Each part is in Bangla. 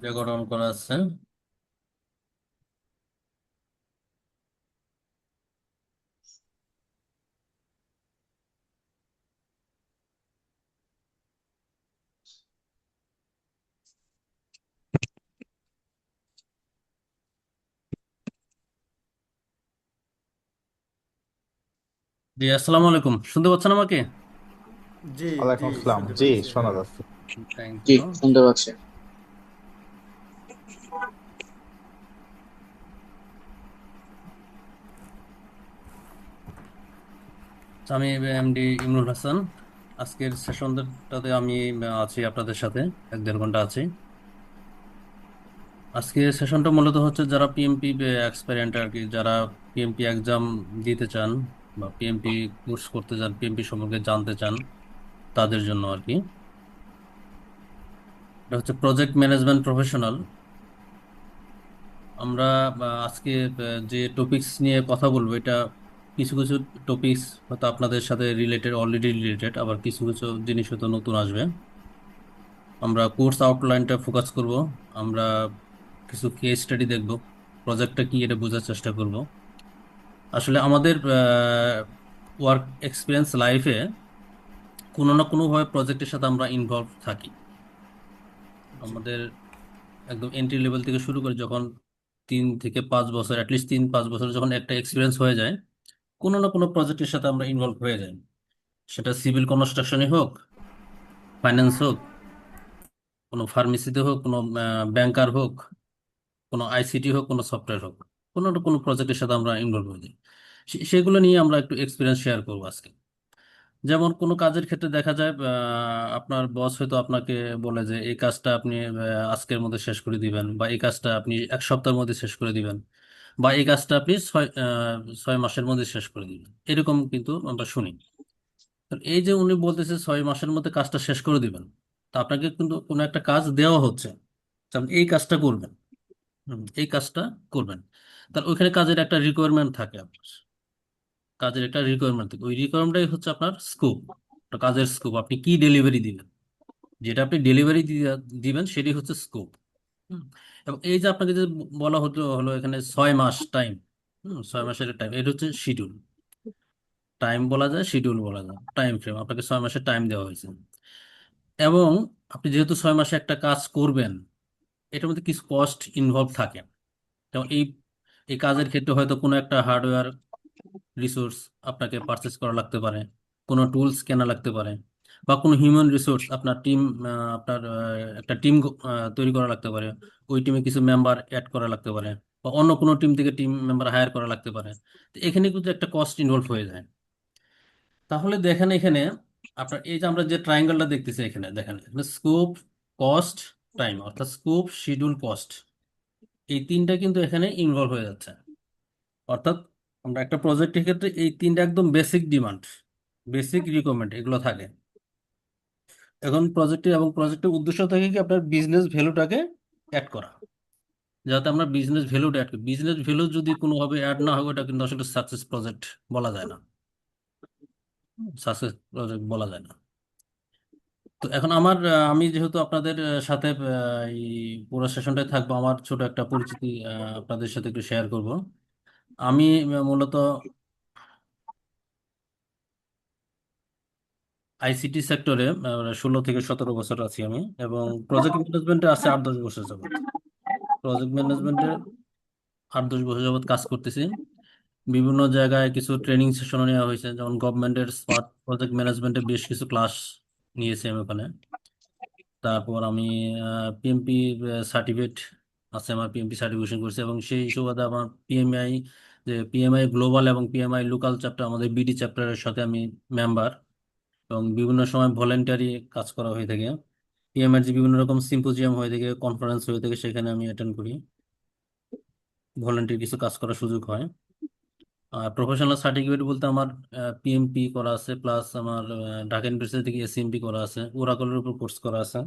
রেকর্ড অন করা আছে। জি, আসসালামু আলাইকুম, শুনতে পাচ্ছেন আমাকে? জি ওয়ালাইকুম জি আসসালাম। শুনতে জি, পাচ্ছি, শোনা হ্যাঁ। যাচ্ছে। থ্যাংক জি, ইউ। শুনতে পাচ্ছি। আমি এমডি ইমরুল হাসান। আজকের সেশনটাতে আমি আছি আপনাদের সাথে, 1-1.5 ঘন্টা আছি। আজকে সেশনটা মূলত হচ্ছে যারা পিএমপি এক্সপেরিয়েন্ট আর কি, যারা পিএমপি এক্সাম দিতে চান বা পিএমপি কোর্স করতে চান, পিএমপি সম্পর্কে জানতে চান, তাদের জন্য আর কি। এটা হচ্ছে প্রজেক্ট ম্যানেজমেন্ট প্রফেশনাল। আমরা আজকে যে টপিকস নিয়ে কথা বলবো, এটা কিছু কিছু টপিকস হয়তো আপনাদের সাথে রিলেটেড, অলরেডি রিলেটেড, আবার কিছু কিছু জিনিস হয়তো নতুন আসবে। আমরা কোর্স আউটলাইনটা ফোকাস করব। আমরা কিছু কেস স্টাডি দেখব, প্রজেক্টটা কি এটা বোঝার চেষ্টা করব। আসলে আমাদের ওয়ার্ক এক্সপিরিয়েন্স লাইফে কোনো না কোনোভাবে প্রজেক্টের সাথে আমরা ইনভলভ থাকি। জি আমাদের একদম এন্ট্রি লেভেল থেকে শুরু করে যখন 3 থেকে 5 বছর, অ্যাটলিস্ট 3-5 বছর যখন একটা এক্সপিরিয়েন্স হয়ে যায়, কোনো না কোনো প্রজেক্টের সাথে আমরা ইনভলভ হয়ে যাই। সেটা সিভিল কনস্ট্রাকশনই হোক, ফাইন্যান্স হোক, কোনো ফার্মেসিতে হোক, কোনো ব্যাংকার হোক, কোনো আইসিটি হোক, কোনো সফটওয়্যার হোক, কোনো না কোনো প্রজেক্টের সাথে আমরা ইনভলভ হয়ে যাই। সেগুলো নিয়ে আমরা একটু এক্সপিরিয়েন্স শেয়ার করবো আজকে। যেমন কোনো কাজের ক্ষেত্রে দেখা যায়, আপনার বস হয়তো আপনাকে বলে যে এই কাজটা আপনি আজকের মধ্যে শেষ করে দিবেন, বা এই কাজটা আপনি 1 সপ্তাহের মধ্যে শেষ করে দিবেন, বা এই কাজটা আপনি 6 মাসের মধ্যে শেষ করে দিবেন, এরকম কিন্তু আমরা শুনি। তো এই যে উনি বলতেছে 6 মাসের মধ্যে কাজটা শেষ করে দিবেন, তা আপনাকে কিন্তু কোনো একটা কাজ দেওয়া হচ্ছে, যেমন এই কাজটা করবেন। এই কাজটা করবেন, তাহলে ওইখানে কাজের একটা রিকোয়ারমেন্ট থাকে আপনার। কাজের একটা রিকোয়ারমেন্ট থাকে, ওই রিকোয়ারমেন্টটাই হচ্ছে আপনার স্কোপ। কাজের স্কোপ, আপনি কি ডেলিভারি দিবেন, যেটা আপনি ডেলিভারি দিবেন সেটাই হচ্ছে স্কোপ। এবং এই যে আপনাকে যে বলা হতো হলো এখানে 6 মাস টাইম, 6 মাসের টাইম, এটা হচ্ছে শিডিউল। টাইম বলা যায়, শিডিউল বলা যায়, টাইম ফ্রেম, আপনাকে 6 মাসের টাইম দেওয়া হয়েছে। এবং আপনি যেহেতু 6 মাসে একটা কাজ করবেন, এটার মধ্যে কিছু কস্ট ইনভলভ থাকে। যেমন এই এই কাজের ক্ষেত্রে হয়তো কোনো একটা হার্ডওয়্যার রিসোর্স আপনাকে পারচেস করা লাগতে পারে, কোনো টুলস কেনা লাগতে পারে, বা কোনো হিউম্যান রিসোর্স আপনার টিম, আপনার একটা টিম তৈরি করা লাগতে পারে, ওই টিমে কিছু মেম্বার অ্যাড করা লাগতে পারে, বা অন্য কোনো টিম থেকে টিম মেম্বার হায়ার করা লাগতে পারে। তো এখানে কিন্তু একটা কস্ট ইনভলভ হয়ে যায়। তাহলে দেখেন এখানে আপনার এই যে আমরা যে ট্রায়াঙ্গেলটা দেখতেছি, এখানে দেখেন স্কোপ, কস্ট, টাইম, অর্থাৎ স্কোপ, শিডিউল, কস্ট, এই তিনটা কিন্তু এখানে ইনভলভ হয়ে যাচ্ছে। অর্থাৎ আমরা একটা প্রজেক্টের ক্ষেত্রে এই তিনটা একদম বেসিক ডিমান্ড, বেসিক রিকোয়ারমেন্ট এগুলো থাকে। এখন প্রজেক্টের উদ্দেশ্য থাকে কি আপনার বিজনেস ভ্যালুটাকে অ্যাড করা, যাতে আমরা বিজনেস ভ্যালুটা অ্যাড করি। বিজনেস ভ্যালু যদি কোনোভাবে অ্যাড না হয়, ওটা কিন্তু আসলে সাকসেস প্রজেক্ট বলা যায় না, সাকসেস প্রজেক্ট বলা যায় না। তো এখন আমি যেহেতু আপনাদের সাথে এই পুরো সেশনটায় থাকবো, আমার ছোট একটা পরিচিতি আপনাদের সাথে একটু শেয়ার করব। আমি মূলত আইসিটি সেক্টরে 16 থেকে 17 বছর আছি আমি, এবং প্রজেক্ট ম্যানেজমেন্টে আছে 8-10 বছর যাবত। প্রজেক্ট ম্যানেজমেন্টে 8-10 বছর যাবত কাজ করতেছি। বিভিন্ন জায়গায় কিছু ট্রেনিং সেশনও নেওয়া হয়েছে, যেমন গভর্নমেন্টের স্মার্ট প্রজেক্ট ম্যানেজমেন্টে বেশ কিছু ক্লাস নিয়েছি আমি ওখানে। তারপর আমি পিএমপি সার্টিফিকেট আছে, আমার পিএমপি সার্টিফিকেশন করছি, এবং সেই সুবাদে আমার পিএমআই, যে পিএমআই গ্লোবাল এবং পিএমআই লোকাল চ্যাপ্টার, আমাদের বিডি চ্যাপ্টারের সাথে আমি মেম্বার। এবং বিভিন্ন সময় ভলেন্টারি কাজ করা হয়ে থাকে। পিএমআর যে বিভিন্ন রকম সিম্পোজিয়াম হয়ে থাকে, কনফারেন্স হয়ে থাকে, সেখানে আমি অ্যাটেন্ড করি, ভলেন্টারি কিছু কাজ করার সুযোগ হয়। আর প্রফেশনাল সার্টিফিকেট বলতে আমার পিএমপি করা আছে, প্লাস আমার ঢাকা ইউনিভার্সিটি থেকে এসএমপি করা আছে, ওরাকলের উপর কোর্স করা আছে,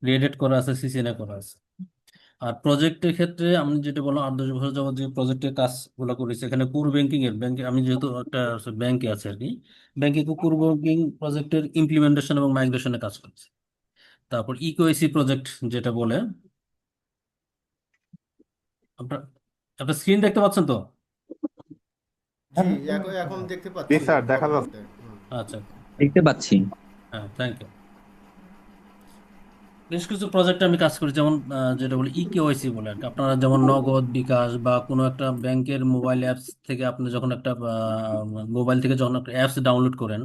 রিএডেট করা আছে, সিসিএনএ করা আছে। আর প্রজেক্টের ক্ষেত্রে আমি যেটা বললাম, 8-10 বছর যাবত যে প্রজেক্টের কাজগুলো করেছি, এখানে কোর ব্যাংকিং এর ব্যাংকে, আমি যেহেতু একটা ব্যাংকে আছে আর কি, ব্যাংকে কোর ব্যাংকিং প্রজেক্টের ইমপ্লিমেন্টেশন এবং মাইগ্রেশনে কাজ করছি। তারপর ইকোএসি প্রজেক্ট যেটা বলে, আপনার আপনার স্ক্রিন দেখতে পাচ্ছেন তো? জি, এখন দেখতে জি পাচ্ছি স্যার, দেখা কথা যাচ্ছে। বলতে। হুম। আচ্ছা। দেখতে পাচ্ছি। হ্যাঁ, থ্যাংক ইউ। বেশ কিছু প্রজেক্টে আমি কাজ করি, যেমন যেটা বলি ইকেওয়াইসি বলে আর কি। আপনারা যেমন নগদ, বিকাশ বা কোনো একটা ব্যাংকের মোবাইল অ্যাপস থেকে আপনি যখন একটা মোবাইল থেকে যখন একটা অ্যাপস ডাউনলোড করেন,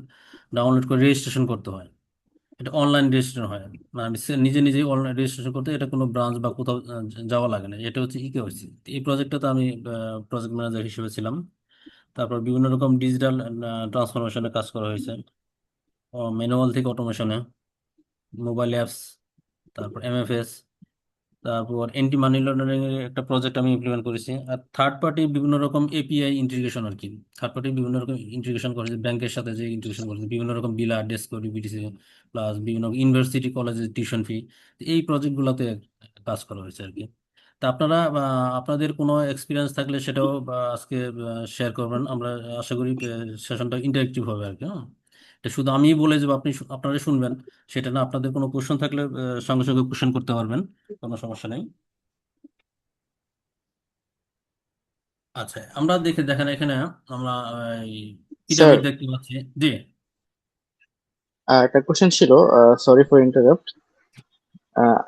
ডাউনলোড করে রেজিস্ট্রেশন করতে হয়। এটা অনলাইন রেজিস্ট্রেশন হয়, মানে আমি নিজে নিজেই অনলাইন রেজিস্ট্রেশন করতে, এটা কোনো ব্রাঞ্চ বা কোথাও যাওয়া লাগে না। এটা হচ্ছে ইকেওয়াইসি। এই প্রজেক্টটাতে আমি প্রজেক্ট ম্যানেজার হিসেবে ছিলাম। তারপর বিভিন্ন রকম ডিজিটাল ট্রান্সফরমেশনে কাজ করা হয়েছে, ম্যানুয়াল থেকে অটোমেশনে, মোবাইল অ্যাপস, তারপর এমএফএস, তারপর এন্টি মানি লন্ডারিং এর একটা প্রজেক্ট আমি ইমপ্লিমেন্ট করেছি। আর থার্ড পার্টি বিভিন্ন রকম এপিআই ইন্টিগ্রেশন আর কি। থার্ড পার্টি বিভিন্ন রকম ইন্টিগ্রেশন করেছে, ব্যাংকের সাথে যে ইন্টিগ্রেশন করেছে, বিভিন্ন রকম বিলা, ডেস্কো, ডিবিটিসি, প্লাস বিভিন্ন ইউনিভার্সিটি কলেজের টিউশন ফি, এই প্রজেক্টগুলোতে কাজ করা হয়েছে আর কি। তা আপনারা আপনাদের কোনো এক্সপিরিয়েন্স থাকলে সেটাও আজকে শেয়ার করবেন। আমরা আশা করি সেশনটা ইন্টারেক্টিভ হবে আর কি। হ্যাঁ, এটা শুধু আমিই বলে যে আপনি আপনারা শুনবেন সেটা না, আপনাদের কোনো কোশ্চেন থাকলে সঙ্গে সঙ্গে কোশ্চেন করতে পারবেন, কোনো সমস্যা নেই। আচ্ছা, আমরা দেখেন এখানে আমরা স্যার, পিরামিড দেখতে পাচ্ছি। জি। একটা কোশ্চেন ছিল। Sorry for interrupt.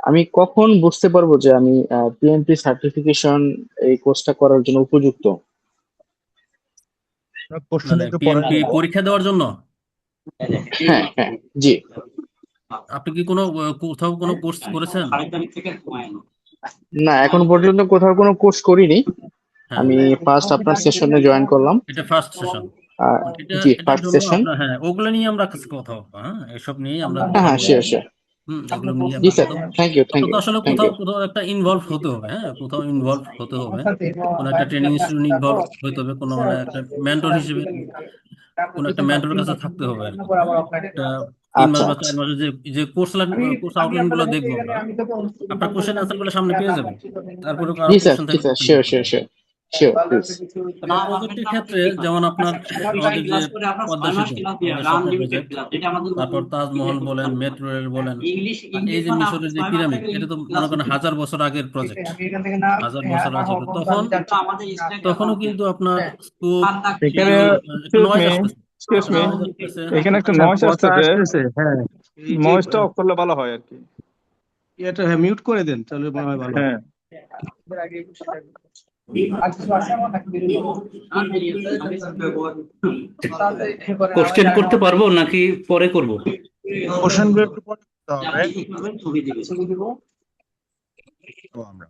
আমি কখন বুঝতে পারবো যে আমি পিএমপি সার্টিফিকেশন এই কোর্সটা করার জন্য উপযুক্ত? কোশ্চেন মানে একটু পরে পিএমপি করবো। পরীক্ষা দেওয়ার জন্য হ্যাঁ, হ্যাঁ, জি। আপনি কি কোনো কোথাও কোনো কোর্স করেছেন? না, এখন পর্যন্ত কোথাও কোনো কোর্স করিনি। হ্যাঁ, আমি ফার্স্ট আপনার সেশনে জয়েন করলাম। এটা ফার্স্ট সেশন। আহ, এটা জি, এটার ফার্স্ট জন্য সেশন। আপনার, হ্যাঁ, ওগুলো নিয়ে আমরা কাছে কথা বলবো। হ্যাঁ, এসব নিয়ে আমরা হ্যাঁ, কথা হ্যাঁ, বলবো। Sure, sure. এগুলো নিয়ে জি আমরা স্যার, কথা বলবো। থ্যাংক ইউ, থ্যাংক আপনার তো ইউ, আসলে থ্যাংক কোথাও ইউ। কোথাও একটা ইনভলভ হতে হবে। হ্যাঁ, কোথাও ইনভলভ হতে হবে, কোনো একটা ট্রেনিং ইনস্টিটিউট ইনভলভ হতে হবে, কোনো মানে একটা মেন্টর হিসেবে কোনো একটা মেন্টরের কাছে থাকতে হবে আর কি। হ্যাঁ, একটা 3 মাস আচ্ছা, বা আচ্ছা। 4 মাসের যে কোর্স আউটলাইন গুলো দেখবো আমরা। আপনার কোশ্চেন আনসার গুলো সামনে পেয়ে যাবেন, তারপরে আরো জি স্যার, কোশ্চেন জি থাকলে স্যার, কোশ্চেন শিওর, করতে শিওর, পারবেন। Sure, sure, please. তারপর প্রজেক্টের ক্ষেত্রে যেমন আপনার আমাদের যে পদ্মা সেতু, আমাদের স্বপ্নের প্রজেক্ট, তারপর তাজমহল বলেন, মেট্রো রেল বলেন, আর এই যে মিশরের যে পিরামিড, এটা তো মনে করেন 1000 বছর আগের প্রজেক্ট। 1000 বছর আছে তখন, তখনও কিন্তু আপনার স্কোপ, এখানে শিডিউল, একটা এক্সকিউজ নয়েজ মি, আসতেছে, এক্সকিউজ একটা মি, নয়েজ আসতেছে। এখানে একটা আচ্ছা, নয়েজ কথা আসতেছে। আসতেছে। হ্যাঁ, এই যে নয়েজটা অফ করলে ভালো হয় আর কি। এটা হ্যাঁ মিউট করে দেন, তাহলে মনে হয় ভালো হয়। হ্যাঁ, কোশ্চেন করতে পারবো নাকি পরে করব? কোশ্চেন গুলো একটু পরে করতে হবে। তো আমরা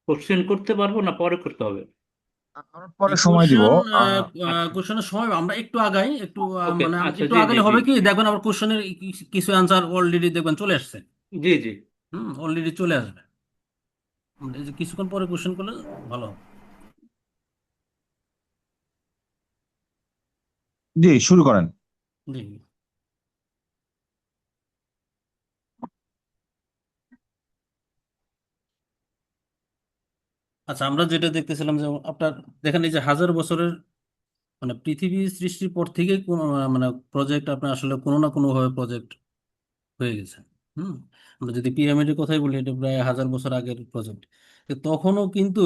কোশ্চেন করতে পারবো না পরে করতে হবে? আমরা পরে সময় দিব। কোশ্চেন আচ্ছা, কোশ্চেনের সময় আমরা একটু আগাই, একটু ওকে, মানে আচ্ছা, একটু জি জি আগালে জি হবে কি, দেখবেন আবার কোশ্চেনের কিছু অ্যান্সার অলরেডি দেখবেন চলে আসছে। জি জি। অলরেডি চলে আসবে। এই যে কিছুক্ষণ পরে কোশ্চেন করলে ভালো হবে। জি, শুরু করেন। জি। আচ্ছা, আমরা যেটা দেখতেছিলাম যে আপনার দেখেন এই যে 1000 বছরের, মানে পৃথিবী সৃষ্টির পর থেকে কোন মানে প্রজেক্ট আপনার আসলে কোনো না কোনো ভাবে প্রজেক্ট হয়ে গেছে। হুম। আমরা যদি পিরামিডের কথাই বলি, এটা প্রায় 1000 বছর আগের প্রজেক্ট। তখনও কিন্তু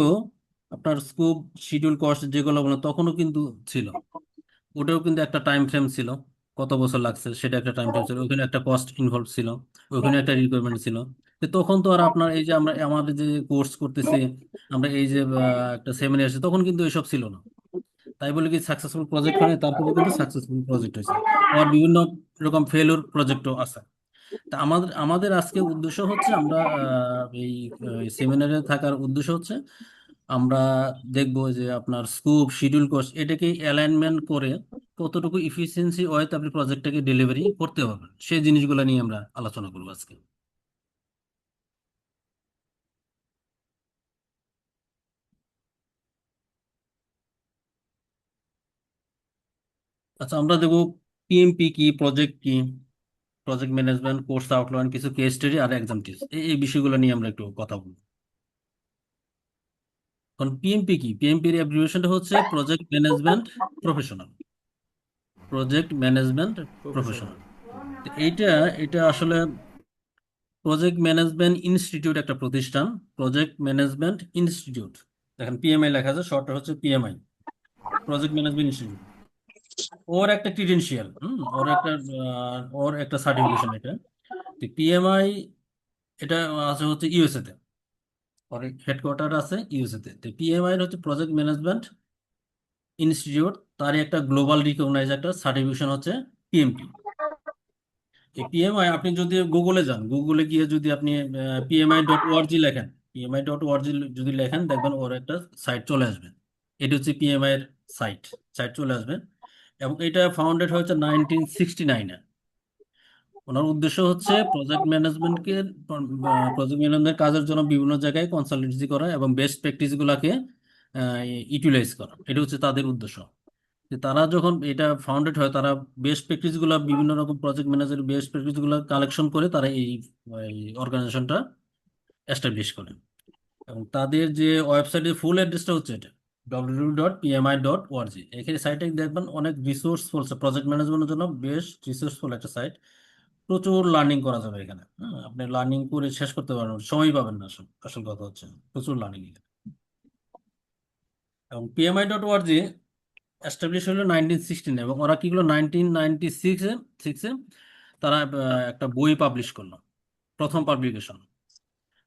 আপনার স্কোপ, শিডিউল, কস্ট যেগুলো বলে তখনও কিন্তু ছিল। ওটাও কিন্তু একটা টাইম ফ্রেম ছিল, কত বছর লাগছে সেটা একটা টাইম ফ্রেম ছিল, ওখানে একটা কস্ট ইনভলভ ছিল, ওখানে একটা রিকোয়ারমেন্ট ছিল। তখন তো আর আপনার এই যে আমরা আমাদের যে কোর্স করতেছি, আমরা এই যে একটা সেমিনার আছে, তখন কিন্তু এসব ছিল না। তাই বলে কি সাকসেসফুল প্রজেক্ট হয় না? তারপরে কিন্তু সাকসেসফুল প্রজেক্ট হয়েছে। আবার বিভিন্ন রকম ফেলিওর প্রজেক্টও আছে। তা আমাদের আমাদের আজকে উদ্দেশ্য হচ্ছে, আমরা এই সেমিনারে থাকার উদ্দেশ্য হচ্ছে আমরা দেখব যে আপনার স্কোপ, শিডিউল, কস্ট এটাকে অ্যালাইনমেন্ট করে কতটুকু ইফিসিয়েন্সি ওয়েতে আপনি প্রজেক্টটাকে ডেলিভারি করতে পারবেন, সেই জিনিসগুলো নিয়ে আমরা আলোচনা করবো আজকে। আচ্ছা, আমরা দেখব পিএমপি কি, প্রজেক্ট কি, প্রজেক্ট ম্যানেজমেন্ট, কোর্স আউটলাইন, কিছু কেস স্টাডি আর এক্সাম টিপস, এই বিষয়গুলো নিয়ে আমরা একটু কথা বলবো। কারণ পিএমপি কি, পিএমপির অ্যাব্রিভিয়েশনটা হচ্ছে project management professional. Project management professional. Professional. এইটা এটা আসলে প্রজেক্ট ম্যানেজমেন্ট ইনস্টিটিউট একটা প্রতিষ্ঠান, প্রজেক্ট ম্যানেজমেন্ট ইনস্টিটিউট, দেখেন পিএমআই লেখা আছে, শর্টটা হচ্ছে পিএমআই, প্রজেক্ট ম্যানেজমেন্ট ইনস্টিটিউট। ওর একটা ক্রিডেন্সিয়াল, ওর একটা সার্টিফিকেশন এটা। পিএমআই এটা আছে হচ্ছে ইউএসএ তে, ওর হেডকোয়ার্টার আছে ইউএসএ তে। তো পিএমআই হচ্ছে প্রজেক্ট ম্যানেজমেন্ট ইনস্টিটিউট, তারই একটা গ্লোবাল রিকগনাইজ একটা সার্টিফিকেশন হচ্ছে পিএমপি। এই পিএমআই আপনি যদি গুগলে যান, গুগলে গিয়ে যদি আপনি PMI.org লেখেন, PMI.org যদি লেখেন, দেখবেন ওর একটা সাইট চলে আসবে। এটা হচ্ছে পিএমআই এর সাইট, সাইট চলে আসবে। এবং এটা ফাউন্ডেড হয়েছে 1969-এ। ওনার উদ্দেশ্য হচ্ছে প্রজেক্ট ম্যানেজমেন্ট কাজের জন্য বিভিন্ন জায়গায় কনসালটেন্সি করা এবং বেস্ট প্র্যাকটিস গুলাকে ইউটিলাইজ করা, এটা হচ্ছে তাদের উদ্দেশ্য। যে তারা যখন এটা ফাউন্ডেড হয়, তারা বেস্ট প্র্যাকটিস গুলা, বিভিন্ন রকম প্রজেক্ট ম্যানেজার বেস্ট প্র্যাকটিস গুলা কালেকশন করে তারা এই অর্গানাইজেশনটা এস্টাবলিশ করে। এবং তাদের যে ওয়েবসাইটের ফুল অ্যাড্রেসটা হচ্ছে এটা www.pmi.org। এখানে সাইটে দেখবেন অনেক রিসোর্সফুল, প্রজেক্ট ম্যানেজমেন্টের জন্য বেশ রিসোর্সফুল একটা সাইট। প্রচুর লার্নিং করা যাবে এখানে। হ্যাঁ, আপনি লার্নিং করে শেষ করতে পারবেন, সময় পাবেন না, আসল আসল কথা হচ্ছে প্রচুর লার্নিং। এবং PMI.org এস্টাবলিশ হলো 1916, এবং ওরা কি হলো 1996-এ তারা একটা বই পাবলিশ করলো, প্রথম পাবলিকেশন।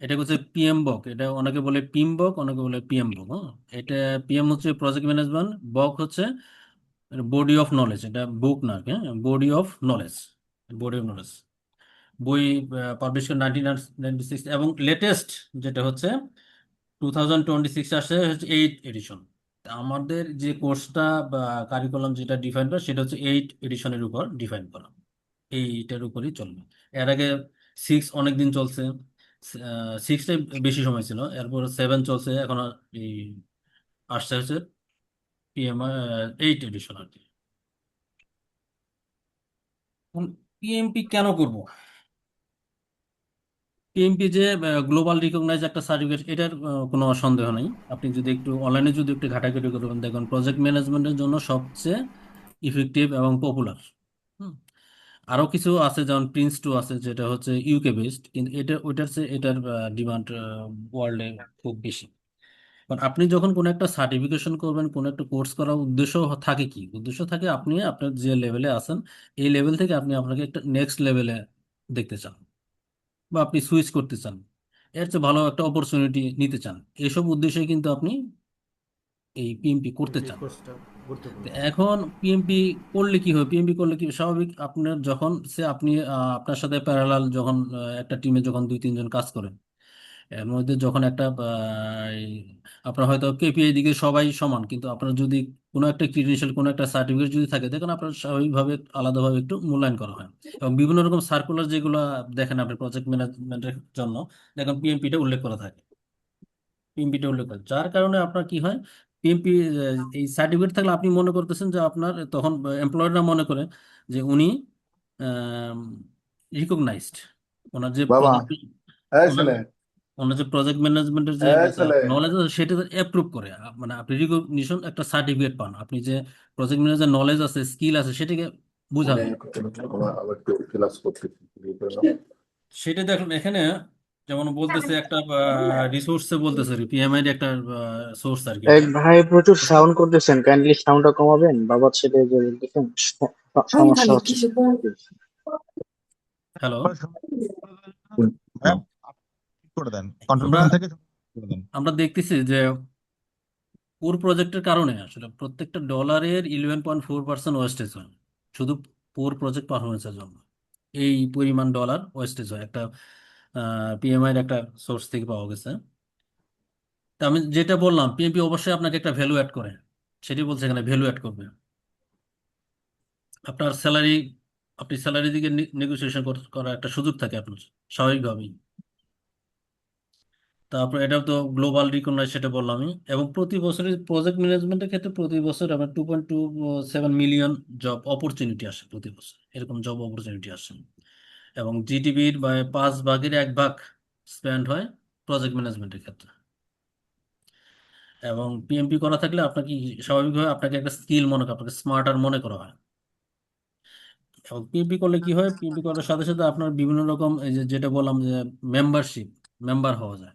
এটা হচ্ছে পিএম বক, এটা অনেকে বলে পিম বক, অনেকে বলে পিএম বক। হ্যাঁ, এটা পিএম হচ্ছে প্রজেক্ট ম্যানেজমেন্ট, বক হচ্ছে বডি অফ নলেজ, এটা বুক না, হ্যাঁ, body of knowledge, body of knowledge. বই পাবলিশ করে 1996, এবং লেটেস্ট যেটা হচ্ছে 2026 আসছে হচ্ছে 8th এডিশন। আমাদের যে কোর্সটা বা কারিকুলাম যেটা ডিফাইন করা, সেটা হচ্ছে 8th এডিশনের উপর ডিফাইন করা, এইটার উপরই চলবে। এর আগে 6 অনেক দিন চলছে, 6টাই বেশি সময় ছিল, এরপর 7 চলছে, এখন এই আসছে হচ্ছে পিএমআই 8th এডিশন আর কি। পিএমপি কেন করব? পিএমপি যে গ্লোবাল রিকগনাইজ একটা সার্টিফিকেট, এটার কোনো সন্দেহ নেই। আপনি যদি একটু অনলাইনে যদি একটু ঘাটাঘাটি করবেন, দেখুন প্রজেক্ট ম্যানেজমেন্টের জন্য সবচেয়ে ইফেক্টিভ এবং পপুলার। আরও কিছু আছে, যেমন Prince2 আছে, যেটা হচ্ছে ইউকে বেসড, কিন্তু ওইটার চেয়ে এটার ডিমান্ড ওয়ার্ল্ডে খুব বেশি। কারণ আপনি যখন কোনো একটা সার্টিফিকেশন করবেন, কোনো একটা কোর্স করার উদ্দেশ্য থাকে কি? উদ্দেশ্য থাকে আপনি আপনার যে লেভেলে আছেন, এই লেভেল থেকে আপনি আপনাকে একটা নেক্সট লেভেলে দেখতে চান, বা আপনি সুইচ করতে চান, এর চেয়ে ভালো একটা অপরচুনিটি নিতে চান। এসব উদ্দেশ্যে কিন্তু আপনি এই পিএমপি করতে এই চান। কোর্সটা গুরুত্বপূর্ণ। তো এখন পিএমপি করলে কি হয়? পিএমপি করলে কি স্বাভাবিক, আপনার যখন আপনি আপনার সাথে প্যারালাল যখন একটা টিমে যখন 2-3 জন কাজ করেন, এর মধ্যে যখন একটা এই, আপনার হয়তো কেপিআই দিকে সবাই সমান, কিন্তু আপনার যদি কোনো একটা ক্রিডেন্সিয়াল, কোনো একটা সার্টিফিকেট যদি থাকে, দেখেন আপনার স্বাভাবিকভাবে আলাদাভাবে একটু মূল্যায়ন করা হয়। এবং বিভিন্ন রকম সার্কুলার যেগুলো দেখেন আপনি প্রজেক্ট ম্যানেজমেন্টের জন্য, দেখেন পিএমপিটা উল্লেখ করা থাকে, পিএমপিটা উল্লেখ করে, যার কারণে আপনার কি হয়, পিএমপি এই সার্টিফিকেট থাকলে আপনি মনে করতেছেন যে আপনার, তখন এমপ্লয়াররা মনে করে যে উনি রিকগনাইজড, ওনার যে বাবা প্রজেক্ট, এই ওনার ছেলে ওনার যে প্রজেক্ট ম্যানেজমেন্টের যে এই ছেলে নলেজ আছে, সেটা অ্যাপ্রুভ করে। মানে আপনি রিকগনিশন একটা সার্টিফিকেট পান, আপনি যে প্রজেক্ট ম্যানেজার নলেজ আছে, স্কিল আছে, সেটাকে বোঝাবে। অনেক আবার একটু ক্লাস করতেছি সেটা দেখুন এখানে, যেমন বলতেছে একটা রিসোর্সে বলতেছে, পিএমআই এর একটা সোর্স আর কি এক এটা। ভাই প্রচুর সাউন্ড করতেছেন, কাইন্ডলি সাউন্ডটা কমাবেন, বাবার ছেলে যে দেখেন সমস্যা হচ্ছে। হ্যালো, ম্যাম, আপনি করে দেন, কন্ট্রোল আমরা প্যানেল থেকে করে দেন। আমরা দেখতেছি যে পুর প্রজেক্টের কারণে আসলে প্রত্যেকটা ডলারের 11.4% ওয়েস্টেজ হয়, শুধু পুর প্রজেক্ট পারফরমেন্সের জন্য। এই পরিমাণ ডলার ওয়েস্টেজ হয়, একটা পিএমআই এর একটা সোর্স থেকে পাওয়া গেছে। তা আমি যেটা বললাম, পিএমপি অবশ্যই আপনাকে একটা ভ্যালু অ্যাড করে, সেটি বলছে এখানে ভ্যালু অ্যাড করবে আপনার স্যালারি, আপনি স্যালারি দিকে নেগোসিয়েশন করার একটা সুযোগ থাকে আপনার, স্বাভাবিকভাবেই। তারপর এটা তো গ্লোবাল রিকগনাইজ, সেটা বললামই। এবং প্রতি বছর প্রজেক্ট ম্যানেজমেন্টের ক্ষেত্রে প্রতি বছর আমার 2.27 মিলিয়ন জব অপরচুনিটি আসে প্রতি বছর, এরকম জব অপরচুনিটি আসে। এবং জিডিপির বা 5 ভাগের 1 ভাগ স্পেন্ড হয় প্রজেক্ট ম্যানেজমেন্টের ক্ষেত্রে। এবং পিএমপি করা থাকলে আপনাকে স্বাভাবিকভাবে আপনাকে একটা স্কিল মনে করা, আপনাকে স্মার্টার মনে করা হয়। পিএমপি করলে কি হয়, পিএমপি করার সাথে সাথে আপনার বিভিন্ন রকম এই যে যেটা বললাম যে মেম্বারশিপ, মেম্বার হওয়া যায়।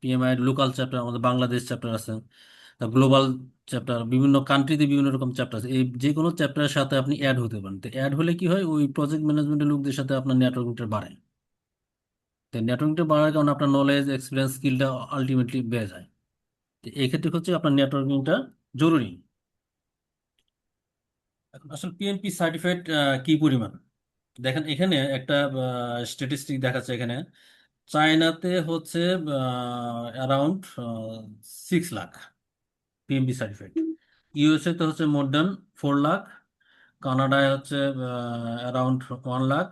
পিএমআই লোকাল চ্যাপ্টার, আমাদের বাংলাদেশ চ্যাপ্টার আছে, গ্লোবাল চ্যাপ্টার, বিভিন্ন কান্ট্রিতে বিভিন্ন রকম চ্যাপ্টার আছে। এই যে কোনো চ্যাপ্টারের সাথে আপনি অ্যাড হতে পারেন। তো অ্যাড হলে কি হয়, ওই প্রজেক্ট ম্যানেজমেন্টের লোকদের সাথে আপনার নেটওয়ার্কিংটা বাড়ে। তো নেটওয়ার্কিংটা বাড়ার কারণে আপনার নলেজ, এক্সপিরিয়েন্স, স্কিলটা আলটিমেটলি বেড়ে যায়। তো এই ক্ষেত্রে হচ্ছে আপনার নেটওয়ার্কিংটা জরুরি। এখন আসলে পিএমপি সার্টিফাইড কি পরিমাণ, দেখেন এখানে একটা স্ট্যাটিস্টিক দেখাচ্ছে। এখানে চায়নাতে হচ্ছে around 6 lakh PMP certified, USA তে হচ্ছে মোর দ্যান 4 লাখ, কানাডায় হচ্ছে অ্যারাউন্ড 1 লাখ,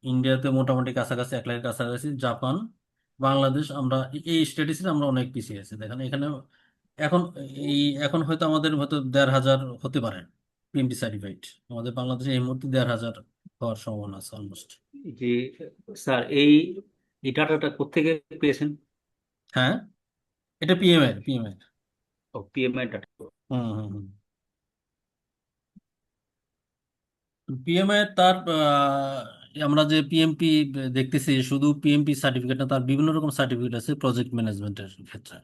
ইন্ডিয়াতে মোটামুটি কাছাকাছি 1 লাখের কাছাকাছি, জাপান, বাংলাদেশ, আমরা এই স্ট্যাটিস্টিক্স আমরা অনেক পিছিয়ে আছি। দেখেন এখানে এখন এখন হয়তো আমাদের হয়তো 1,500 হতে পারে পিএমপি সার্টিফাইড। আমাদের বাংলাদেশে এই মুহূর্তে 1,500 হওয়ার সম্ভাবনা আছে অলমোস্ট। জি স্যার, এই ডাটাটা কোত্থেকে পেয়েছেন? হ্যাঁ, এটা পিএমআই, পিএমআই। ও, পিএমআই ডাটা। হুম হুম হুম। পিএমআই তার আমরা যে পিএমপি দেখতেছি, শুধু পিএমপি সার্টিফিকেট না, তার বিভিন্ন রকম সার্টিফিকেট আছে প্রজেক্ট ম্যানেজমেন্টের ক্ষেত্রে।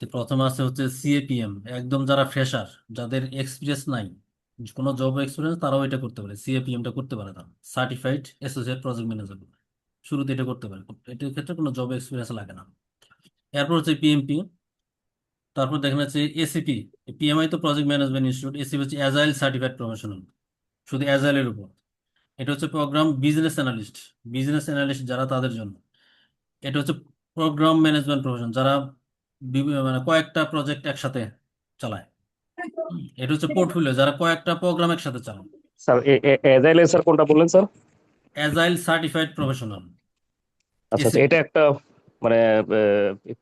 তো প্রথমে আছে হচ্ছে সিএপিএম, একদম যারা ফ্রেশার, যাদের এক্সপিরিয়েন্স নাই, কোনো জব এক্সপিরিয়েন্স, তারাও এটা করতে পারে, সিএপিএমটা করতে পারে। তারা সার্টিফাইড অ্যাসোসিয়েট প্রজেক্ট ম্যানেজার, শুরুতে এটা করতে পারে। এটার ক্ষেত্রে কোনো জব এক্সপিরিয়েন্স লাগে না। এরপর হচ্ছে পিএমপি, তারপর দেখেন হচ্ছে এসিপি। পিএমআই তো প্রজেক্ট ম্যানেজমেন্ট ইনস্টিটিউট, এসিপি হচ্ছে অ্যাজাইল সার্টিফাইড প্রফেশনাল, শুধু অ্যাজাইলের উপর। এটা হচ্ছে program business analyst, business analyst যারা, তাদের জন্য। এটা হচ্ছে প্রোগ্রাম ম্যানেজমেন্ট প্রফেশন, যারা মানে কয়েকটা প্রজেক্ট একসাথে চালায়। এটা হচ্ছে পোর্টফোলিও, যারা কয়েকটা প্রোগ্রাম একসাথে চালায়। স্যার এজাইল স্যার কোনটা বললেন স্যার? অ্যাজাইল সার্টিফাইড প্রফেশনাল, আচ্ছা আচ্ছা, এসিপি। এটা একটা মানে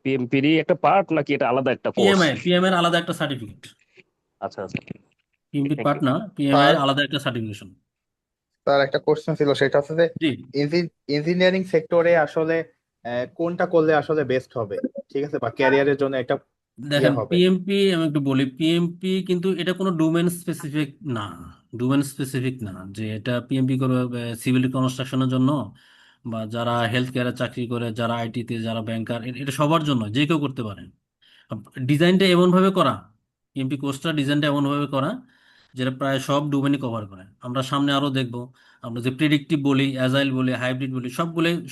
পিএমপিরই একটা পার্ট নাকি এটা আলাদা একটা কোর্স? পিএমআই, পিএমআই এর আলাদা একটা সার্টিফিকেট, আচ্ছা আচ্ছা, পিএমপি থ্যাংক পার্ট ইউ। না, পিএমআই স্যার এর আলাদা একটা সার্টিফিকেশন। স্যার একটা কোশ্চেন ছিল, সেটা হচ্ছে যে জি, ইঞ্জিনিয়ারিং সেক্টরে আসলে কোনটা করলে আসলে বেস্ট হবে, ঠিক আছে, বা ক্যারিয়ারের জন্য একটা ইয়ে দেখেন হবে। পিএমপি, আমি একটু বলি, পিএমপি কিন্তু এটা কোনো ডোমেন স্পেসিফিক না, ডোমেন স্পেসিফিক না যে এটা পিএমপি করবে সিভিল কনস্ট্রাকশনের জন্য, বা যারা হেলথ কেয়ারে চাকরি করে, যারা আইটিতে, যারা ব্যাংকার, এটা সবার জন্য, যে কেউ করতে পারে। ডিজাইনটা এমন ভাবে করা, পিএমপি কোর্সটা ডিজাইনটা এমন ভাবে করা যেটা প্রায় সব ডোমেনই কভার করে। আমরা সামনে আরো দেখবো, আমরা যে প্রেডিক্টিভ বলি, অ্যাজাইল বলি, হাইব্রিড বলি,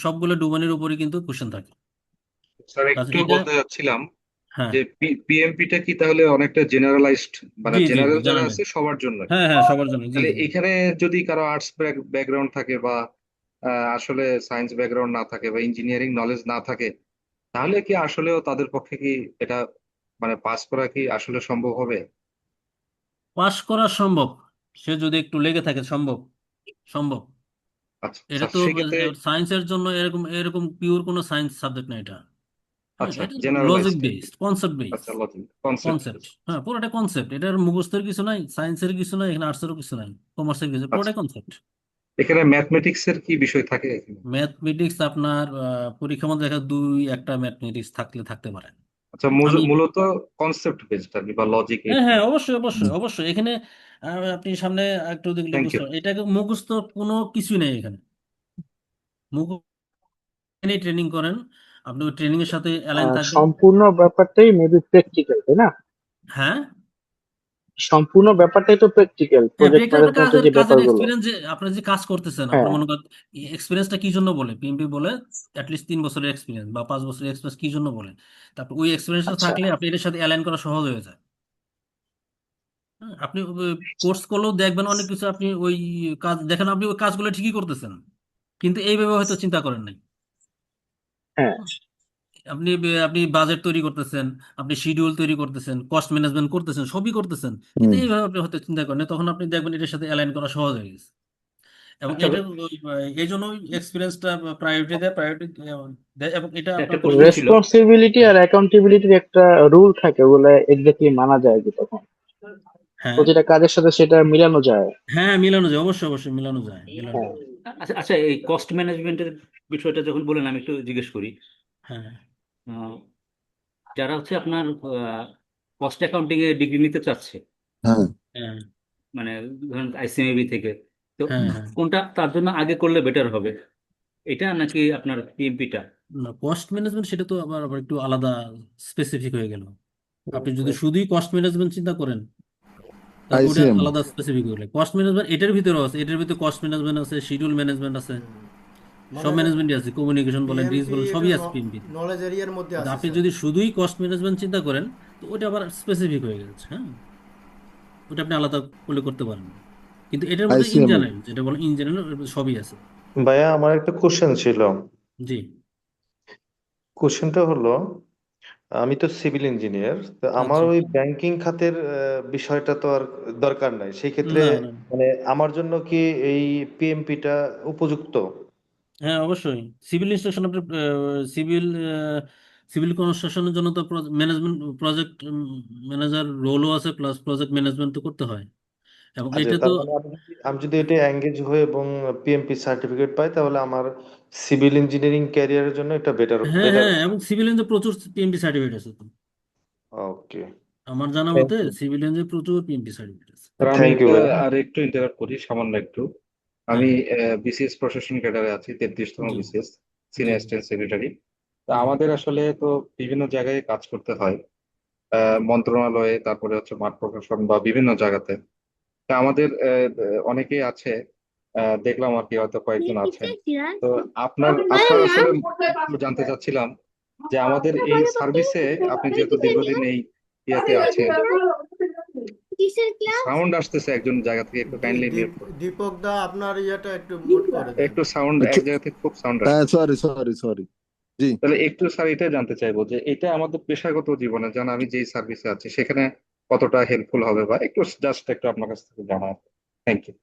সবগুলো ডোমেনের উপরই কিন্তু কোশ্চেন থাকে। স্যার আচ্ছা, একটু এটা, বলতে চাচ্ছিলাম হ্যাঁ, যে পিএমপিটা কি তাহলে অনেকটা জেনারেলাইজড, মানে জি জি জি, জেনারেল যারা জানালেন। আছে সবার জন্য? হ্যাঁ হ্যাঁ, সবার জন্য, জি তাহলে জি। এখানে যদি কারো আর্টস ব্যাকগ্রাউন্ড থাকে বা আসলে সায়েন্স ব্যাকগ্রাউন্ড না থাকে বা ইঞ্জিনিয়ারিং নলেজ না থাকে, তাহলে কি আসলেও তাদের পক্ষে কি এটা মানে পাস করা কি আসলে সম্ভব হবে? পাশ করা সম্ভব, সে যদি একটু লেগে থাকে, সম্ভব, সম্ভব। আচ্ছা এটা আচ্ছা, তো সেক্ষেত্রে সায়েন্সের জন্য এরকম এরকম পিওর কোনো সায়েন্স সাবজেক্ট না এটা। হ্যাঁ, আচ্ছা এটা লজিক জেনারেলাইজড। বেসড, কনসেপ্ট আচ্ছা, বেসড, লজিক কনসেপ্ট। কনসেপ্ট। হ্যাঁ, পুরোটা কনসেপ্ট, এটার মুখস্থের কিছু নাই, সায়েন্সের কিছু নাই, এখানে আর্টসেরও কিছু নাই, কমার্সের কিছু, আচ্ছা, পুরোটাই কনসেপ্ট। এখানে ম্যাথমেটিক্স এর কি বিষয় থাকে এখানে? ম্যাথমেটিক্স আপনার পরীক্ষার মধ্যে দেখা দুই একটা ম্যাথমেটিক্স থাকলে থাকতে পারে। আচ্ছা, আমি, মূলত কনসেপ্ট বেসড আর কি, বা লজিক হ্যাঁ এরকম। হ্যাঁ, অবশ্যই অবশ্যই অবশ্যই। এখানে আপনি সামনে একটু দেখলে থ্যাংক বুঝতে ইউ। পারবেন, এটাকে মুখস্থ কোনো কিছুই নেই এখানে। মুখস্থ ট্রেনিং করেন, আপনি ওই ট্রেনিং এর সাথে অ্যালাইন থাকবেন। সম্পূর্ণ ব্যাপারটাই মেবি প্র্যাকটিক্যাল, তাই না? হ্যাঁ সম্পূর্ণ ব্যাপারটাই তো প্র্যাকটিক্যাল, হ্যাঁ, প্রজেক্ট প্র্যাকটিক্যাল ম্যানেজমেন্টের কাজের যে কাজের ব্যাপারগুলো। এক্সপিরিয়েন্স, যে আপনি যে কাজ করতেছেন, আপনার হ্যাঁ, মনে করেন এক্সপিরিয়েন্সটা কি জন্য বলে, পিএমপি বলে অ্যাটলিস্ট 3 বছরের এক্সপিরিয়েন্স বা 5 বছরের এক্সপিরিয়েন্স কি জন্য বলে। তারপর ওই এক্সপিরিয়েন্সটা আচ্ছা। থাকলে আপনি এটার সাথে অ্যালাইন করা সহজ হয়ে যায়। হ্যাঁ, আপনি কোর্স করলেও দেখবেন অনেক কিছু, আপনি ওই কাজ দেখেন, আপনি ওই কাজগুলো ঠিকই করতেছেন, কিন্তু এইভাবে হয়তো চিন্তা করেন নাই। হ্যাঁ, আপনি আপনি বাজেট তৈরি করতেছেন, আপনি শিডিউল তৈরি করতেছেন, কস্ট ম্যানেজমেন্ট করতেছেন, সবই করতেছেন, কিন্তু এইভাবে আপনি হয়তো চিন্তা করেন না। তখন আপনি দেখবেন এটার সাথে অ্যালাইন করা সহজ হয়ে গেছে। এবং আচ্ছা, এটা এই জন্য এক্সপিরিয়েন্সটা প্রায়োরিটি দেয়, প্রায়োরিটি দেয়, এবং এটা একটা আপনার কোশ্চেন ছিল। রেসপন্সিবিলিটি আর অ্যাকাউন্টেবিলিটির একটা রুল থাকে, ওগুলো এক্স্যাক্টলি মানা যায় কি তখন হ্যাঁ প্রতিটা কাজের সাথে সেটা মিলানো যায়। হ্যাঁ, মিলানো যায়, অবশ্যই অবশ্যই মিলানো যায়, মিলানো হ্যাঁ, যায়। আচ্ছা আচ্ছা, এই কস্ট ম্যানেজমেন্টের বিষয়টা যখন বলেন, আমি একটু জিজ্ঞেস করি। হ্যাঁ আহ, যারা হচ্ছে আপনার কস্ট অ্যাকাউন্টিং এ ডিগ্রি নিতে চাচ্ছে, হ্যাঁ মানে ধরেন আইসিএমবি থেকে, তো হ্যাঁ হ্যাঁ। কোনটা তার জন্য আগে করলে বেটার হবে, এটা নাকি আপনার পিএমপিটা? না, কস্ট ম্যানেজমেন্ট সেটা তো আবার আবার একটু আলাদা, স্পেসিফিক হয়ে গেল। আপনি যদি শুধুই কস্ট ম্যানেজমেন্ট চিন্তা করেন তাহলে ওটা আইসিএম আলাদা স্পেসিফিক হলে, কস্ট ম্যানেজমেন্ট এটার ভিতরে আছে, এটার ভিতরে কস্ট ম্যানেজমেন্ট আছে, শিডিউল ম্যানেজমেন্ট আছে, সব মানে ম্যানেজমেন্টই আছে, কমিউনিকেশন বলেন, রিস্ক পিএমপি বলেন, এটা সবই আছে পিএমপি। নলেজ এরিয়ার মধ্যে আছে আপনি স্যার। যদি শুধুই কস্ট ম্যানেজমেন্ট চিন্তা করেন তো ওটা আবার স্পেসিফিক হয়ে গেছে, হ্যাঁ, ওটা আপনি আলাদা করলে করতে পারেন। কিন্তু এটার মধ্যে ইন আইসিএম জেনারেল, যেটা বলেন ইন জেনারেল, সবই আছে। ভাইয়া আমার একটা কোশ্চেন ছিল। জি। কোশ্চেনটা হলো, আমি তো সিভিল ইঞ্জিনিয়ার, তো আমার আচ্ছা। ওই ব্যাংকিং খাতের বিষয়টা তো আর দরকার নাই সেই ক্ষেত্রে। না না। মানে আমার জন্য কি এই পিএমপিটা উপযুক্ত? হ্যাঁ অবশ্যই, সিভিল ইনস্ট্রাকশন আপনার, সিভিল সিভিল কনস্ট্রাকশনের জন্য তো ম্যানেজমেন্ট, প্রজেক্ট ম্যানেজার রোলও আছে, প্লাস প্রজেক্ট ম্যানেজমেন্ট তো করতে হয়, এবং আচ্ছা, এটা তো। তার মানে আমি যদি এটা এঙ্গেজ হই এবং পিএমপি সার্টিফিকেট পাই, তাহলে আমার সিভিল ইঞ্জিনিয়ারিং ক্যারিয়ারের জন্য এটা বেটার হ্যাঁ বেটার। হ্যাঁ, এবং সিভিল ইঞ্জিনিয়ার প্রচুর পিএমপি সার্টিফিকেট আছে তো, ওকে, আমার জানা থ্যাংক মতে ইউ, সিভিল ইঞ্জিনিয়ার প্রচুর পিএমপি সার্টিফিকেট আছে। স্যার আমি থ্যাংক ইউ ভাইয়া। আর একটু ইন্টারাপ্ট করি সামান্য একটু। হ্যাঁ আমি হ্যাঁ। বিসিএস প্রশাসন ক্যাডারে আছি, 33তম জি বিসিএস, জি। Senior assistant secretary. তো হুম আমাদের আসলে তো বিভিন্ন জায়গায় কাজ করতে হয়, মন্ত্রণালয়ে, তারপরে হচ্ছে মাঠ প্রশাসন বা বিভিন্ন জায়গাতে। তা আমাদের অনেকেই আছে, দেখলাম আর কি, হয়তো কয়েকজন আছেন। তো আপনার আসলে একটু জানতে চাচ্ছিলাম যে আমাদের এই সার্ভিসে, আপনি যেহেতু দীর্ঘদিন এই ইয়াতে আছেন, সাউন্ড আসতেছে একজন জায়গা থেকে, একটু কাইন্ডলি মিউট করুন। দীপক দা আপনার ইয়েটা একটু মিউট করে দেন। একটু সাউন্ড এক জায়গা থেকে খুব সাউন্ড হ্যাঁ, আসছে। Sorry sorry sorry. জি, তাহলে একটু স্যার এটা জানতে চাইবো যে এটা আমাদের পেশাগত জীবনে, যেন আমি যেই সার্ভিসে আছি সেখানে কতটা হেল্পফুল হবে, বা একটু জাস্ট একটু আপনার কাছ থেকে জানা। Thank you.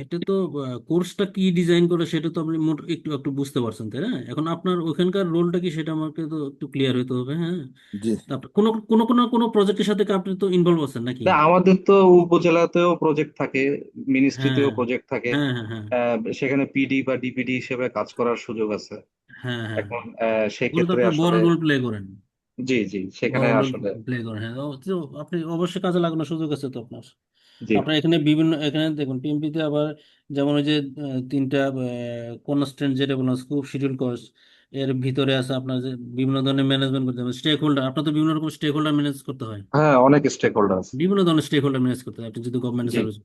এটা তো কোর্সটা কি ডিজাইন করে সেটা তো আপনি একটু একটু বুঝতে পারছেন, তাই না? এখন আপনার ওখানকার রোলটা কি সেটা আমাকে তো একটু ক্লিয়ার হতে হবে, হ্যাঁ। জি। তারপর কোনো কোনো কোনো কোনো প্রজেক্টের সাথে কি আপনি তো ইনভলভ আছেন নাকি? না, আমাদের তো উপজেলাতেও প্রজেক্ট থাকে, হ্যাঁ মিনিস্ট্রিতেও প্রজেক্ট থাকে। হ্যাঁ হ্যাঁ হ্যাঁ সেখানে পিডি বা ডিপিডি হিসেবে কাজ করার সুযোগ আছে। হ্যাঁ হ্যাঁ। এখন ওগুলো তো সেক্ষেত্রে আপনি বড় আসলে, রোল প্লে করেন, জি জি, সেখানে বড় রোল আসলে, প্লে করেন, হ্যাঁ। তো আপনি অবশ্যই কাজে লাগানোর সুযোগ আছে তো আপনার। জি আপনার এখানে বিভিন্ন, এখানে দেখুন পিএমপিতে আবার যেমন ওই যে তিনটা কনস্ট্যান্ট, যেটা বললাম স্কোপ, শিডিউল, কস্ট, এর ভিতরে আছে আপনার যে বিভিন্ন ধরনের ম্যানেজমেন্ট করতে হবে, স্টেক হোল্ডার, আপনার তো বিভিন্ন রকম স্টেক হোল্ডার ম্যানেজ করতে হয়, হ্যাঁ, অনেক স্টেক হোল্ডার আছে। বিভিন্ন ধরনের স্টেক হোল্ডার ম্যানেজ করতে হয় আপনি যদি গভর্নমেন্ট জি সার্ভিস।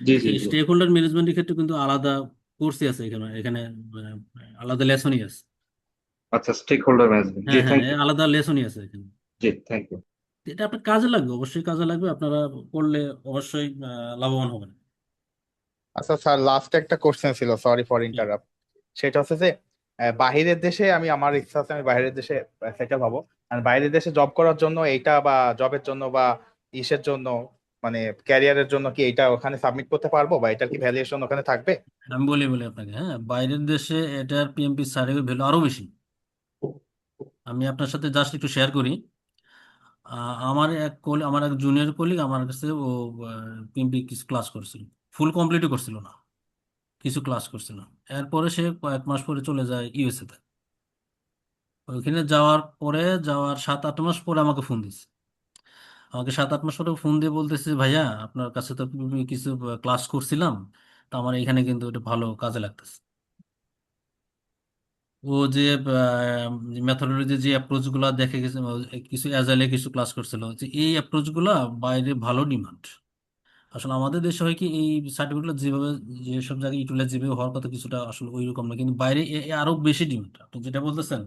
জি জি এই জি। স্টেক হোল্ডার ম্যানেজমেন্টের ক্ষেত্রে কিন্তু আলাদা কোর্সই আছে এখানে, এখানে আলাদা লেসনই আছে। আচ্ছা, স্টেক হোল্ডার ম্যানেজমেন্ট, জি হ্যাঁ হ্যাঁ, থ্যাংক ইউ। আলাদা লেসনই আছে এখানে। জি থ্যাংক ইউ। এটা আপনার কাজে লাগবে, অবশ্যই কাজে লাগবে, আপনারা করলে অবশ্যই লাভবান হবেন। আচ্ছা স্যার, লাস্ট একটা কোশ্চেন ছিল, সরি ফর হুম। ইন্টারাপ্ট। সেটা হচ্ছে যে বাহিরের দেশে আমি, আমার ইচ্ছা আছে আমি বাইরের দেশে সেটেল হবো। আর বাইরের দেশে জব করার জন্য এইটা, বা জবের জন্য বা ইসের জন্য, মানে ক্যারিয়ারের জন্য কি এইটা ওখানে সাবমিট করতে পারবো, বা এটার কি ভ্যালুয়েশন ওখানে থাকবে? আমি বলি বলি আপনাকে, হ্যাঁ, বাইরের দেশে এটার পিএমপি সার্টিফিকেট ভ্যালু আরো বেশি। আমি আপনার সাথে জাস্ট একটু শেয়ার করি। আমার এক জুনিয়র কলিগ আমার কাছে, ও পিএমপি কিছু ক্লাস করছিল, ফুল কমপ্লিটও করছিল না, কিছু ক্লাস করছিল। এরপরে সে কয়েক মাস পরে চলে যায় ইউএসএ তে। ওইখানে যাওয়ার পরে, যাওয়ার 7-8 মাস পরে আমাকে ফোন দিচ্ছে। আমাকে 7-8 মাস পরে ফোন দিয়ে বলতেছে, ভাইয়া আপনার কাছে তো আমি কিছু ক্লাস করছিলাম, তো আমার এখানে কিন্তু এটা ভালো কাজে লাগতেছে। ও যে মেথোডোলজি, যে অ্যাপ্রোচ গুলা দেখে গেছে, কিছু অ্যাজাইলে কিছু ক্লাস করছিল, যে এই অ্যাপ্রোচ গুলা বাইরে ভালো ডিমান্ড। আসলে আমাদের দেশে হয় কি, এই সার্টিফিকেট যেভাবে যেসব জায়গায় ইউটিলাইজ যেভাবে হওয়ার কথা কিছুটা আসলে ওই রকম না, কিন্তু বাইরে এ আরো বেশি ডিমান্ড। আপনি যেটা বলতেছেন,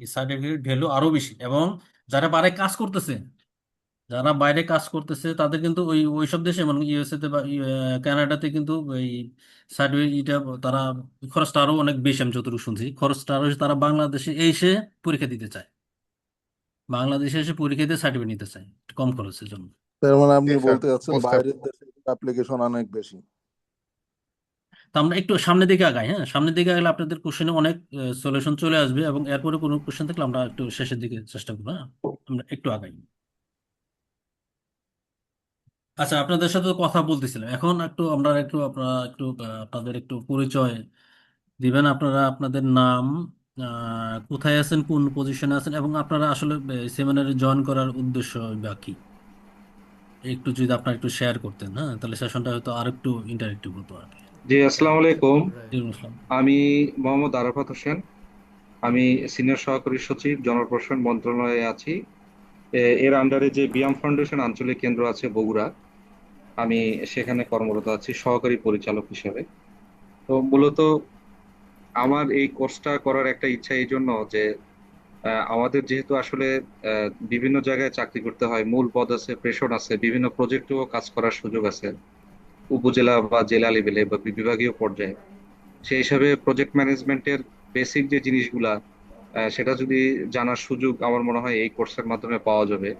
এই সার্টিফিকেট ভ্যালু আরো বেশি, এবং যারা বাইরে কাজ করতেছে, যারা বাইরে কাজ করতেছে তাদের কিন্তু ওই ওইসব দেশে, মানে ইউএসএ তে বা কানাডাতে কিন্তু এই সার্টিফিকেট, তারা খরচটা আরো অনেক বেশি, আমি যতটুকু শুনছি খরচটা আরো বেশি। তারা বাংলাদেশে এসে পরীক্ষা দিতে চায়, বাংলাদেশে এসে পরীক্ষা দিয়ে সার্টিফিকেট নিতে চায় একটু কম খরচের জন্য। তার মানে আপনি জি স্যার, বলতে চাচ্ছেন বুঝতে বাইরের দেশে অ্যাপ্লিকেশন অনেক বেশি। তো আমরা একটু সামনের দিকে আগাই, হ্যাঁ, সামনের দিকে আগলে আপনাদের কোশ্চেনে অনেক সলিউশন চলে আসবে, এবং এরপরে কোনো কোশ্চেন থাকলে আমরা একটু শেষের দিকে চেষ্টা করবো, হ্যাঁ, আমরা একটু আগাই। আচ্ছা, আপনাদের সাথে তো কথা বলতেছিলাম, এখন একটু আমরা একটু, আপনারা একটু আপনাদের একটু পরিচয় দিবেন, আপনারা আপনাদের নাম, কোথায় আছেন, কোন পজিশনে আছেন, এবং আপনারা আসলে সেমিনারে জয়েন করার উদ্দেশ্য বা কি, একটু যদি আপনার একটু শেয়ার করতেন, হ্যাঁ, তাহলে সেশনটা হয়তো আর একটু ইন্টারেক্টিভ হতো আর কি। জি, আসসালামু আলাইকুম। ওয়ালাইকুম আসসালাম। আমি মোহাম্মদ আরাফাত হোসেন। আমি সিনিয়র সহকারী সচিব জনপ্রশাসন মন্ত্রণালয়ে আছি। এর আন্ডারে যে বিয়াম ফাউন্ডেশন আঞ্চলিক কেন্দ্র আছে বগুড়া, আমি সেখানে কর্মরত আছি সহকারী পরিচালক হিসেবে। তো মূলত আমার এই কোর্সটা করার একটা ইচ্ছা এই জন্য যে আমাদের যেহেতু আসলে বিভিন্ন জায়গায় চাকরি করতে হয়, মূল পদ আছে, প্রেষণ আছে, বিভিন্ন প্রজেক্টেও কাজ করার সুযোগ আছে উপজেলা বা জেলা লেভেলে বা বিভাগীয় পর্যায়ে। সেই হিসাবে প্রজেক্ট ম্যানেজমেন্টের বেসিক যে জিনিসগুলা সেটা যদি জানার সুযোগ আমার মনে হয় এই কোর্সের মাধ্যমে পাওয়া যাবে।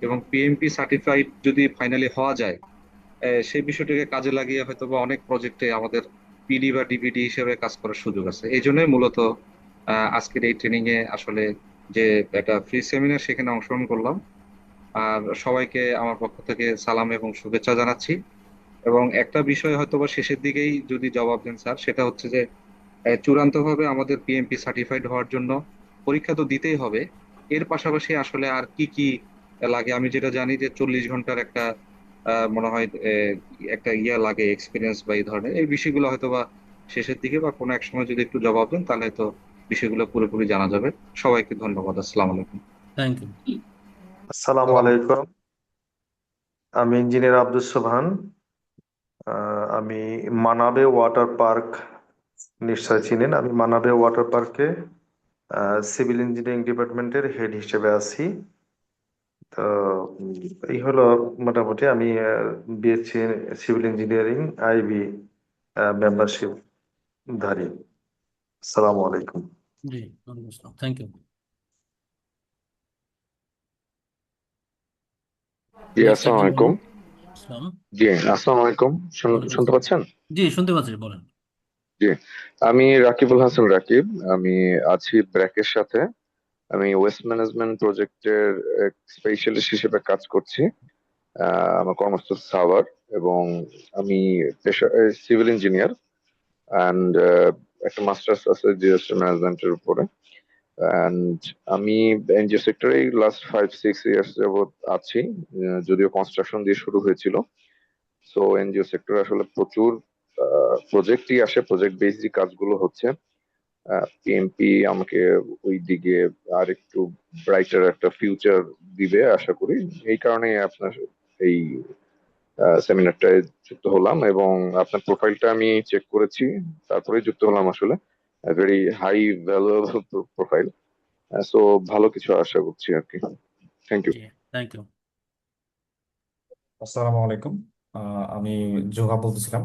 এবং পিএমপি সার্টিফাইড যদি ফাইনালি হওয়া যায়, সেই বিষয়টিকে কাজে লাগিয়ে হয়তো বা অনেক প্রজেক্টে আমাদের পিডি বা ডিপিডি হিসেবে কাজ করার সুযোগ আছে। এই জন্যই মূলত আজকের এই ট্রেনিং এ আসলে যে একটা ফ্রি সেমিনার সেখানে অংশগ্রহণ করলাম। আর সবাইকে আমার পক্ষ থেকে সালাম এবং শুভেচ্ছা জানাচ্ছি। এবং একটা বিষয় হয়তো বা শেষের দিকেই যদি জবাব দেন স্যার, সেটা হচ্ছে যে চূড়ান্তভাবে আমাদের পিএমপি সার্টিফাইড হওয়ার জন্য পরীক্ষা তো দিতেই হবে। এর পাশাপাশি আসলে আর কি কি লাগে, আমি যেটা জানি যে 40 ঘন্টার একটা মনে হয় একটা লাগে এক্সপিরিয়েন্স বা এই ধরনের এই বিষয়গুলো হয়তো বা শেষের দিকে বা কোনো এক সময় যদি একটু জবাব দেন তাহলে তো বিষয়গুলো পুরোপুরি জানা যাবে। সবাইকে ধন্যবাদ। আসসালামু আলাইকুম। Thank you. আসসালামু আলাইকুম। আমি ইঞ্জিনিয়ার আব্দুস সোবহান। আমি মানাবে ওয়াটার পার্ক, নিশ্চয় চিনেন, আমি মানাবে ওয়াটার পার্কে সিভিল ইঞ্জিনিয়ারিং ডিপার্টমেন্টের হেড হিসেবে আছি। তো এই হলো মোটামুটি আমি BSc civil engineering IB membership ধারী। আসসালামু আলাইকুম। জি, ওয়ালাইকুম আসসালাম, থ্যাংক ইউ। জি, নেক্সট আসসালামু একজন আলাইকুম। বলুন। আসসালাম। জি, আসসালামু আলাইকুম। ওয়ালাইকুম শুনতে আসসালাম। পাচ্ছেন? জি, শুনতে পাচ্ছি, বলেন। জি, আমি রাকিবুল হাসান রাকিব। আমি আছি ব্র্যাকের সাথে। আমি ওয়েস্ট ম্যানেজমেন্ট প্রজেক্টের স্পেশালিস্ট হিসেবে কাজ করছি। আমার কর্মস্থল সাভার এবং আমি সিভিল ইঞ্জিনিয়ার অ্যান্ড একটা মাস্টার্স আছে ডিজাস্টার ম্যানেজমেন্টের উপরে। অ্যান্ড আমি এনজিও সেক্টরে লাস্ট 5-6 ইয়ার্স যাবত আছি, যদিও কনস্ট্রাকশন দিয়ে শুরু হয়েছিল। সো এনজিও সেক্টরে আসলে প্রচুর প্রজেক্টই আসে, প্রজেক্ট বেসড যে কাজগুলো হচ্ছে। পিএমপি আমাকে ওই দিকে আর একটু ব্রাইটার একটা ফিউচার দিবে আশা করি। এই কারণে আপনার এই সেমিনারটায় যুক্ত হলাম এবং আপনার প্রোফাইলটা আমি চেক করেছি, তারপরে যুক্ত হলাম। আসলে very high valuable profile. So ভালো কিছু আশা করছি আর কি। Thank you. জি, থ্যাংক ইউ। আসসালামু আলাইকুম। আমি জোহা বলতেছিলাম।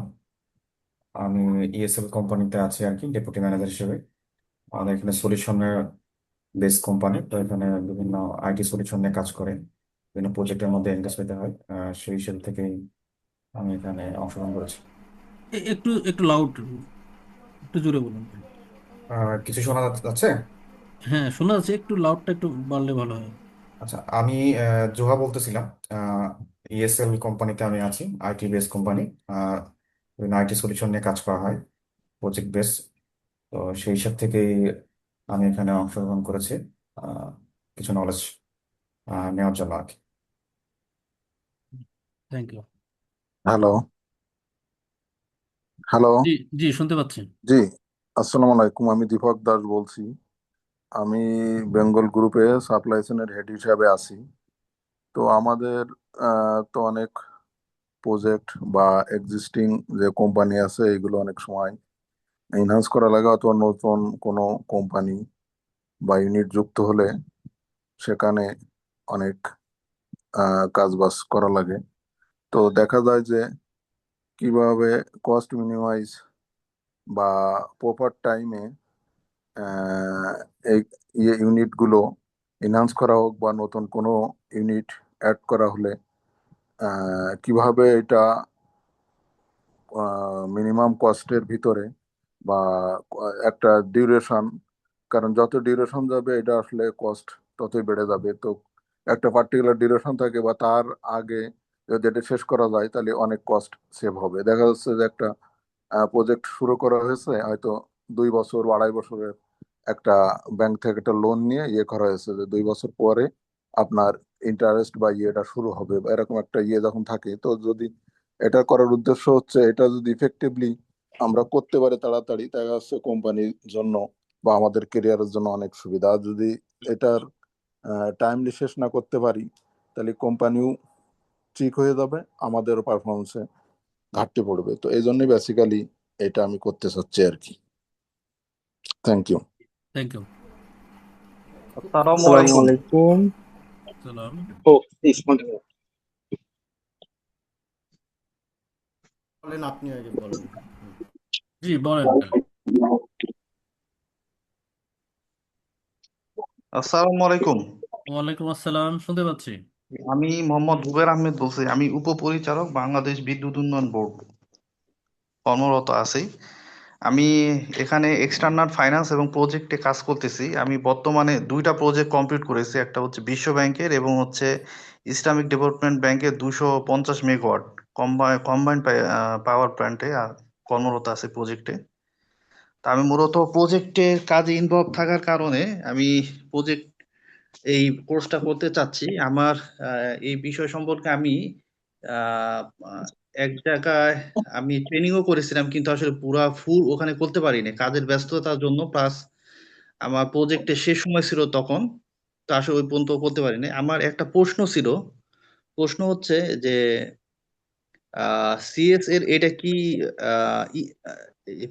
আমি ইএসএল কোম্পানিতে আছি আর কি, ডেপুটি ম্যানেজার হিসেবে। আমাদের এখানে সলিউশনের বেস কোম্পানি, তো এখানে বিভিন্ন আইটি সলিউশন নিয়ে কাজ করে, বিভিন্ন প্রজেক্টের মধ্যে এনগেজ হতে হয়। সেই হিসেব থেকেই আমি এখানে অংশগ্রহণ করেছি। একটু একটু লাউড, একটু জোরে বলুন। কিছু শোনা যাচ্ছে? হ্যাঁ, শোনা যাচ্ছে, একটু লাউডটা একটু বাড়লে ভালো হয়। আচ্ছা, আমি জোহা বলতেছিলাম। ইএসএল কোম্পানিতে আমি আছি, আইটি বেস কোম্পানি। বিভিন্ন আইটি সলিউশন নিয়ে কাজ করা হয়, প্রজেক্ট বেস। তো সেই হিসাব থেকেই আমি এখানে অংশগ্রহণ করেছি, আহ, কিছু নলেজ নেওয়ার জন্য আর কি। Thank you. হ্যালো হ্যালো জি, জি, শুনতে পাচ্ছি। জি, আসসালামু আলাইকুম। আমি দীপক দাস বলছি। আমি বেঙ্গল গ্রুপে সাপ্লাই চেনের হেড হিসাবে আছি। তো আমাদের তো অনেক প্রজেক্ট বা এক্সিস্টিং যে কোম্পানি আছে এগুলো অনেক সময় এনহান্স করা লাগে, অথবা নতুন কোনো কোম্পানি বা ইউনিট যুক্ত হলে সেখানে অনেক কাজ বাজ করা লাগে। তো দেখা যায় যে কিভাবে কস্ট মিনিমাইজ বা প্রপার টাইমে এই ইউনিটগুলো এনহান্স করা হোক বা নতুন কোনো ইউনিট অ্যাড করা হলে কিভাবে এটা মিনিমাম কস্টের ভিতরে বা একটা ডিউরেশন, কারণ যত ডিউরেশন যাবে এটা আসলে কস্ট ততই বেড়ে যাবে। তো একটা পার্টিকুলার ডিউরেশন থাকে বা তার আগে যদি এটা শেষ করা যায় তাহলে অনেক কস্ট সেভ হবে। দেখা যাচ্ছে যে একটা প্রজেক্ট শুরু করা হয়েছে হয়তো 2 বছর বা 2.5 বছরের, একটা ব্যাংক থেকে একটা লোন নিয়ে ইয়ে করা হয়েছে যে 2 বছর পরে আপনার ইন্টারেস্ট বা ইয়েটা শুরু হবে বা এরকম একটা ইয়ে যখন থাকে, তো যদি এটা করার উদ্দেশ্য হচ্ছে এটা যদি ইফেক্টিভলি আমরা করতে পারি তাড়াতাড়ি, দেখা যাচ্ছে কোম্পানির জন্য বা আমাদের কেরিয়ারের জন্য অনেক সুবিধা। আর যদি এটার টাইমলি শেষ না করতে পারি, তাহলে কোম্পানিও ঠিক হয়ে যাবে, আমাদেরও পারফরমেন্সে ঘাটতি পড়বে। তো এই জন্যই বেসিক্যালি এটা আমি করতে চাচ্ছি আর কি। Thank you. Thank you. আসসালামু আসসালামু আলাইকুম। আলাইকুম। সালাম। ও প্লিজ কন্টিনিউ। বলেন, আপনি আগে বলেন। জি বলেন তাহলে। আসসালামু আলাইকুম। ওয়ালাইকুম আসসালাম, শুনতে পাচ্ছি। আমি মোহাম্মদ জুবের আহমেদ বলছি। আমি উপপরিচালক বাংলাদেশ বিদ্যুৎ উন্নয়ন বোর্ড কর্মরত আছি। আমি এখানে এক্সটার্নাল ফাইন্যান্স এবং প্রজেক্টে কাজ করতেছি। আমি বর্তমানে দুইটা প্রজেক্ট কমপ্লিট করেছি। একটা হচ্ছে বিশ্ব ব্যাংকের এবং হচ্ছে ইসলামিক ডেভেলপমেন্ট ব্যাংকের 250 মেগাওয়াট কম্বাইন্ড পাওয়ার প্ল্যান্টে কর্মরত আছে প্রজেক্টে। তা আমি মূলত প্রজেক্টের কাজে ইনভলভ থাকার কারণে আমি প্রজেক্ট এই কোর্সটা করতে চাচ্ছি। আমার এই বিষয় সম্পর্কে আমি আহ, আহ, এক জায়গায় আমি ট্রেনিংও করেছিলাম, কিন্তু আসলে পুরা ফুল ওখানে করতে পারিনি কাজের ব্যস্ততার জন্য। প্লাস আমার প্রজেক্টের শেষ সময় ছিল তখন, তো আসলে ওই পর্যন্ত করতে পারিনি। আমার একটা প্রশ্ন ছিল। প্রশ্ন হচ্ছে যে সিএস এর এটা কি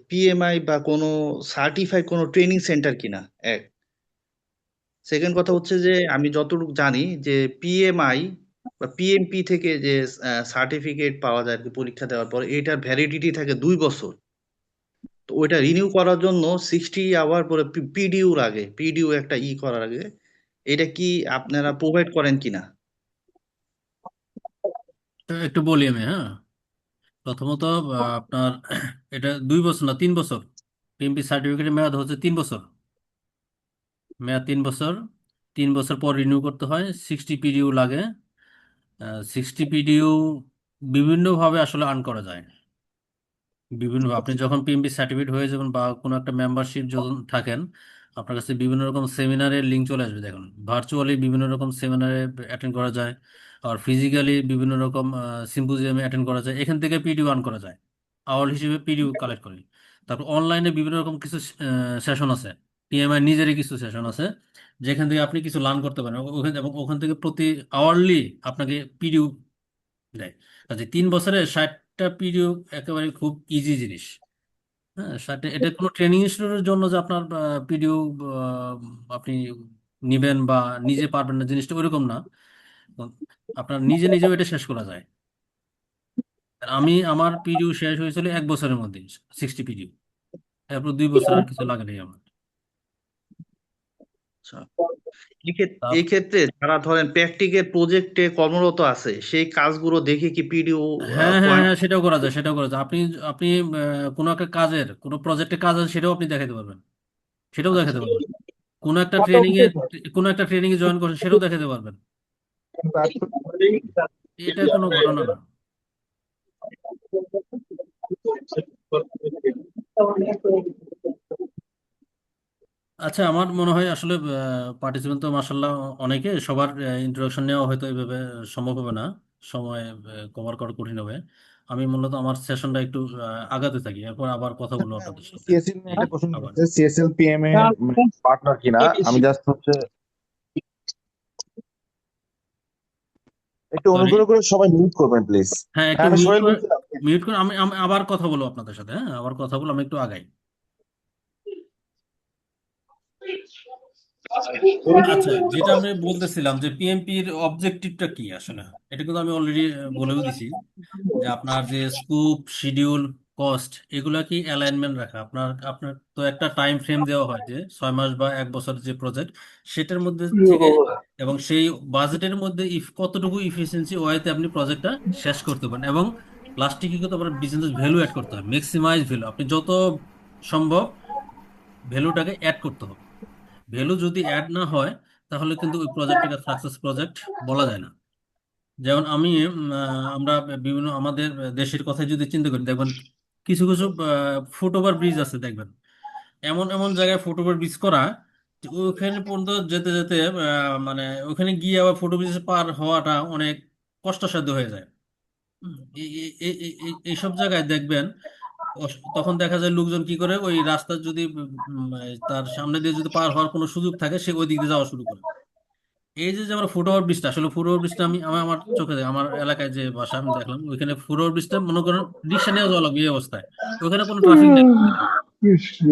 পিএমআই বা কোনো সার্টিফাইড কোনো ট্রেনিং সেন্টার কিনা, এক। সেকেন্ড কথা হচ্ছে যে আমি যতটুকু জানি যে পিএমআই বা পিএমপি থেকে যে সার্টিফিকেট পাওয়া যায় আর কি, পরীক্ষা দেওয়ার পর এটার ভ্যালিডিটি থাকে 2 বছর। তো ওইটা রিনিউ করার জন্য 60 আওয়ার পরে পিডিউ লাগে, পিডিউ একটা করার আগে। এটা কি আপনারা প্রোভাইড করেন কিনা? তো একটু বলি আমি, হ্যাঁ। প্রথমত আপনার এটা 2 বছর না 3 বছর। পিএমপি সার্টিফিকেটের মেয়াদ হচ্ছে 3 বছর। মেয়াদ 3 বছর। 3 বছর পর রিনিউ করতে হয়, 60 পিডিউ লাগে। 60 পিডিউ বিভিন্নভাবে আসলে আর্ন করা যায়। বিভিন্ন আপনি যখন পিএমপি সার্টিফিকেট হয়ে যাবেন বা কোনো একটা মেম্বারশিপ যখন থাকেন, আপনার কাছে বিভিন্ন রকম সেমিনারের লিঙ্ক চলে আসবে। দেখুন, ভার্চুয়ালি বিভিন্ন রকম সেমিনারে অ্যাটেন্ড করা যায়, আর ফিজিক্যালি বিভিন্ন রকম সিম্পোজিয়ামে অ্যাটেন্ড করা যায়। এখান থেকে পিডিউ আর্ন করা যায়, আওয়ার হিসেবে পিডিউ কালেক্ট করি। তারপর অনলাইনে বিভিন্ন রকম কিছু সেশন আছে, পিএমআই নিজেরই কিছু সেশন আছে, যেখান থেকে আপনি কিছু লার্ন করতে পারেন। এবং ওখান থেকে প্রতি আওয়ারলি আপনাকে পিডিউ দেয়। কাজে 3 বছরে 60টা পিডিও একেবারে খুব ইজি জিনিস। হ্যাঁ, এটা কোনো ট্রেনিং ইনস্টিটিউটের জন্য যে আপনার পিডিও আপনি নিবেন বা নিজে পারবেন না, জিনিসটা ওইরকম না। তো আপনার নিজে নিজেও এটা শেষ করা যায়। আমি আমার পিডিও শেষ হয়েছিল 1 বছরের মধ্যে, 60 পিডিও। এরপর 2 বছর আর কিছু লাগে নাই আমার। আচ্ছা, এই ক্ষেত্রে যারা ধরেন প্র্যাকটিক্যাল প্রজেক্টে কর্মরত আছে সেই কাজগুলো দেখে কি পিডিও হ্যাঁ হ্যাঁ পয়েন্ট? হ্যাঁ, সেটাও করা যায়, সেটাও করা যায়। আপনি আপনি কোনো একটা কাজের, কোনো প্রজেক্টের কাজ আছে, সেটাও আপনি দেখাতে পারবেন। সেটাও আচ্ছা, দেখাতে পারবেন। কোনো একটা ট্রেনিং এ জয়েন করছেন, সেটাও দেখাতে পারবেন। এটা কোনো ঘটনা না। আচ্ছা, আমার মনে হয় আসলে পার্টিসিপেন্ট তো মাসাল্লাহ অনেকে, সবার ইন্ট্রোডাকশন নেওয়া হয়তো এইভাবে সম্ভব হবে না, সময় কভার করা কঠিন হবে। আমি মূলত আমার সেশনটা একটু আগাতে থাকি, এরপর আবার কথা বলবো আপনাদের সাথে। সিএসএল নিয়ে একটা কোশ্চেন আবার করতে, সিএসএল পিএম এ পার্টনার কিনা। আমি জাস্ট হচ্ছে একটু সরি, অনুগ্রহ করে সবাই মিউট করবেন প্লিজ। হ্যাঁ একটু হ্যাঁ আমি মিউট সোহেল করে, বলছিলাম। আমি আবার কথা বলবো আপনাদের সাথে। হ্যাঁ, আবার কথা বলবো, আমি একটু আগাই। আচ্ছা, যেটা আমি বলতেছিলাম যে পিএমপির অবজেক্টিভটা কি আসলে, এটা কিন্তু আমি অলরেডি বলেও দিছি, যে আপনার যে স্কোপ, শিডিউল, কস্ট, এগুলা কি অ্যালাইনমেন্ট রাখা। আপনার আপনার তো একটা টাইম ফ্রেম দেওয়া হয় যে 6 মাস বা 1 বছর যে প্রজেক্ট, সেটার মধ্যে থেকে এবং সেই বাজেটের মধ্যে কতটুকু ইফিসিয়েন্সি ওয়েতে আপনি প্রজেক্টটা শেষ করতে পারেন। এবং লাস্টে কি করতে পারেন, বিজনেস ভ্যালু অ্যাড করতে হবে, ম্যাক্সিমাইজ ভ্যালু। আপনি যত সম্ভব ভ্যালুটাকে অ্যাড করতে হবে। ভ্যালু যদি অ্যাড না হয়, তাহলে কিন্তু ওই প্রজেক্টটাকে সাকসেস প্রজেক্ট বলা যায় না। যেমন আমরা বিভিন্ন আমাদের দেশের কথা যদি চিন্তা করি, দেখবেন কিছু কিছু ফুটওভার ব্রিজ আছে, দেখবেন এমন এমন জায়গায় ফুটওভার ব্রিজ করা তো ওইখানে পর্যন্ত যেতে যেতে মানে ওখানে গিয়ে আবার ফটো ব্রিজ পার হওয়াটা অনেক কষ্টসাধ্য হয়ে যায়। এইসব জায়গায় দেখবেন তখন দেখা যায় লোকজন কি করে, ওই রাস্তা যদি তার সামনে দিয়ে যদি পার হওয়ার কোনো সুযোগ থাকে সে ওই দিক দিয়ে যাওয়া শুরু করে। এই যে যে আমরা ফুটওভার ব্রিজটা, আসলে ফুটওভার ব্রিজটা আমি আমার চোখে আমার এলাকায় যে বাসা আমি দেখলাম, ওইখানে ফুটওভার ব্রিজটা মনে করেন রিক্সা নিয়ে যাওয়া লাগবে এই অবস্থায়। ওখানে কোনো ট্রাফিক নেই,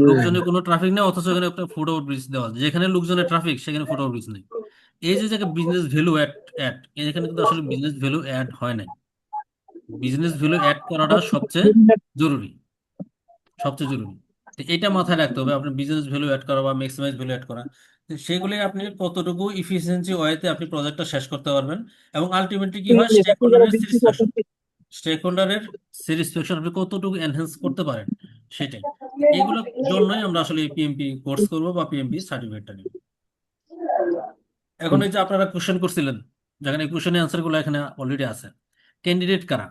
লোকজনের কোনো ট্রাফিক নেই, অথচ এখানে একটা ফুটওভার ব্রিজ দেওয়া আছে। যেখানে লোকজনের ট্রাফিক সেখানে ফুটওভার ব্রিজ নেই। এই যে জায়গায় বিজনেস ভ্যালু অ্যাড অ্যাড এখানে কিন্তু আসলে বিজনেস ভ্যালু অ্যাড হয় নাই। বিজনেস ভ্যালু অ্যাড করাটা সবচেয়ে জরুরি, সবচেয়ে জরুরি। তো এটা মাথায় রাখতে হবে, আপনার বিজনেস ভ্যালু অ্যাড করা বা ম্যাক্সিমাইজ ভ্যালু অ্যাড করা। তো সেগুলি আপনি কতটুকু ইফিসিয়েন্সি ওয়েতে আপনি প্রজেক্টটা শেষ করতে পারবেন, এবং আলটিমেটলি কি হয়, স্টেক হোল্ডারের স্যাটিসফ্যাকশন আপনি কতটুকু এনহ্যান্স করতে পারেন, সেটাই। তো এইগুলোর জন্যই আমরা আসলে পিএমপি কোর্স করব বা পিএমপি সার্টিফিকেটটা নিব। এখন এই যে আপনারা কোশ্চেন করছিলেন, যেখানে এই কোশ্চেনের অ্যান্সার গুলো এখানে অলরেডি আছে। ক্যান্ডিডেট কারা,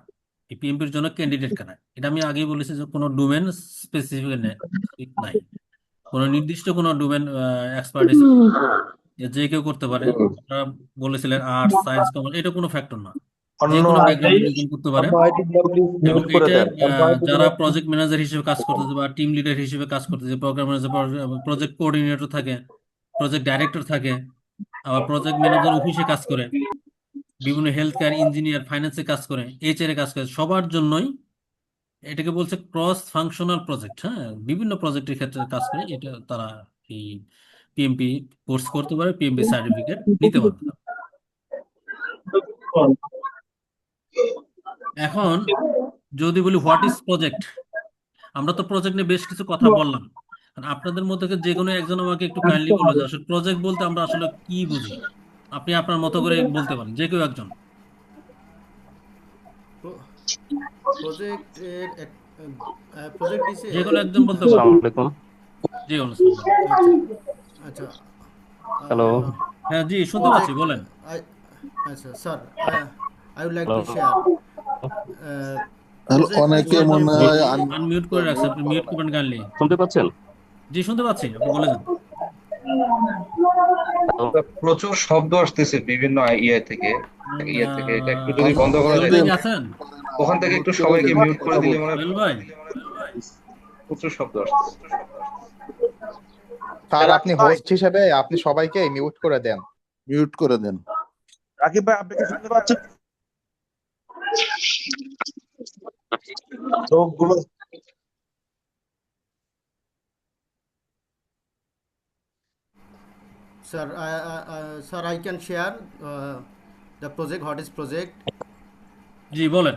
এই পিএমপির জন্য ক্যান্ডিডেট কারা, এটা আমি আগেই বলেছি যে কোনো ডোমেন স্পেসিফিক নাই, কোনো নির্দিষ্ট কোনো ডোমেন এক্সপার্টিস যে কেউ করতে পারে। আপনারা বলেছিলেন আর্টস, সায়েন্স, কমার্স, এটা কোনো ফ্যাক্টর না, যে অন্য কোনো আইডি ব্যাকগ্রাউন্ডের লোকজন করতে পারে। অন্য আইডিটা প্লিজ এবং মিউট করে এটা দেন অন্য আইডিগুলো যারা প্রজেক্ট ম্যানেজার হিসেবে কাজ করতেছে বা টিম লিডার হিসেবে কাজ করতেছে, প্রোগ্রাম ম্যানেজার, প্রজেক্ট কোঅর্ডিনেটর থাকে, প্রজেক্ট ডাইরেক্টর থাকে, আবার প্রজেক্ট ম্যানেজার অফিসে কাজ করে, বিভিন্ন হেলথ কেয়ার, ইঞ্জিনিয়ার, ফাইন্যান্সে কাজ করে, এইচআর এ কাজ করে, সবার জন্যই এটাকে বলছে ক্রস ফাংশনাল প্রজেক্ট। হ্যাঁ, বিভিন্ন প্রজেক্টের ক্ষেত্রে কাজ করে, এটা তারা এই পিএমপি কোর্স করতে পারে, পিএমপি সার্টিফিকেট নিতে পারবে। এখন যদি বলি হোয়াট ইজ প্রজেক্ট, আমরা তো প্রজেক্ট নিয়ে বেশ কিছু কথা বললাম। আর আপনাদের মধ্যে থেকে যে কোনো একজন আমাকে একটু কাইন্ডলি বললো যে আসলে প্রজেক্ট বলতে আমরা আসলে কি বুঝি। আপনি আপনার মতো করে বলতে পারেন, যে কেউ একজন। প্রজেক্টের প্রজেক্ট ইসে যে কোনো একজন বলতে পারেন। আসসালামু আলাইকুম। জি, অনুষ্ঠান বলেন। আচ্ছা হ্যালো। হ্যাঁ জি, শুনতে পাচ্ছি, প্রজেক্ট বলেন। আচ্ছা sir, I would like hello. To share project অনেকে ইজ মনে জি, হয় আনমিউট করে রাখছে, আপনি মিউট করবেন কাইন্ডলি। শুনতে পাচ্ছেন? জি, শুনতে পাচ্ছি, আপনি বলে যান। হ্যালো। প্রচুর শব্দ আসতেছে বিভিন্ন থেকে এটা একটু যদি বন্ধ করা সোহেল যায়, ভাই কি আছেন? ওখান থেকে একটু মিউট করে সবাইকে দেন, মিউট করে কথা দিলে বলতে। মনে হয় সোহেল ভাই, প্রচুর শব্দ আসতেছে। স্যার আপনি হোস্ট হিসেবে আপনি সবাইকে মিউট করে দেন। মিউট করে দেন। রাকিব ভাই আপনি কি শুনতে পাচ্ছেন? চোখগুলো Sir, sir, I can share the project. What is project? জি বলেন।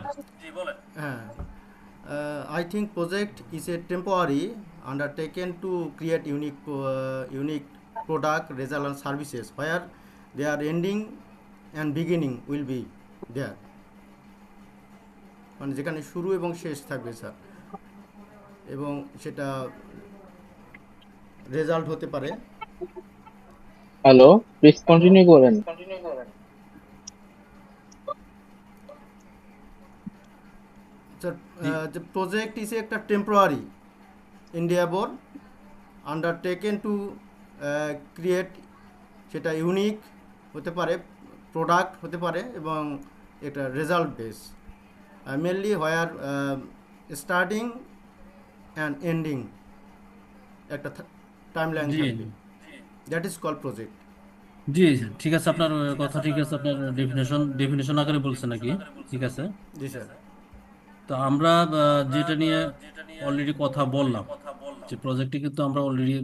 I think project is a temporary undertaken to create unique product, result, and services where their ending and beginning will be there. মানে যেখানে শুরু এবং শেষ থাকবে স্যার, এবং সেটা রেজাল্ট হতে পারে। হ্যালো, প্লিজ কন্টিনিউ করেন। Sir, the project is একটা temporary endeavor undertaken to create, সেটা ইউনিক হতে পারে, প্রোডাক্ট হতে পারে, এবং এটা result base mainly where starting and ending একটা টাইম লাইন জি থাকবে, দ্যাট ইজ কল প্রজেক্ট। জি, ঠিক আছে, আপনার কথা ঠিক আছে, আপনার ডেফিনেশন আকারে বলছেন নাকি? ঠিক আছে। জি স্যার। তো আমরা যেটা নিয়ে অলরেডি কথা বললাম, যে প্রজেক্টে কিন্তু আমরা অলরেডি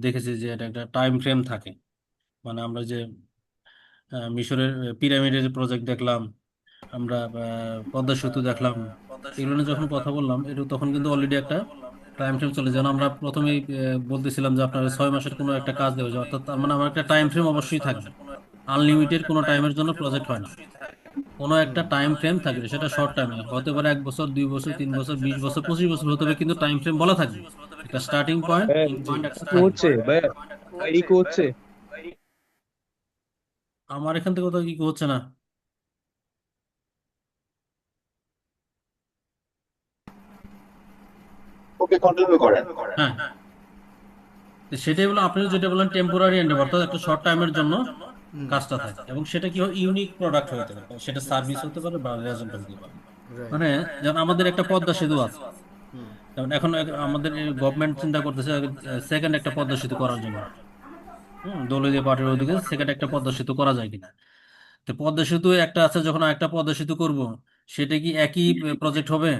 দেখেছি যে এটা একটা টাইম ফ্রেম থাকে। মানে আমরা যে মিশরের পিরামিডের যে প্রজেক্ট দেখলাম, আমরা পদ্মা সেতু দেখলাম, এগুলো নিয়ে যখন কথা বললাম, এটা তখন কিন্তু অলরেডি একটা টাইম ফ্রেম চলে। যেন আমরা প্রথমেই বলতেছিলাম যে আপনার 6 মাসের কোনো একটা কাজ দেওয়া যায়, অর্থাৎ তার মানে আমার একটা টাইম ফ্রেম অবশ্যই থাকবে। আনলিমিটেড কোনো টাইমের জন্য প্রজেক্ট হয় না, কোনো একটা টাইম ফ্রেম থাকবে। সেটা শর্ট টাইমে হতে পারে, 1 বছর, 2 বছর, 3 বছর, 20 বছর, 25 বছর হতে হবে, কিন্তু টাইম ফ্রেম বলা থাকবে, একটা স্টার্টিং পয়েন্ট, এন্ড পয়েন্ট একটা থাকবে। আমার এখান থেকে কোথাও কি হচ্ছে না? ওকে কন্টিনিউ করেন। হ্যাঁ, তো সেটাই হলো আপনি যেটা বলেন টেম্পোরারি এন্ডেভার, অর্থাৎ একটা শর্ট টাইমের জন্য কাজটা থাকে, এবং সেটা কি হয় ইউনিক প্রোডাক্ট হতে পারে, সেটা সার্ভিস হতে পারে বা রেজাল্ট হতে পারে। রাইট। মানে যেমন আমাদের একটা পদ্মা সেতু আছে, যেমন এখন আমাদের গভর্নমেন্ট চিন্তা করতেছে সেকেন্ড একটা পদ্মা সেতু করার জন্য। দলীয় পার্টির ওদিকে সেকেন্ড একটা পদ্মা সেতু করা যায় কিনা। তো পদ্মা সেতু একটা আছে, যখন একটা পদ্মা সেতু করব, সেটা কি একই প্রজেক্ট হবে?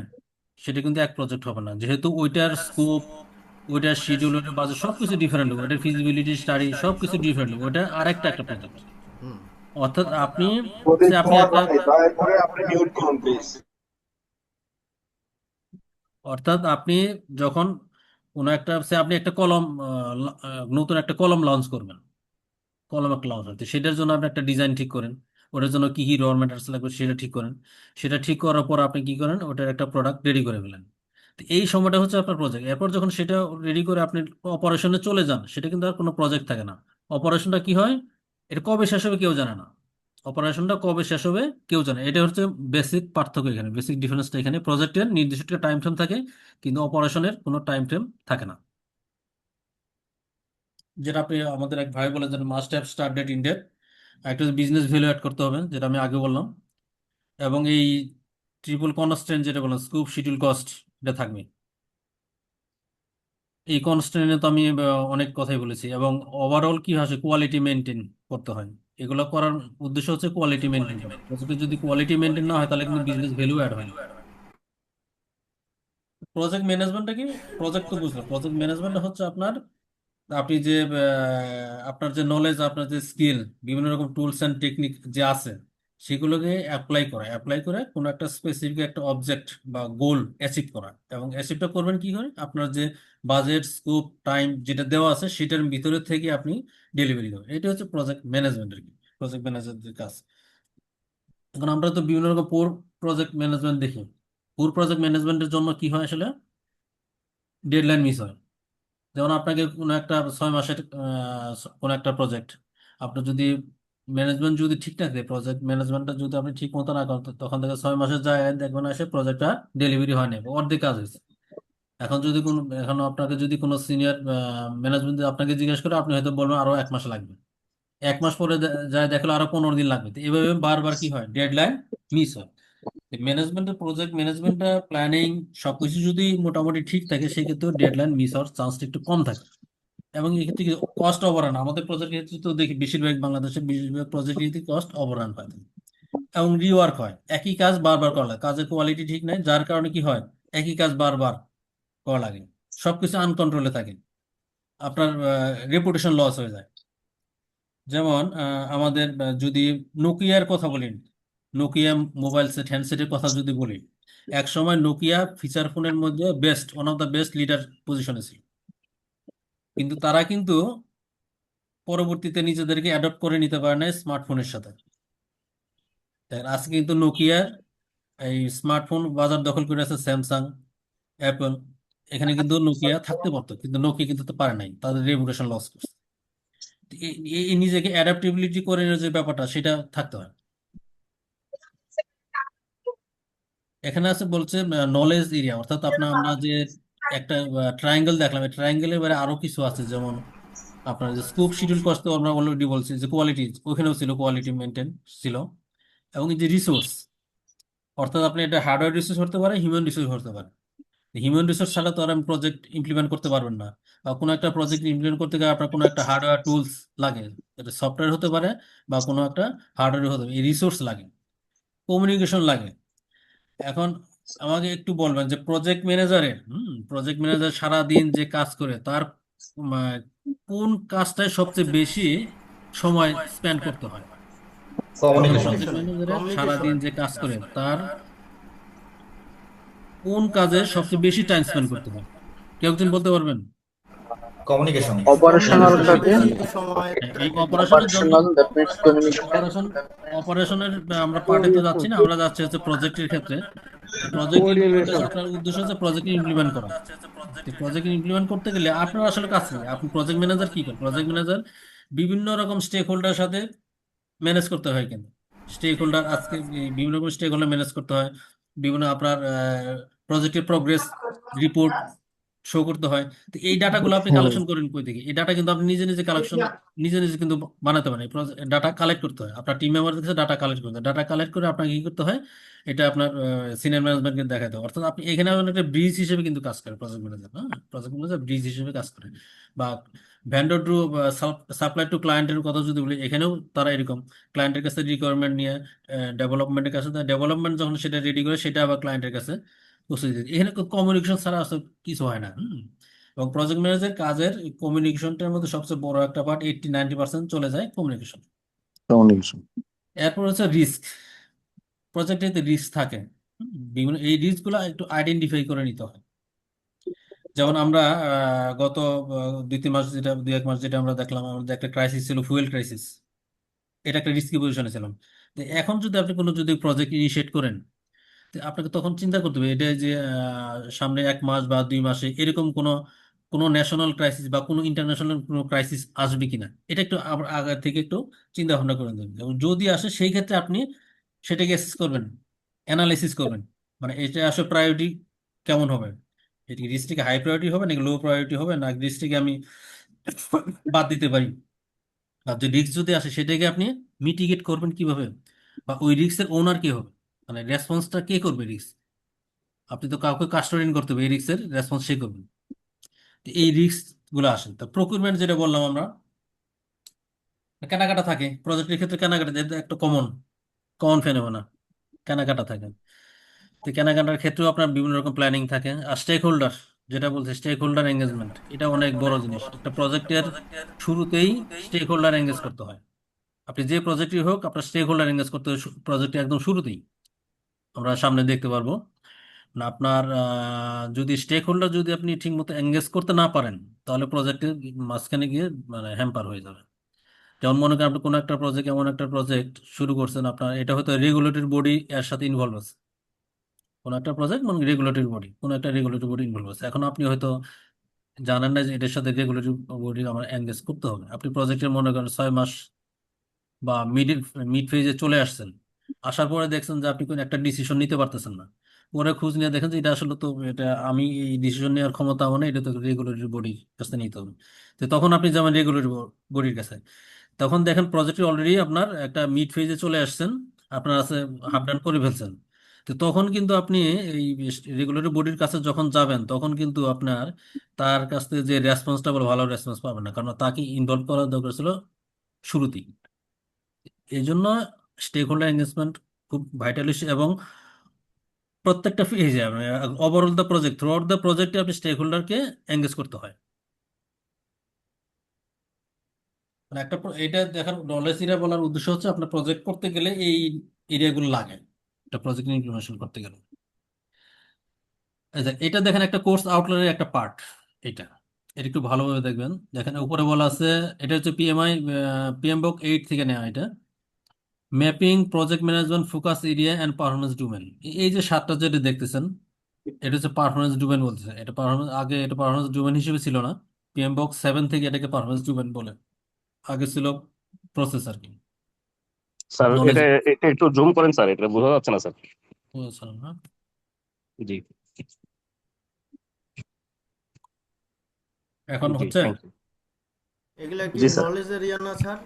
সেটা কিন্তু এক প্রজেক্ট হবে না, যেহেতু ওইটার স্কোপ, ওইটার শিডিউল, ওইটার বাজেট সবকিছু ডিফারেন্ট হবে, ওইটার ফিজিবিলিটি স্টাডি সবকিছু ডিফারেন্ট হবে, ওইটা আরেকটা একটা প্রজেক্ট। অর্থাৎ আপনি আপনি একটা অর্থাৎ আপনি যখন কোনো একটা আপনি একটা কলম নতুন একটা কলম লঞ্চ করবেন, কলম একটা লঞ্চ হতে সেটার জন্য আপনি একটা ডিজাইন ঠিক করেন, ওটার জন্য কি কি র ম্যাটেরিয়ালস লাগবে সেটা ঠিক করেন, সেটা ঠিক করার পর আপনি কি করেন, ওটার একটা প্রোডাক্ট রেডি করে ফেলেন। তো এই সময়টা হচ্ছে আপনার প্রজেক্ট। এরপর যখন সেটা রেডি করে আপনি অপারেশনে চলে যান, সেটা কিন্তু আর কোনো প্রজেক্ট থাকে না। অপারেশনটা কি হয়, এটা কবে শেষ হবে কেউ জানে না। অপারেশনটা কবে শেষ হবে কেউ জানে না। এটা হচ্ছে বেসিক পার্থক্য এখানে, বেসিক ডিফারেন্সটা এখানে। প্রজেক্টের নির্দিষ্ট টাইম ফ্রেম থাকে, কিন্তু অপারেশনের কোনো টাইম ফ্রেম থাকে না। যেটা আপনি আমাদের এক ভাই বলে, যেটা must have start date in date, একটা বিজনেস ভ্যালু অ্যাড করতে হবে, যেটা আমি আগে বললাম, এবং এই ট্রিপল কনস্ট্রেন্ট যেটা বললাম, স্কুপ শিডিউল কস্ট, এটা থাকবে। এই কনস্ট্রেন্টে তো আমি অনেক কথাই বলেছি, এবং ওভারঅল কি হয়, কোয়ালিটি মেনটেন করতে হয়। এগুলো করার উদ্দেশ্য হচ্ছে কোয়ালিটি মেনটেন করা। যদি কোয়ালিটি মেনটেন না হয়, তাহলে কিন্তু বিজনেস ভ্যালু অ্যাড হয় না। প্রজেক্ট ম্যানেজমেন্টটা কি? প্রজেক্ট তো বুঝলাম, প্রজেক্ট ম্যানেজমেন্ট হচ্ছে আপনার, আপনি যে আপনার যে নলেজ, আপনার যে স্কিল, বিভিন্ন রকম টুলস অ্যান্ড টেকনিক যে আছে, সেগুলোকে অ্যাপ্লাই করে কোনো একটা স্পেসিফিক একটা অবজেক্ট বা গোল অ্যাচিভ করা। এবং অ্যাচিভটা করবেন কি করে, আপনার যে বাজেট, স্কোপ, টাইম যেটা দেওয়া আছে, সেটার ভিতরে থেকে আপনি ডেলিভারি দেবেন। এটা হচ্ছে প্রজেক্ট ম্যানেজমেন্টের কি, প্রজেক্ট ম্যানেজারদের কাজ। এখন আমরা তো বিভিন্ন রকম পুর প্রজেক্ট ম্যানেজমেন্ট দেখি। পুর প্রজেক্ট ম্যানেজমেন্টের জন্য কি হয় আসলে, ডেডলাইন মিস হয়। যেমন আপনাকে কোনো একটা 6 মাসের কোনো একটা প্রজেক্ট, আপনার যদি ম্যানেজমেন্ট যদি ঠিক থাকে, প্রজেক্ট ম্যানেজমেন্টটা যদি আপনি ঠিক মতো না করেন, তখন থেকে 6 মাসের যায় দেখবেন এসে প্রজেক্টটা ডেলিভারি হয়নি, অর্ধেক কাজ হয়েছে। এখন আপনাকে যদি কোনো সিনিয়র ম্যানেজমেন্ট আপনাকে জিজ্ঞেস করে, আপনি হয়তো বলবেন আরো 1 মাস লাগবে। 1 মাস পরে যায় দেখলো আরো 15 দিন লাগবে। তো এভাবে বারবার কি হয়, ডেডলাইন মিস হয়। ম্যানেজমেন্টের, প্রজেক্ট ম্যানেজমেন্টটা, প্ল্যানিং সবকিছু যদি মোটামুটি ঠিক থাকে, সেক্ষেত্রে ডেডলাইন মিস হওয়ার চান্সটা একটু কম থাকে। এবং এক্ষেত্রে কস্ট ওভারান, আমাদের প্রজেক্টের ক্ষেত্রে তো দেখি বেশিরভাগ বাংলাদেশের বেশিরভাগ প্রজেক্টের ক্ষেত্রে কস্ট ওভারান পায়। এবং রিওয়ার্ক হয়, একই কাজ বারবার করা লাগে, কাজের কোয়ালিটি ঠিক নাই, যার কারণে কি হয়, একই কাজ বারবার করা লাগে, সবকিছু আনকন্ট্রোলে থাকে, আপনার রেপুটেশন লস হয়ে যায়। যেমন আমাদের যদি নোকিয়ার কথা বলি, নোকিয়া মোবাইল সেট, হ্যান্ডসেটের কথা যদি বলি, এক সময় নোকিয়া ফিচার ফোনের মধ্যে best, one of the best leader পজিশনে ছিল। কিন্তু তারা কিন্তু পরবর্তীতে নিজেদেরকে অ্যাডপ্ট করে নিতে পারে না স্মার্টফোনের সাথে। আজকে কিন্তু নোকিয়ার এই স্মার্টফোন বাজার দখল করে আছে স্যামসাং, অ্যাপল। এখানে কিন্তু নোকিয়া থাকতে পারতো, কিন্তু নোকিয়া কিন্তু তো পারে নাই, তাদের রেপুটেশন লস করছে। তো এই নিজেকে অ্যাডাপ্টেবিলিটি করে নেওয়ার যে ব্যাপারটা, সেটা থাকতে হয়। এখানে আছে বলছে নলেজ এরিয়া, অর্থাৎ আমরা যে একটা ট্রায়াঙ্গেল দেখলাম, এই ট্রায়াঙ্গেলের বাইরে আরো কিছু আছে, যেমন আপনার যে স্কোপ শিডিউল কস্ট, তো আমরা অলরেডি বলছি, যে কোয়ালিটি ওখানেও ছিল, কোয়ালিটি মেনটেন ছিল। এবং এই যে রিসোর্স, অর্থাৎ আপনি এটা হার্ডওয়্যার রিসোর্স হতে পারে, হিউম্যান রিসোর্স হতে পারে। হিউম্যান রিসোর্স ছাড়া তো আর আমি প্রজেক্ট ইমপ্লিমেন্ট করতে পারবেন না। বা কোনো একটা প্রজেক্ট ইমপ্লিমেন্ট করতে গেলে আপনার কোনো একটা হার্ডওয়্যার টুলস লাগে, এটা সফটওয়্যার হতে পারে বা কোনো একটা হার্ডওয়্যার হতে পারে, এই রিসোর্স লাগে, কমিউনিকেশন লাগে। এখন আমাকে একটু বলবেন যে প্রজেক্ট ম্যানেজার সারা দিন যে কাজ করে, তার কোন কাজটায় সবচেয়ে বেশি সময় স্পেন্ড করতে হয়? প্রজেক্ট ম্যানেজারের সারা দিন যে কাজ করে, তার কোন কাজে সবচেয়ে বেশি টাইম স্পেন্ড করতে হয়? কেউ একজন বলতে পারবেন? কমিউনিকেশন। অপারেশনাল কাজে, এই অপারেশনের জন্য, অপারেশনাল দ্যাট মিনস কমিউনিকেশন। অপারেশনের আমরা পার্টে তো যাচ্ছি না, আমরা যাচ্ছি হচ্ছে প্রজেক্টের ক্ষেত্রে। প্রজেক্ট ইমপ্লিমেন্টেশন, আপনার উদ্দেশ্য হচ্ছে প্রজেক্ট ইমপ্লিমেন্ট করা। প্রজেক্ট ইমপ্লিমেন্ট করতে গেলে আপনার আসলে কাজ কি, আপনি প্রজেক্ট ম্যানেজার কি করেন? প্রজেক্ট ম্যানেজার বিভিন্ন রকম স্টেক হোল্ডার সাথে ম্যানেজ করতে হয়। কিন্তু স্টেক হোল্ডার আজকে বিভিন্ন রকম স্টেক হোল্ডার ম্যানেজ করতে হয়, বিভিন্ন আপনার প্রজেক্টের প্রোগ্রেস রিপোর্ট শো করতে হয়। তো এই ডাটাগুলো আপনি কালেকশন করেন কই থেকে? এই ডাটা কিন্তু আপনি নিজে নিজে কালেকশন নিজে নিজে কিন্তু বানাতে পারেন। ডাটা কালেক্ট করতে হয়, আপনার টিম মেম্বারদের কাছে ডাটা কালেক্ট করতে হয়। ডাটা কালেক্ট করে আপনাকে কি করতে হয়, এটা আপনার সিনিয়র ম্যানেজমেন্টকে দেখাতে হয়। অর্থাৎ আপনি এখানে আপনার একটা ব্রিজ হিসেবে কিন্তু কাজ করে প্রজেক্ট ম্যানেজার। হ্যাঁ, প্রজেক্ট ম্যানেজার ব্রিজ হিসেবে কাজ করে। বা ভেন্ডর টু সাপ্লাই টু ক্লায়েন্টের কথা যদি বলি, এখানেও তারা এরকম ক্লায়েন্টের কাছে রিকোয়ারমেন্ট নিয়ে ডেভেলপমেন্টের কাছে, ডেভেলপমেন্ট যখন সেটা রেডি করে সেটা আবার ক্লায়েন্টের কাছে পৌঁছে দিতে। এখানে কমিউনিকেশন ছাড়া আসলে কিছু হয় না। এবং প্রজেক্ট ম্যানেজার কাজের কমিউনিকেশনটার মধ্যে সবচেয়ে বড় একটা পার্ট, 80-90% চলে যায় কমিউনিকেশন। কমিউনিকেশন। এরপর হচ্ছে রিস্ক। প্রজেক্টে রিস্ক থাকে। বিভিন্ন এই রিস্কগুলো একটু আইডেন্টিফাই করে নিতে হয়। যেমন আমরা গত 2-3 মাস, যেটা 2-1 মাস যেটা আমরা দেখলাম, আমাদের একটা ক্রাইসিস ছিল, ফুয়েল ক্রাইসিস। এটা একটা রিস্কি পজিশনে ছিলাম। তো এখন যদি আপনি কোনো যদি প্রজেক্ট ইনিশিয়েট করেন, তো আপনাকে তখন চিন্তা করতে হবে এটা যে সামনে 1 মাস বা 2 মাসে এরকম কোনো কোনো ন্যাশনাল ক্রাইসিস বা কোনো ইন্টারন্যাশনাল কোনো ক্রাইসিস আসবে কিনা, এটা একটু আগে থেকে একটু চিন্তা ভাবনা করে দেবেন। এবং যদি আসে সেই ক্ষেত্রে আপনি সেটাকে অ্যাসেস করবেন, অ্যানালাইসিস করবেন, মানে এটা আসলে প্রায়োরিটি কেমন হবে। এটা কি রিস্কটিকে হাই প্রায়োরিটি হবে নাকি লো প্রায়োরিটি হবে, না রিস্কটিকে আমি বাদ দিতে পারি। আর যে রিস্ক যদি আসে সেটাকে আপনি মিটিগেট করবেন কিভাবে, বা ওই রিস্কের ওনার কে হবে, মানে রেসপন্সটা কে করবে রিস্ক। আপনি তো কাউকে কাস্টোডিয়ান করতে হবে, এই রিস্কের রেসপন্স সে করবে। তো এই রিস্ক গুলো আসে। তো প্রকিউরমেন্ট যেটা বললাম আমরা, কেনাকাটা থাকে প্রজেক্টের ক্ষেত্রে, কেনাকাটা এটা একটা কমন কমন ফেনোমেনা, কেনাকাটা থাকে। তো কেনাকাটার ক্ষেত্রেও আপনার বিভিন্ন রকম প্ল্যানিং থাকে। আর স্টেক হোল্ডার, যেটা বলছে স্টেক হোল্ডার এঙ্গেজমেন্ট, এটা অনেক বড় জিনিস। একটা প্রজেক্টের শুরুতেই স্টেক হোল্ডার এঙ্গেজ করতে হয়। আপনি যে প্রজেক্টই হোক, আপনার স্টেক হোল্ডার এঙ্গেজ করতে হয় প্রজেক্টে একদম শুরুতেই। আমরা সামনে দেখতে পারবো না, আপনার যদি স্টেক হোল্ডার যদি আপনি ঠিক মতো এঙ্গেজ করতে না পারেন, তাহলে প্রজেক্টের মাঝখানে গিয়ে মানে হ্যাম্পার হয়ে যাবে। যেমন মনে করেন আপনি কোনো একটা প্রজেক্ট, এমন একটা প্রজেক্ট শুরু করছেন, আপনার এটা হয়তো রেগুলেটরি বডি এর সাথে ইনভলভ আছে। কোনো একটা প্রজেক্ট মানে রেগুলেটরি বডি, কোনো একটা রেগুলেটরি বডি ইনভলভ আছে। এখন আপনি হয়তো জানেন না যে এটার সাথে রেগুলেটরি বডি আমার এঙ্গেজ করতে হবে। আপনি প্রজেক্টের মনে করেন 6 মাস বা মিড ফেজে চলে আসছেন, আসার পরে দেখছেন যে আপনি কোনো একটা ডিসিশন নিতে পারতেছেন না। পরে খোঁজ নিয়ে দেখেন যে এটা আসলে তো এটা আমি এই ডিসিশন নেওয়ার ক্ষমতা আমার নেই, এটা তো রেগুলেটরি বডির কাছে নিতে হবে। তো তখন আপনি যাবেন রেগুলেটরি বডির কাছে। তখন দেখেন প্রজেক্টে অলরেডি আপনার একটা মিড ফেজে চলে আসছেন, আপনার আছে হাফ ডান করে ফেলছেন। তো তখন কিন্তু আপনি এই রেগুলেটরি বডির কাছে যখন যাবেন, তখন কিন্তু আপনার তার কাছ থেকে যে রেসপন্সটা বলে ভালো রেসপন্স পাবেন না, কারণ তাকে ইনভলভ করার দরকার ছিল শুরুতেই। এই জন্য স্টেক হোল্ডার এঙ্গেজমেন্ট খুব ভাইটাল ইস্যু। এবং প্রত্যেকটা ফেজে overall the project, through out the প্রজেক্টে আপনি স্টেক হোল্ডারকে এঙ্গেজ করতে হয়। মানে একটা এটা দেখার নলেজ এরিয়া বলার উদ্দেশ্য হচ্ছে আপনার প্রজেক্ট করতে গেলে এই এরিয়াগুলো লাগে, একটা প্রজেক্ট ইমপ্লিমেন্টেশন করতে গেলে। আচ্ছা, এটা দেখেন একটা কোর্স আউটলাইনের একটা পার্ট। এটা এটা একটু ভালোভাবে দেখবেন। দেখেন উপরে বলা আছে, এটা হচ্ছে পিএমআই পিএমবক 8 থেকে নেওয়া। এটা mapping project management focus area and performance domain. এই যে 7টা যেটা দেখতেছেন, এটা হচ্ছে পারফরমেন্স ডোমেন বলতেছে। এটা পারফরমেন্স, আগে এটা পারফরমেন্স ডোমেন হিসেবে ছিল না। পিএমবক 7 থেকে এটাকে পারফরমেন্স ডোমেন বলে। আগে ছিল প্রসেস আর কি, স্যার নলেজ। এটা এটা একটু জুম করেন স্যার, এটা বোঝা যাচ্ছে না স্যার। জি। এখন জি, হচ্ছে থ্যাংক ইউ। এগুলা কি জি স্যার। নলেজ এরিয়া না স্যার?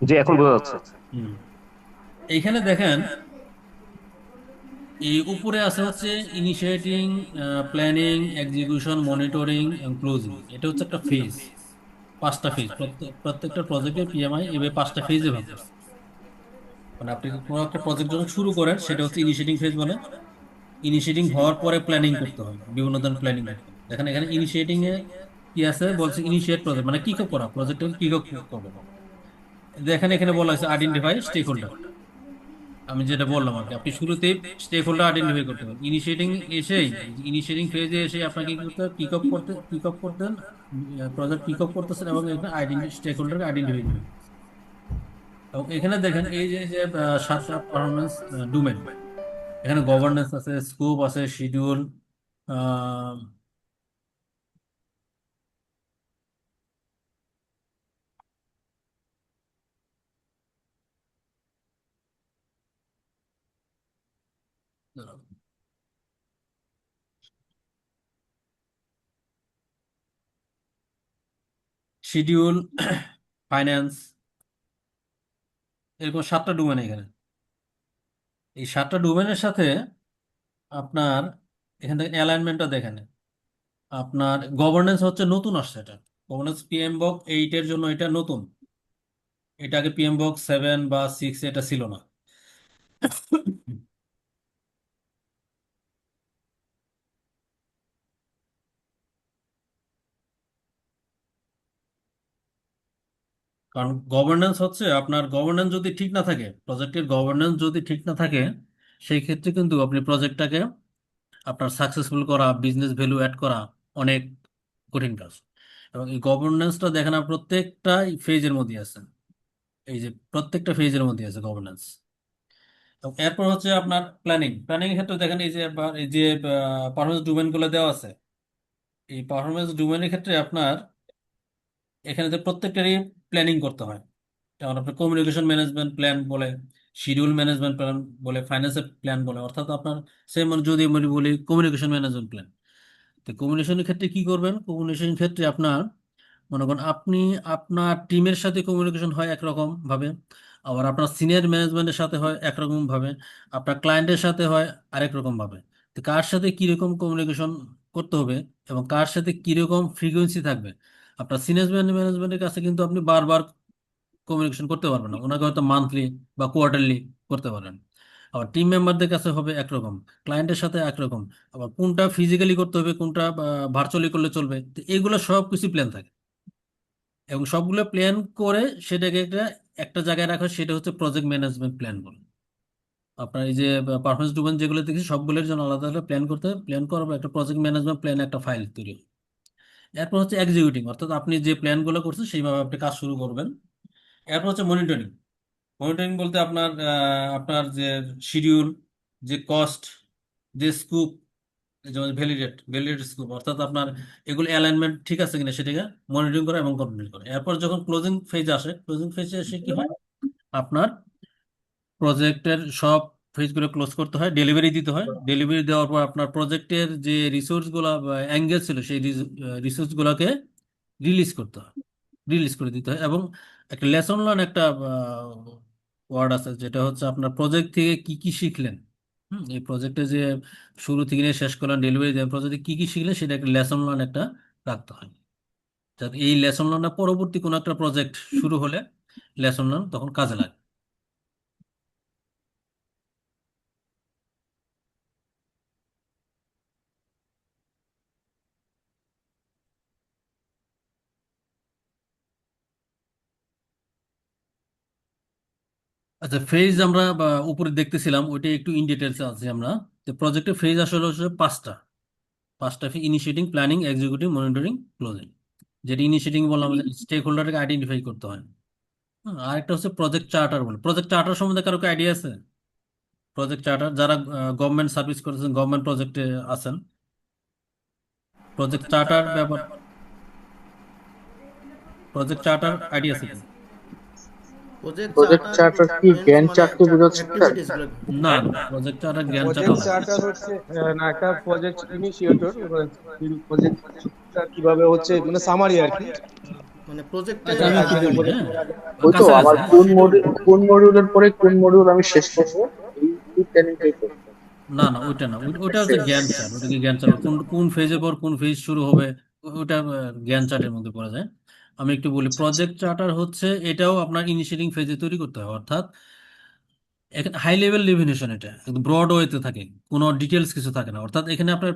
জি, এখন বোঝা যাচ্ছে। হুম, এইখানে দেখেন এই উপরে আছে হচ্ছে ইনিশিয়েটিং, প্ল্যানিং, এক্সিকিউশন, মনিটরিং এবং ক্লোজিং। এটা হচ্ছে একটা ফেজ, 5টা ফেজ। প্রত্যেকটা প্রজেক্টে পিএমআই এভাবে 5টা ফেজে ভাগ করছে। মানে আপনি কোনো একটা প্রজেক্ট যখন শুরু করেন, সেটা হচ্ছে ইনিশিয়েটিং ফেজ বলে। ইনিশিয়েটিং হওয়ার পরে প্ল্যানিং করতে হয়, বিভিন্ন ধরনের প্ল্যানিং করতে হয়। দেখেন এখানে ইনিশিয়েটিং এ কি আছে, বলছে ইনিশিয়েট প্রজেক্ট মানে কিক অফ করা, প্রজেক্টকে কিক অফ করবে। দেখেন এখানে বলা হয়েছে আইডেন্টিফাই স্টেক হোল্ডার। আমি যেটা বললাম আর কি, আপনি শুরুতেই স্টেক হোল্ডার আইডেন্টিফাই করতে পারেন। ইনিশিয়েটিং এসেই, ইনিশিয়েটিং ফেজে এসে আপনাকে কি করতে হবে, পিক আপ করতেন, প্রজেক্ট পিক আপ করতেছেন, এবং এখানে স্টেক হোল্ডারকে আইডেন্টিফাই করবেন। এবং এখানে দেখেন এই যে যে 7টা পারফরমেন্স ডোমেন, এখানে গভর্নেন্স আছে, স্কোপ আছে, শিডিউল, শিডিউল, ফাইন্যান্স, এরকম 7টা ডোমেন এখানে। এই 7টা ডোমেনের সাথে আপনার এখান থেকে অ্যালাইনমেন্টটা দেখেন। আপনার গভর্নেন্স হচ্ছে নতুন আসছে, এটা গভর্নেন্স PMBOK 8 এর জন্য এটা নতুন। এটা আগে PMBOK 7 বা 6 এটা ছিল না। কারণ গভর্নেন্স হচ্ছে আপনার, গভর্নেন্স যদি ঠিক না থাকে, প্রজেক্টের গভর্নেন্স যদি ঠিক না থাকে, সেই ক্ষেত্রে কিন্তু আপনি প্রজেক্টটাকে আপনার সাকসেসফুল করা, বিজনেস ভ্যালু অ্যাড করা অনেক কঠিন কাজ। এবং এই গভর্নেন্সটা দেখেন আপনার প্রত্যেকটা ফেজের মধ্যে আছে, এই যে প্রত্যেকটা ফেজের মধ্যে আছে গভর্নেন্স। এরপর হচ্ছে আপনার প্ল্যানিং। প্ল্যানিং এর ক্ষেত্রে দেখেন এই যে পারফরমেন্স ডোমেন গুলো দেওয়া আছে। এই পারফরমেন্স ডোমেনের ক্ষেত্রে আপনার এখানে যে প্রত্যেকটারই প্ল্যানিং করতে হয়। যেমন আপনার কমিউনিকেশন ম্যানেজমেন্ট প্ল্যান বলে, শিডিউল ম্যানেজমেন্ট প্ল্যান বলে, ফাইন্যান্সের প্ল্যান বলে, অর্থাৎ আপনার সেম যদি আমি বলি কমিউনিকেশন ম্যানেজমেন্ট প্ল্যান। তো কমিউনিকেশনের ক্ষেত্রে কি করবেন? কমিউনিকেশন ক্ষেত্রে আপনার মনে করেন আপনি আপনার টিমের সাথে কমিউনিকেশন হয় একরকম ভাবে, আবার আপনার সিনিয়র ম্যানেজমেন্টের সাথে হয় একরকম ভাবে, আপনার ক্লায়েন্টের সাথে হয় আরেক রকম ভাবে। তো কার সাথে কিরকম কমিউনিকেশন করতে হবে এবং কার সাথে কিরকম ফ্রিকোয়েন্সি থাকবে, আপনার সিনিয়র ম্যানেজমেন্টের কাছে কিন্তু আপনি বারবার কমিউনিকেশন করতে পারবেন না, ওনাকে হয়তো মান্থলি বা কোয়ার্টারলি করতে পারেন। আবার টিম মেম্বারদের কাছে হবে একরকম, ক্লায়েন্টের সাথে একরকম, আবার কোনটা ফিজিক্যালি করতে হবে, কোনটা ভার্চুয়ালি করলে চলবে, তো এগুলো সব কিছু প্ল্যান থাকে। এবং সবগুলো প্ল্যান করে সেটাকে একটা একটা জায়গায় রাখা, সেটা হচ্ছে প্রজেক্ট ম্যানেজমেন্ট প্ল্যান বলে। আপনার এই যে পারফরমেন্স ডোমেন যেগুলো দেখছি সবগুলোর জন্য আলাদা আলাদা প্ল্যান করতে হবে, প্ল্যান করার পর একটা প্রজেক্ট ম্যানেজমেন্ট প্ল্যান, একটা ফাইল তৈরি হবে। এরপর হচ্ছে এক্সিকিউটিং, অর্থাৎ আপনি যে প্ল্যানগুলো করছেন সেইভাবে আপনি কাজ শুরু করবেন। এরপর হচ্ছে মনিটরিং। মনিটরিং বলতে আপনার আপনার যে শিডিউল, যে কস্ট, যে স্কুপ, যেমন ভ্যালিডেট স্কুপ, অর্থাৎ আপনার এগুলো অ্যালাইনমেন্ট ঠিক আছে কিনা সেটাকে মনিটরিং করা এবং কন্ট্রোল করা। এরপর যখন ক্লোজিং ফেজ আসে, ক্লোজিং ফেজে এসে কি হয়, আপনার প্রজেক্টের সব ফেজগুলো ক্লোজ করতে হয়, ডেলিভারি দিতে হয়। ডেলিভারি দেওয়ার পর আপনার প্রজেক্টের যে রিসোর্সগুলো অ্যাঙ্গেল ছিল সেই রিসোর্সগুলোকে রিলিজ করতে হয়, রিলিজ করে দিতে হয়। এবং একটা লেসন লার্ন একটা ওয়ার্ড আছে, যেটা হচ্ছে আপনার প্রজেক্ট থেকে কি কি শিখলেন। এই প্রজেক্টে যে শুরু থেকে নিয়ে শেষ করলেন, ডেলিভারি দেন, প্রজেক্টে কি কি শিখলেন সেটা একটা লেসন লার্ন একটা রাখতে হয়, যাতে এই লেসন লার্নের পরবর্তী কোনো একটা প্রজেক্ট শুরু হলে লেসন লার্ন তখন কাজে লাগে। আচ্ছা, ফেজ আমরা উপরে দেখতেছিলাম, ওইটা একটু ইন ডিটেলস আছে আমরা। তো প্রজেক্টের ফেজ আসলে হচ্ছে পাঁচটা phase: initiating, planning, executing, monitoring, closing. যেটা ইনিশিয়েটিং বললাম, স্টেক হোল্ডারকে আইডেন্টিফাই করতে হয়। আরেকটা হচ্ছে প্রজেক্ট চার্টার বলে। প্রজেক্ট চার্টার সম্বন্ধে কারো আইডিয়া আছে? প্রজেক্ট চার্টার, যারা গভর্নমেন্ট সার্ভিস করেছেন, গভর্নমেন্ট প্রজেক্টে আছেন, প্রজেক্ট চার্টার ব্যাপার, প্রজেক্ট চার্টার আইডিয়া আছে কি? প্রজেক্ট প্রজেক্ট চার্টার চার্টার কি মিন্স গ্যান্ট মানে চার্টকে বোঝাচ্ছে স্যার? অ্যাক্টিভিটিস গুলো। না না, প্রজেক্ট চার্টার জ্ঞান চার্ট প্রজেক্ট আলাদা। চার্টার হচ্ছে না, একটা প্রজেক্ট ইনিশিয়েটর, প্রজেক্ট কিভাবে হচ্ছে মানে সামারি আর কি। মানে প্রজেক্টে আচ্ছা, আমি একটু কাজের বলি, উপরে হ্যাঁ, ওই তো কাছাকাছি। আমার কোন মডিউলের পরে কোন মডিউল আমি শেষ করবো, এই প্ল্যানিংটাই করবো। না না, ওইটা না, ওইটা হচ্ছে জ্ঞান চার্ট। ওটা কি জ্ঞান চার্ট, কোন কোন ফেজের পর কোন ফেজ শুরু হবে, ওটা জ্ঞান চার্টের মধ্যে পড়া যায়। আমি একটু বলি, প্রজেক্ট চার্টার হচ্ছে এটাও আপনার ইনিশিয়েটিং ফেজে তৈরি করতে হয়, অর্থাৎ এখানে হাই লেভেল ডেফিনেশন, এটা একদম ব্রড ওয়েতে থাকে, কোনো ডিটেলস কিছু থাকে না। অর্থাৎ এখানে আপনার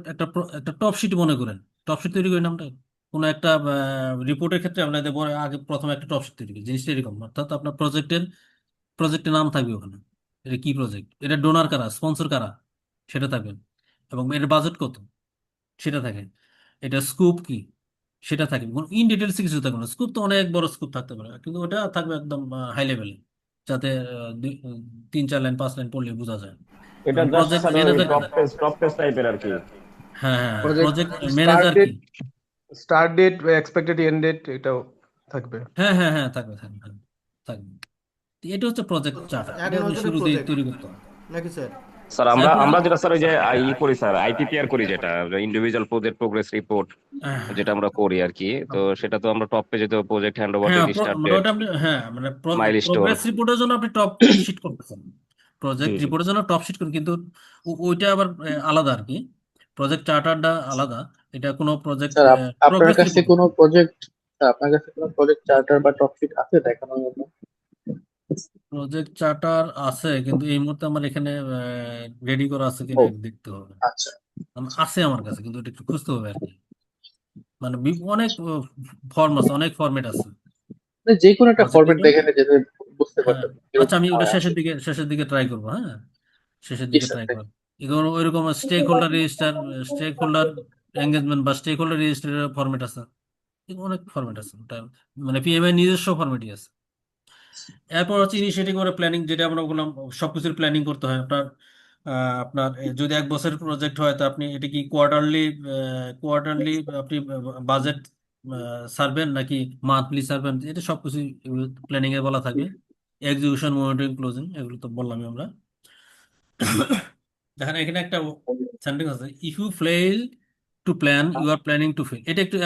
একটা টপ শিট মনে করেন, টপ শিট তৈরি করেন আমরা কোনো একটা রিপোর্টের ক্ষেত্রে আপনাদের আগে প্রথমে একটা টপ শিট তৈরি করি, জিনিসটা এরকম। অর্থাৎ আপনার প্রজেক্টের নাম থাকবে ওখানে, এটা কি প্রজেক্ট, এটা ডোনার কারা, স্পন্সর কারা, সেটা থাকবে, এবং এর বাজেট কত সেটা থাকে, এটা স্কোপ কি সেটা থাকে। ইন ডিটেলস কিছু থাকবে না, স্কোপ তো অনেক বড় স্কোপ থাকতে পারে, কিন্তু ওটা থাকবে একদম হাই লেভেলে, যাতে 3-4 লাইন 5 লাইন পড়লে বোঝা যায়। এটা জাস্ট প্রজেক্ট স্যার ওই ম্যানেজার, টপ টেস্ট টাইপের আর কি। হ্যাঁ হ্যাঁ, প্রজেক্ট প্রজেক্ট স্টার্ট ম্যানেজার কি, date, start date, expected end date এটাও থাকবে। হ্যাঁ হ্যাঁ হ্যাঁ, থাকবে থাকবে থাকবে থাকবে। তো এটা হচ্ছে প্রজেক্ট চার্টার, এক এটা আপনি নজরে শুরুতেই প্রজেক্ট তৈরি করতে হবে। নাকি স্যার? স্যার আমরা এরপর আমরা যেটা স্যার ওই যে করি স্যার আইপিপিআর করি, যেটা ইন্ডিভিজুয়াল প্রজেক্ট প্রোগ্রেস রিপোর্ট যেটা আমরা করি আর কি। তো সেটা তো আমরা টপ পেজে তো প্রজেক্ট হ্যান্ড ওভার হ্যাঁ ডেট স্টার্ট মানে ডেট ওটা আপনি হ্যাঁ মানে মাইলস্টোন। প্রোগ্রেস রিপোর্টের জন্য আপনি টপ শিট করতেছেন, জি প্রজেক্ট জি রিপোর্টের জন্য টপ শিট করেন, কিন্তু ওইটা আবার আলাদা আর কি, প্রজেক্ট চার্টারটা আলাদা, এটা কোনো প্রজেক্ট স্যার আপনার প্রোগ্রেস কাছে রিপোর্ট। কোনো প্রজেক্ট, আপনার কাছে কোনো প্রজেক্ট চার্টার বা টপশিট আছে দেখানোর মতো? প্রজেক্ট চার্টার আছে, কিন্তু এই মুহূর্তে আমার এখানে রেডি করা আছে ও কিনা এটা দেখতে হবে। আচ্ছা। আছে আমার কাছে, কিন্তু এটা একটু খুঁজতে হবে আর কি, মানে অনেক ফর্ম আছে, অনেক ফরম্যাট আছে মানে যে কোনো একটা প্রজেক্ট। ফরম্যাট দেখালে যেতে বুঝতে হ্যাঁ পারতাম আচ্ছা, কিরকম আমি ওটা হয় শেষের আসলে। দিকে ট্রাই করবো, হ্যাঁ শেষের জি দিকে স্যার, ট্রাই থ্যাংক করবো। এগুলো ওইরকম stakeholder register, stakeholder engagement বা স্টেক হোল্ডার রেজিস্টারের ফরম্যাট আছে, এগুলো অনেক ফরম্যাট আছে, ওটা মানে পিএমআই নিজস্ব ফরম্যাটই আছে। এরপর হচ্ছে ইনিশিয়েটিভ করে প্ল্যানিং, যেটা আমরা বললাম সবকিছুর প্ল্যানিং করতে হয় আপনার। আপনার যদি 1 বছরের প্রজেক্ট হয়, তো আপনি এটা কি কোয়ার্টারলি আপনি বাজেট সারবেন নাকি মান্থলি সারবেন, এটা সবকিছু প্ল্যানিং এ বলা থাকবে। এক্সিকিউশন, মনিটরিং, ক্লোজিং, এগুলো তো বললামই আমরা। দেখেন এখানে একটা সেন্টেন্স আছে, if you fail to plan you are planning to fail. এটা একটু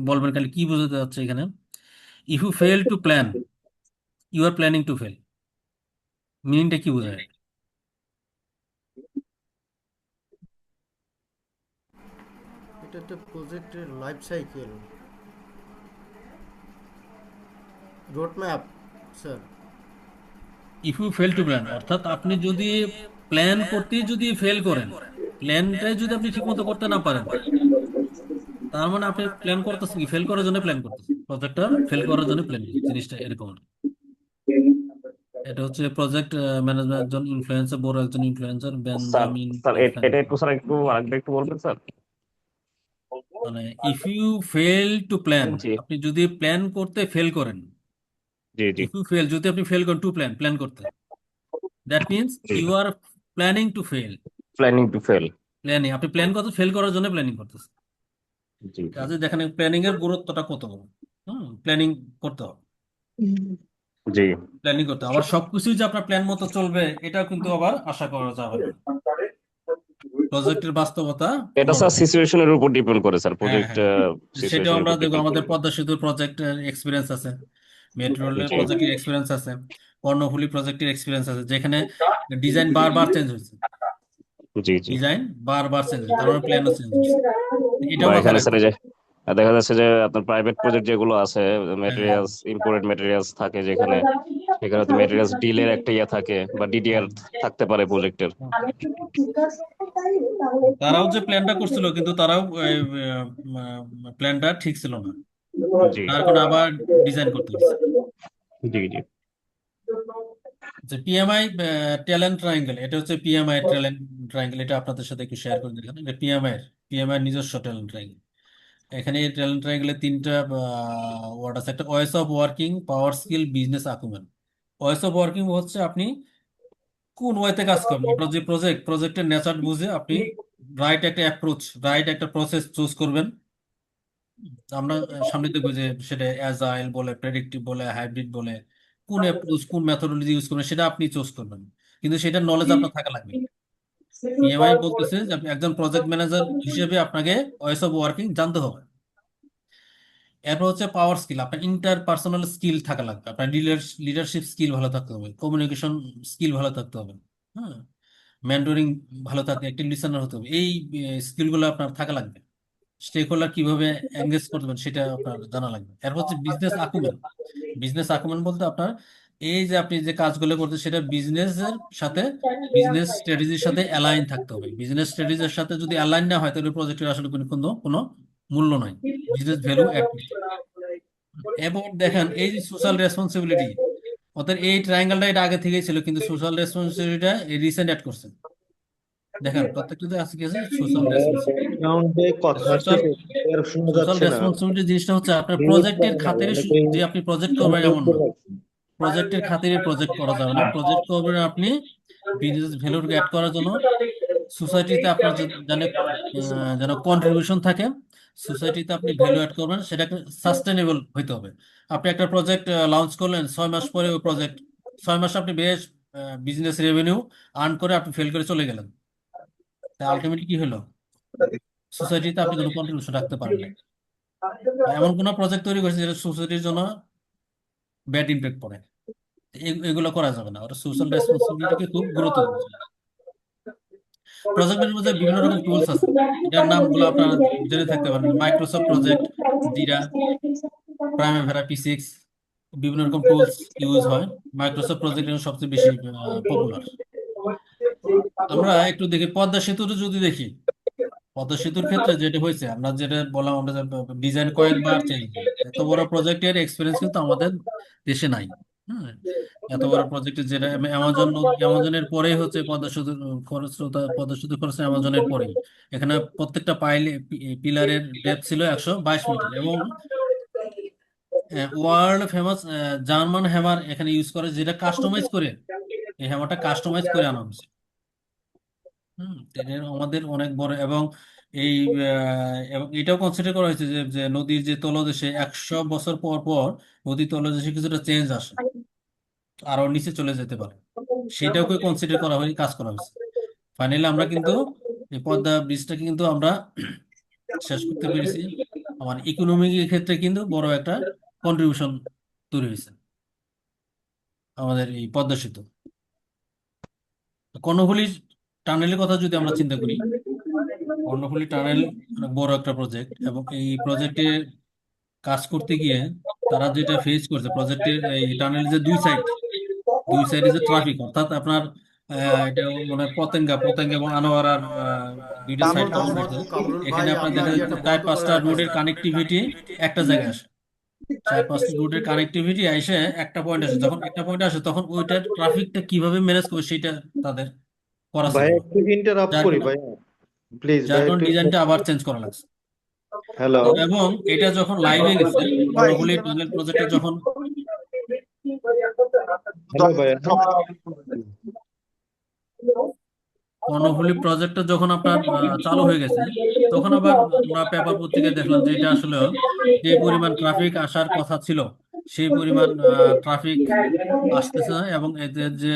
বলবেন খালি কি বোঝাতে যাচ্ছে এখানে, if you fail to plan you are planning to fail, মিনিংটা কি বোঝায়? এটা একটা প্রজেক্টের life cycle road map sir. If you fail to plan অর্থাৎ আপনি যদি প্ল্যান করতে যদি ফেল করেন, প্ল্যানটাই যদি আপনি ঠিকমতো করতে না পারেন, তার মানে আপনি প্ল্যান করতেছেন কি ফেল করার জন্য প্ল্যান করতেছেন, প্রজেক্টটা ফেল করার জন্য প্ল্যান করছেন, জিনিসটা এরকম আর কি। এটা হচ্ছে প্রজেক্ট ম্যানেজমেন্ট, একজন ইনফ্লুয়েন্সার, বড় একজন ইনফ্লুয়েন্সার, স্যার। বেঞ্জামিন স্যার এটা একটু ফ্রাঙ্কলিন। স্যার একটু আরেকটা একটু বলবেন স্যার? মানে if you fail to plan, জি আপনি যদি প্ল্যান করতে ফেল করেন, জি জি ইফ ইউ ফেল, যদি আপনি ফেল করেন টু প্ল্যান করতে, দ্যাট মিনস জি you are planning to fail. Planning to fail. Planning, আপনি প্ল্যান করতে ফেল করার জন্য প্ল্যানিং করতেছেন। জি জি কাজে দেখেন প্ল্যানিং এর গুরুত্বটা কত বড়। প্ল্যানিং করতে হবে, জি প্ল্যানিং করতে হবে। আবার সবকিছুই যে আপনার প্ল্যান মতো চলবে এটাও কিন্তু আবার আশা করা যাবে না, প্রজেক্টের বাস্তবতা এটা পুরোটা। স্যার সিচুয়েশনের উপর ডিপেন্ড করে স্যার, হ্যাঁ প্রজেক্ট হ্যাঁ, সেটাও সিচুয়েশনের আমরা উপর দেখো, ডিপেন্ড আমাদের করবে। পদ্মা সেতুর প্রজেক্টের এক্সপিরিয়েন্স আছে, মেট্রো রেলের জি প্রজেক্টের এক্সপিরিয়েন্স আছে, কর্ণফুলী প্রজেক্টের এক্সপিরিয়েন্স আছে, যেখানে ডিজাইন বারবার চেঞ্জ হয়েছে, জি জি ডিজাইন বারবার চেঞ্জ হয়েছে, তার মানে প্ল্যানও চেঞ্জ হয়েছে, বা এটাও মাথায় এখানে রাখতে স্যার এই হবে। যে দেখা যাচ্ছে যে আপনার প্রাইভেট প্রজেক্ট যেগুলো আছে, হ্যাঁ হ্যাঁ মেটেরিয়ালস ইম্পোর্টেড মেটেরিয়ালস থাকে যেখানে, সেখানে তো মেটেরিয়ালস ডিলের একটা ইয়ে থাকে বা ডিডিআর হ্যাঁ থাকতে পারে প্রজেক্টের। হ্যাঁ। তারাও যে প্ল্যানটা করছিল, কিন্তু তারাও প্ল্যানটা ঠিক ছিল না, জি তার কারণে আবার ডিজাইন করতে হচ্ছে। জি জি যে পিএমআই ট্যালেন্ট ট্রায়াঙ্গেল, এটা হচ্ছে পিএমআই ট্যালেন্ট ট্রায়াঙ্গেল, এটা আপনাদের সাথে একটু শেয়ার করে দিলাম। এটা পিএমআই নিজস্ব ট্যালেন্ট ট্রায়াঙ্গেল। এখানে এই ট্যালেন্ট ট্রায়াঙ্গেলে 3টা ওয়ার্ড আছে, একটা ways of working, power skill, business acumen. Ways of working হচ্ছে আপনি কোন ওয়েতে কাজ করবেন, আপনার যে প্রজেক্টের নেচার বুঝে আপনি রাইট একটা অ্যাপ্রোচ, রাইট একটা প্রসেস চুজ করবেন। আমরা সামনে দেখবো যে সেটা অ্যাজাইল বলে, প্রেডিক্টিভ বলে, হাইব্রিড বলে, কোন অ্যাপ্রোচ কোন মেথোডোলজি ইউজ করবেন সেটা আপনি চুজ করবেন, কিন্তু সেটার নলেজ আপনার থাকা লাগবে। পিএমআই বলতেছে যে আপনি একজন প্রজেক্ট ম্যানেজার হিসেবে আপনাকে ওয়েস অফ ওয়ার্কিং জানতে হবে। এরপর হচ্ছে পাওয়ার স্কিল, আপনার ইন্টারপার্সোনাল স্কিল থাকা লাগবে, আপনার লিডারশিপ স্কিল ভালো থাকতে হবে, কমিউনিকেশন স্কিল ভালো থাকতে হবে, হ্যাঁ, মেন্টরিং ভালো থাকতে, একটি লিসেনার হতে হবে, এই স্কিলগুলো আপনার থাকা লাগবে। স্টেক হোল্ডার কিভাবে এঙ্গেজ করবেন সেটা আপনার জানা লাগবে। এরপর হচ্ছে বিজনেস আকুমেন। বিজনেস আকুমেন বলতে আপনার এই যে আপনি যে কাজগুলো করতে, সেটা বিজনেসের সাথে, বিজনেস স্ট্র্যাটেজির সাথে অ্যালাইন থাকতে হবে। বিজনেস স্ট্র্যাটেজির সাথে যদি অ্যালাইন না হয়, তাহলে প্রজেক্টের আসলে কোনো কোনো কোনো মূল্য নাই, বিজনেস ভ্যালু অ্যাড করতে। এবং দেখেন এই যে সোশ্যাল রেসপন্সিবিলিটি, ওদের এই ট্রায়াঙ্গেলটা এটা আগে থেকেই ছিল, কিন্তু সোশ্যাল রেসপন্সিবিলিটিটা রিসেন্ট অ্যাড করছে। দেখেন প্রত্যেকটাতে আছে কি আছে, সোশ্যাল রেসপন্সিবিলিটি। ব্যাকগ্রাউন্ডে কথা সোশ্যাল আসতেছে, ক্লিয়ার শোনা সোশ্যাল যাচ্ছে না। রেসপন্সিবিলিটি জিনিসটা হচ্ছে আপনার মিউট প্রজেক্টের করা যাবে, খাতিরে অনেকেই যে আপনি প্রজেক্ট করবেন এমন মিউট না, করে রাখছে। প্রজেক্টের খাতিরে প্রজেক্ট করা যাবে না, প্রজেক্ট করবেন আপনি বিজনেস ভ্যালুকে অ্যাড করার জন্য, সোসাইটিতে আপনার যেন যেন কন্ট্রিবিউশন থাকে, সোসাইটিতে আপনি ভ্যালু অ্যাড করবেন, সেটাকে সাস্টেনেবল হইতে হবে। আপনি একটা প্রজেক্ট লঞ্চ করলেন, 6 মাস পরে ওই প্রজেক্ট, 6 মাস আপনি বেশ বিজনেস রেভিনিউ আর্ন করে আপনি ফেল করে চলে গেলেন, তাই আলটিমেটলি কি হলো? সোসাইটিতে আপনি কোনো কন্ট্রিবিউশন রাখতে পারেন না, বা এমন কোনো প্রজেক্ট তৈরি করেছে যেটা সোসাইটির জন্য ব্যাড ইম্প্যাক্ট পড়ে। এগুলো করা যাবে না, ওটা সোশ্যাল রেসপন্সিবিলিটিকে খুব গুরুত্ব দেবে। প্রজেক্টের মধ্যে বিভিন্ন রকম টুলস আছে, এটার নামগুলো আপনারা জেনে থাকতে পারেন। মাইক্রোসফট প্রজেক্ট, জিরা, প্রাইমাভেরা, P6, বিভিন্ন রকম টুলস ইউজ হয়। মাইক্রোসফট প্রজেক্ট সবচেয়ে বেশি পপুলার। আমরা একটু দেখি পদ্মা সেতুটা যদি দেখি, পদ্মা সেতুর ক্ষেত্রে যেটা হয়েছে, আমরা যেটা বললাম, আমরা ডিজাইন কয়েকবার চেঞ্জ, এত বড় প্রজেক্টের এক্সপিরিয়েন্স কিন্তু আমাদের দেশে নাই। হ্যাঁ, এত বড় প্রজেক্টে যেটা অ্যামাজনের পরেই হচ্ছে পদ্মা সেতু খরস্রোতা, পদ্মা সেতু খরচ অ্যামাজনের পরেই। এখানে প্রত্যেকটা পিলারের ডেপথ ছিল 122 মিটার, এবং ওয়ার্ল্ড ফেমাস জার্মান হ্যামার এখানে ইউজ করে, যেটা কাস্টমাইজ করে, এই হ্যামারটা কাস্টমাইজ করে আনা হয়েছে। ট্রেনের আমাদের অনেক বড়, এবং এই এবং এটাও কনসিডার করা হয়েছে যে যে নদীর যে তলদেশে 100 বছর পর পর নদীর তলদেশে কিছুটা চেঞ্জ আসে, আরো নিচে চলে যেতে পারে, সেটাকে কনসিডার করা হয়ে কাজ করা হয়েছে। ফাইনালি আমরা কিন্তু এই পদ্মা ব্রিজটাকে কিন্তু আমরা শেষ করতে পেরেছি। আমার ইকোনমিক ক্ষেত্রে কিন্তু বড় একটা কন্ট্রিবিউশন তৈরি হয়েছে আমাদের এই পদ্মা সেতু। কর্ণফুলী টানেলের কথা যদি আমরা চিন্তা করি, কর্ণফুলী টানেল অনেক বড় একটা প্রজেক্ট, এবং এই প্রজেক্টে কাজ করতে গিয়ে তারা যেটা ফেস করছে, প্রজেক্টের এই টানেলের যে দুই সাইডে যে ট্রাফিক, অর্থাৎ আপনার এটা মানে পতেঙ্গা পতেঙ্গা এবং আনোয়ারার দুইটা সাইড কাউন্ট করতে, কামরুল ভাই, এখানে আপনার আপনার দেখা যায় ইয়েটা চার বন্ধ করে পাঁচটা রোডের রাখতেছেন। কানেক্টিভিটি একটা জায়গায় আসে, 4-5টা রুটের কানেক্টিভিটি এসে একটা পয়েন্ট আসে, যখন একটা পয়েন্ট আসে তখন ওইটার ট্রাফিকটা কিভাবে ম্যানেজ করবে সেটা তাদের করা ছিল ভাই না। একটু ইন্টারাপ্ট যার করি কারণে ভাই, প্লিজ যার ভাই কারণে একটু ডিজাইনটা আবার চেঞ্জ করা লাগছে। হ্যালো এবং এটা যখন লাইভে গেছে, কর্ণফুলী টানেল প্রজেক্টটা যখন হ্যালো ভাই, কর্ণফুলী প্রজেক্টটা যখন আপনার চালু হয়ে গেছে, তখন আবার আমরা পেপার পত্রিকায় দেখলাম যে এটা আসলে যে পরিমাণ ট্রাফিক আসার কথা ছিল সেই পরিমাণ ট্রাফিক আসতেছে না, এবং এদের যে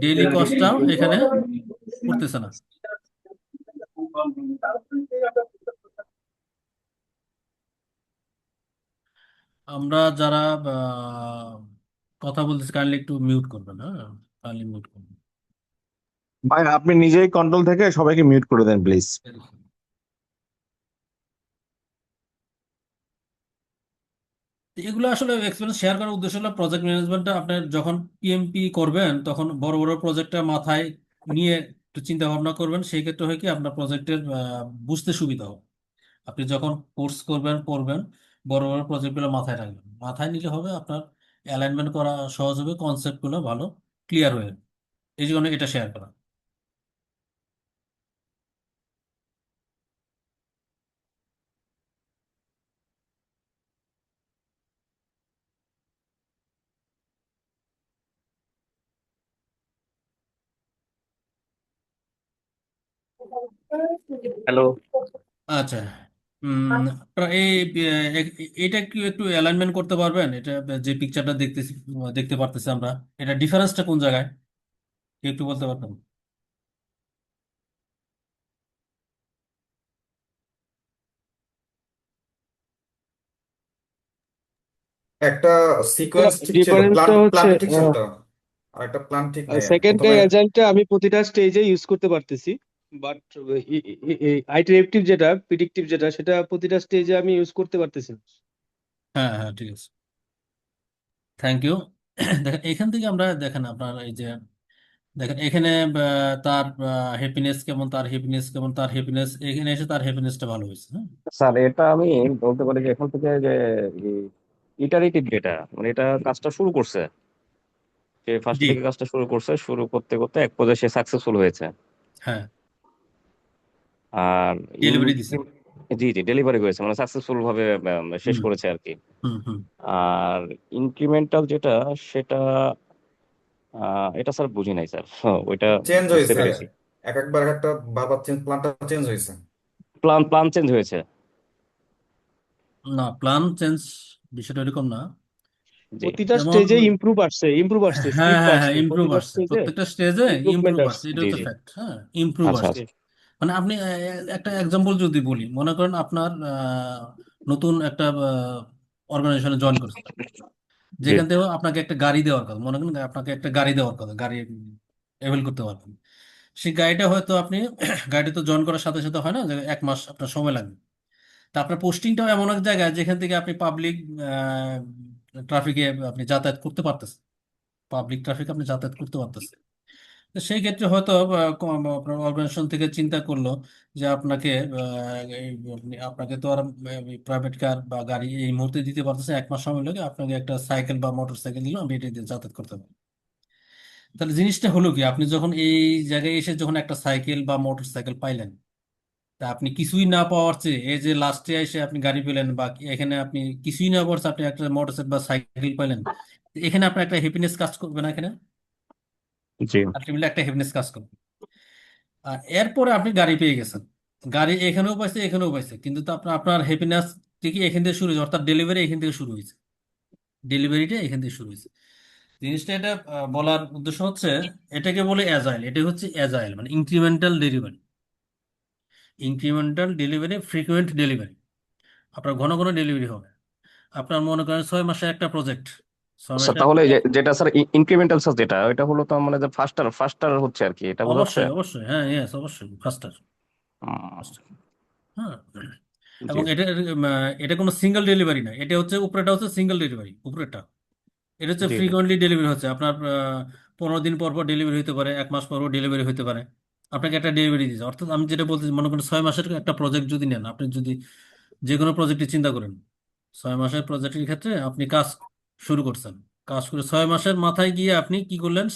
ডেইলি কস্টটাও এখানে করতেছে না। আমরা যারা কথা বলতেছি কাইন্ডলি একটু মিউট করবেন, হ্যাঁ, কাইন্ডলি মিউট করবেন। ভাই আপনি নিজেই কন্ট্রোল থেকে সবাইকে মিউট করে দেন প্লিজ। এগুলো আসলে এক্সপিরিয়েন্স শেয়ার করার উদ্দেশ্য হলো প্রজেক্ট ম্যানেজমেন্টটা আপনার যখন পিএমপি করবেন তখন বড় বড় প্রজেক্টটা মাথায় নিয়ে একটু চিন্তা ভাবনা করবেন, সেই ক্ষেত্রে হয় কি আপনার প্রজেক্টের বুঝতে সুবিধা হবে। আপনি যখন কোর্স করবেন পড়বেন, বড় বড় প্রজেক্টগুলো মাথায় রাখবেন, মাথায় নিলে হবে আপনার অ্যালাইনমেন্ট করা সহজ হবে, কনসেপ্টগুলো ভালো ক্লিয়ার হয়ে যাবে। এই জন্য এটা শেয়ার করা। হ্যালো। আচ্ছা, আপনারা এটা কি একটু অ্যালাইনমেন্ট করতে পারবেন? এটা যে পিকচারটা দেখতে পারতেছি আমরা, এটা ডিফারেন্সটা কোন জায়গায় কি একটু বলতে পারবেন? একটা সিকোয়েন্স ঠিক ছিল, ডিফারেন্সটা হচ্ছে প্ল্যান ঠিক ছিল তো, আর একটা প্ল্যান ঠিক নাই সেকেন্ডারি প্রথমে। এজেন্টটা আমি প্রতিটা স্টেজে ইউজ করতে পারতেছি, বাট আইটারেটিভ যেটা প্রিডিক্টিভ যেটা সেটা প্রতিটা স্টেজে আমি ইউজ করতে পারতেছি না। হ্যাঁ হ্যাঁ, ঠিক আছে, থ্যাংক ইউ। দেখেন এখান থেকে আমরা দেখেন আপনার এই যে দেখেন এখানে তার হ্যাপিনেস কেমন, তার হ্যাপিনেস কেমন, তার হ্যাপিনেস এখানে এসে তার হ্যাপিনেসটা ভালো হয়েছে। হ্যাঁ, স্যার এটা আমি বলতে পারি যে এখন থেকে যে ইটারেটিভ ডেটা মানে এটা কাজটা শুরু করছে, সে ফার্স্ট জি, থেকে কাজটা শুরু করছে, শুরু করতে করতে এক পর্যায়ে সে সাকসেসফুল হয়েছে। হ্যাঁ, আর ডেলিভারি দিছে। জি জি ডেলিভারি করেছে, মানে সাকসেসফুল ভাবে শেষ হুম করেছে আর কি। হুম হুম। আর ইনক্রিমেন্টাল যেটা সেটা এটা স্যার বুঝি নাই স্যার। ওইটা চেঞ্জ বুঝতে হয়েছে, পেরেছি। এক একটা বারবার প্ল্যানটা চেঞ্জ হয়েছে। প্ল্যান চেঞ্জ হয়েছে। না, প্ল্যান চেঞ্জ বিষয়টা এরকম না। জি প্রতিটা যেমন স্টেজে ইমপ্রুভ আসছে, হ্যাঁ স্পিড হ্যাঁ হ্যাঁ বাড়ছে, ইমপ্রুভ প্রতিটা আসছে, স্টেজে প্রত্যেকটা স্টেজে ইমপ্রুভমেন্ট ইমপ্রুভ আসছে, আসছে। এটা জি হচ্ছে জি ফ্যাক্ট। হ্যাঁ, ইমপ্রুভ আচ্ছা আসছে। আচ্ছা মানে আপনি একটা এক্সাম্পল যদি বলি, মনে করেন আপনার নতুন একটা অর্গানাইজেশনে জয়েন করছেন, জি যেখান থেকে আপনাকে একটা গাড়ি দেওয়ার কথা, মনে করেন আপনাকে একটা গাড়ি দেওয়ার কথা, গাড়ি অ্যাভেল করতে পারবেন। সেই গাড়িটা হয়তো আপনি গাড়িটা তো জয়েন করার সাথে সাথে হয় না যে 1 মাস আপনার সময় লাগবে। তা আপনার পোস্টিংটাও এমন এক জায়গায় যেখান থেকে আপনি পাবলিক ট্রাফিকে আপনি যাতায়াত করতে পারতেছেন, পাবলিক ট্রাফিক আপনি যাতায়াত করতে পারতেছেন। তো সেই ক্ষেত্রে হয়তো আপনার অর্গানাইজেশন থেকে চিন্তা করলো যে আপনাকে আপনাকে তো আর প্রাইভেট কার বা গাড়ি এই মুহূর্তে দিতে পারতেছে, 1 মাস সময় লাগে, আপনাকে একটা সাইকেল বা মোটর সাইকেল দিল, আমি এটা দিয়ে যাতায়াত করতে পারি। তাহলে জিনিসটা হলো কি, আপনি যখন এই জায়গায় এসে যখন একটা সাইকেল বা মোটর সাইকেল পাইলেন, তা আপনি কিছুই না পাওয়ার চেয়ে এই যে লাস্টে এসে আপনি গাড়ি পেলেন, বা এখানে আপনি কিছুই না পাওয়ার চেয়ে আপনি একটা মোটর সাইকেল বা সাইকেল পাইলেন, এখানে আপনার একটা হ্যাপিনেস কাজ করবে না? এখানে জি আলটিমেটলি একটা হ্যাপিনেস কাজ করবে। আর এরপরে আপনি গাড়ি পেয়ে গেছেন, গাড়ি এখানেও পাইছে এখানেও পাইছে, কিন্তু তো আপনার আপনার হ্যাপিনেস ঠিকই এখান থেকে শুরু হয়েছে, অর্থাৎ ডেলিভারি এখান থেকে শুরু হয়েছে, ডেলিভারিটা এখান থেকে শুরু হয়েছে। জিনিসটা এটা বলার উদ্দেশ্য হচ্ছে, এটাকে বলে অ্যাজাইল। এটা হচ্ছে অ্যাজাইল মানে incremental delivery, incremental delivery, frequent delivery. আপনার ঘন ঘন ডেলিভারি হবে। আপনার মনে করেন 6 মাসের একটা প্রজেক্ট, 6 মাসের স্যার। তাহলে একটা, যেটা স্যার ইনক্রিমেন্টাল সার্চ যেটা ওইটা হলো তো মানে ফাস্টার ফাস্টার হচ্ছে আর কি, এটা বোঝাচ্ছে। অবশ্যই অবশ্যই, হ্যাঁ, ইয়েস, অবশ্যই ফাস্টার। হ্যাঁ, জি এবং এটা কোনো সিঙ্গেল ডেলিভারি না, এটা হচ্ছে উপরেটা হচ্ছে সিঙ্গেল ডেলিভারি, উপরেটা এটা হচ্ছে জি জি ফ্রিকোয়েন্টলি ডেলিভারি হচ্ছে আপনার 15 দিন পর পর ডেলিভারি হতে পারে, 1 মাস পর পর ডেলিভারি হতে পারে। আপনাকে একটা ডেলিভারি দিচ্ছে, অর্থাৎ আমি যেটা বলতেছি, মনে করেন 6 মাসের একটা প্রজেক্ট যদি নেন, আপনি যদি যে কোনো প্রজেক্টে চিন্তা করেন, 6 মাসের প্রজেক্টের ক্ষেত্রে আপনি কাজ শুরু করছেন, কাজ করে 6 মাসের মাথায় গিয়ে আপনি কি করলেন,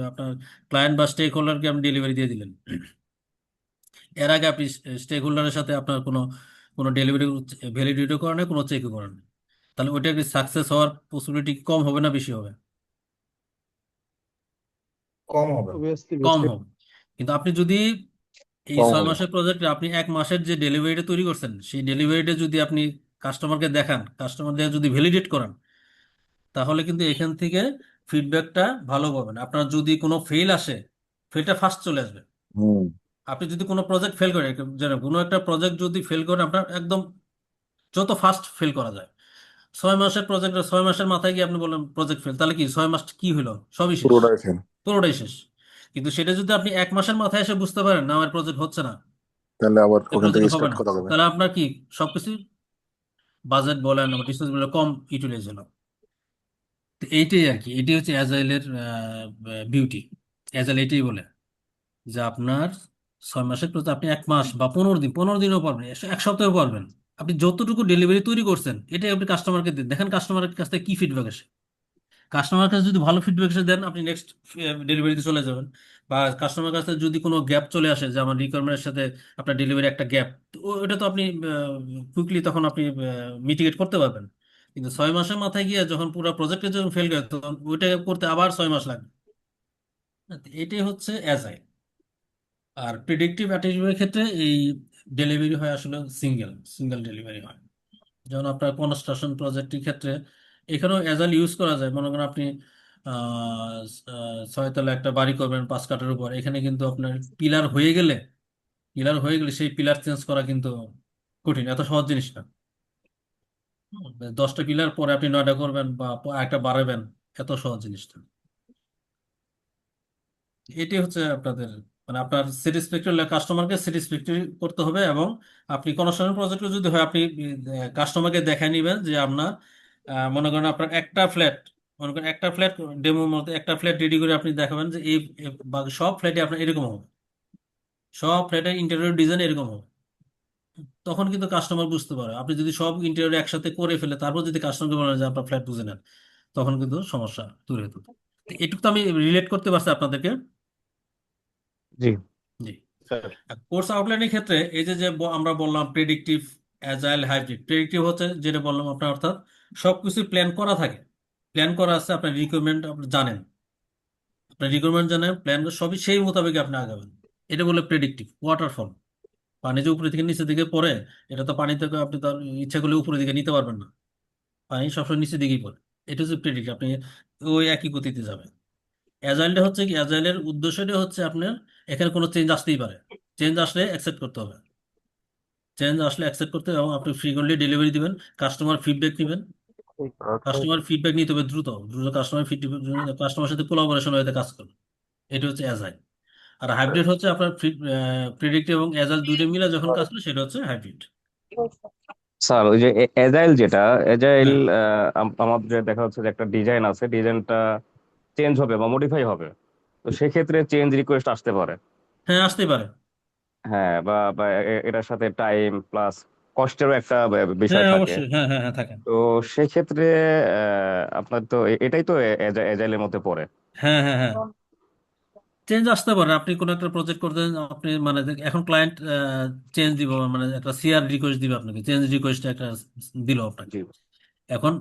আপনার ক্লায়েন্ট বা স্টেক হোল্ডারকে আপনি ডেলিভারি দিয়ে দিলেন। এর আগে আপনি স্টেক হোল্ডারের সাথে আপনার কোনো কোনো ডেলিভারি ভ্যালিডিটিও করেন না, কোনো চেকও করেন না। তাহলে ওইটা কি সাকসেস হওয়ার পসিবিলিটি কম হবে না বেশি হবে? কম হবে। অবভিয়াসলি কম বেশি। হবে। কিন্তু আপনি যদি এই কম ছয় হবে। মাসের প্রজেক্টে আপনি 1 মাসের যে ডেলিভারিটা তৈরি করছেন, সেই ডেলিভারিটা যদি আপনি কাস্টমারকে দেখান, কাস্টমার দিয়ে যদি ভ্যালিডেট করান, তাহলে কিন্তু এখান থেকে ফিডব্যাকটা ভালো পাবেন। আপনার যদি কোনো ফেল আসে, ফেলটা ফার্স্ট চলে আসবে। হুম। আপনি যদি কোনো প্রজেক্ট ফেল করেন, যেন কোনো একটা প্রজেক্ট যদি ফেল করেন, আপনার একদম যত ফাস্ট ফেল করা যায়। 6 মাসের প্রজেক্ট, 6 মাসের মাথায় গিয়ে আপনি বললেন প্রজেক্ট ফেল, তাহলে কি 6 মাস কি হলো? সবই শেষ, পুরোটাই ফেল। পুরোটাই শেষ। কিন্তু সেটা যদি আপনি 1 মাসের মাথায় এসে বুঝতে পারেন না আমার প্রজেক্ট হচ্ছে না, তাহলে আবার ওখান থেকে প্রজেক্ট হবে স্টার্ট না, করা হবে। তাহলে আপনার কি সবকিছু বাজেট বলেন, রিসোর্স বলেন, কম ইউটিলাইজ হলো। তো এইটাই আর কি, এটাই হচ্ছে অ্যাজাইলের বিউটি। অ্যাজাইল এটাই বলে যে আপনার 6 মাসের প্রজেক্ট আপনি 1 মাস বা 15 দিন, 15 দিনও পারবেন, 1 সপ্তাহেও পারবেন। আপনি যতটুকু ডেলিভারি তৈরি করছেন, এটাই আপনি কাস্টমারকে দিন, দেখেন কাস্টমারের কাছ থেকে কি ফিডব্যাক আসে। কাস্টমার কাছে যদি ভালো ফিডব্যাক এসে দেন, আপনি নেক্সট ডেলিভারিতে চলে যাবেন। বা কাস্টমার কাছে যদি কোনো গ্যাপ চলে আসে, যে আমার রিকোয়ারমেন্টের সাথে আপনার ডেলিভারি একটা গ্যাপ, ওটা তো আপনি কুইকলি তখন আপনি মিটিগেট করতে পারবেন। কিন্তু 6 মাসের মাথায় গিয়ে যখন পুরো প্রজেক্টে যখন ফেল করে, তখন ওইটা করতে আবার 6 মাস লাগবে। এটাই হচ্ছে অ্যাজাইল। আর প্রিডিক্টিভ অ্যাটিটিউডের ক্ষেত্রে এই ডেলিভারি হয় আসলে সিঙ্গেল সিঙ্গেল ডেলিভারি হয়। যেমন আপনার কনস্ট্রাকশন প্রজেক্টের ক্ষেত্রে এখানেও অ্যাজাইল ইউজ করা যায়। মনে করেন আপনি 6 তলা একটা বাড়ি করবেন 5 কাঠার উপর, এখানে কিন্তু আপনার পিলার হয়ে গেলে সেই পিলার চেঞ্জ করা কিন্তু কঠিন, এত সহজ জিনিস না। 10টা পিলার পরে আপনি 9টা করবেন বা একটা বাড়াবেন, এত সহজ জিনিস না। এটি হচ্ছে আপনাদের, মানে আপনার স্যাটিসফ্যাক্টরি, কাস্টমারকে স্যাটিসফ্যাক্টরি করতে হবে। এবং আপনি কনস্ট্রাকশন প্রজেক্টে যদি হয়, আপনি কাস্টমারকে দেখায় নিবেন যে আপনার মনে করেন আপনার একটা ফ্ল্যাট, মনে করেন একটা ফ্ল্যাট ডেমোর মধ্যে একটা ফ্ল্যাট রেডি করে আপনি দেখাবেন যে সব ফ্ল্যাটে আপনার এরকম হবে, সব ফ্ল্যাটের ইন্টেরিয়র ডিজাইন এরকম হবে। তখন কিন্তু কাস্টমার বুঝতে পারে। আপনি যদি সব ইন্টেরিয়র একসাথে করে ফেলে তারপর যদি কাস্টমারকে বলেন যে আপনার ফ্ল্যাট বুঝে নেন, তখন কিন্তু সমস্যা দূর হতো। এটুকু তো আমি রিলেট করতে পারছি আপনাদেরকে। জি জি। স্যার। কোর্স আউটলাইনের ক্ষেত্রে এই যে যে আমরা বললাম প্রেডিক্টিভ, অ্যাজাইল, হাইব্রিড। প্রেডিক্টিভ হচ্ছে যেটা বললাম আপনার, অর্থাৎ সবকিছু প্ল্যান করা থাকে, প্ল্যান করা আছে, আপনার রিকোয়ারমেন্ট আপনি জানেন, আপনার রিকোয়ারমেন্ট জানেন, প্ল্যান সবই সেই মোতাবেক আপনি আগাবেন। এটা বলে প্রেডিক্টিভ। ওয়াটারফল, পানি যে উপরে থেকে নিচের দিকে পড়ে, এটা তো পানি থেকে আপনি তার ইচ্ছা করলে উপরের দিকে নিতে পারবেন না, পানি সবসময় নিচের দিকেই পড়ে। এটা হচ্ছে প্রেডিক্ট, আপনি ওই একই গতিতে যাবেন। অ্যাজাইলটা হচ্ছে কি, অ্যাজাইলের উদ্দেশ্যটা হচ্ছে আপনার এখানে কোনো চেঞ্জ আসতেই পারে, চেঞ্জ আসলে অ্যাকসেপ্ট করতে হবে, চেঞ্জ আসলে অ্যাকসেপ্ট করতে হবে এবং আপনি ফ্রিকোয়েন্টলি ডেলিভারি দিবেন, কাস্টমার ফিডব্যাক নেবেন, কাস্টমার ফিডব্যাক নিতে হবে দ্রুত দ্রুত, কাস্টমার ফিডব্যাক, কাস্টমার সাথে কোলাবোরেশন হয়ে কাজ করবে। এটা হচ্ছে অ্যাজাইল। আর হাইব্রিড হচ্ছে আপনার প্রিডিক্ট এবং অ্যাজাইল দুইটা মিলে যখন কাজ করে সেটা হচ্ছে হাইব্রিড। স্যার ওই যে এজাইল, যেটা এজাইল হ্যাঁ আমাদের দেখা হচ্ছে যে একটা ডিজাইন আছে, ডিজাইনটা চেঞ্জ হবে বা মডিফাই হবে, তো সেক্ষেত্রে চেঞ্জ রিকোয়েস্ট আসতে পারে। হ্যাঁ আসতেই পারে। হ্যাঁ, বা বা এটার সাথে টাইম প্লাস কস্টেরও একটা বিষয় হ্যাঁ থাকে। অবশ্যই, হ্যাঁ হ্যাঁ হ্যাঁ থাকে। তো সেক্ষেত্রে আপনার তো এটাই তো এজাইলের মধ্যে পড়ে। হ্যাঁ হ্যাঁ হ্যাঁ চেঞ্জ আসতে পারে। আপনি কোনো একটা প্রজেক্ট করতেন, আপনি মানে এখন ক্লায়েন্ট চেঞ্জ দিব, মানে একটা সিআর রিকোয়েস্ট দিবে আপনাকে, চেঞ্জ রিকোয়েস্ট একটা দিল আপনাকে। জি এখন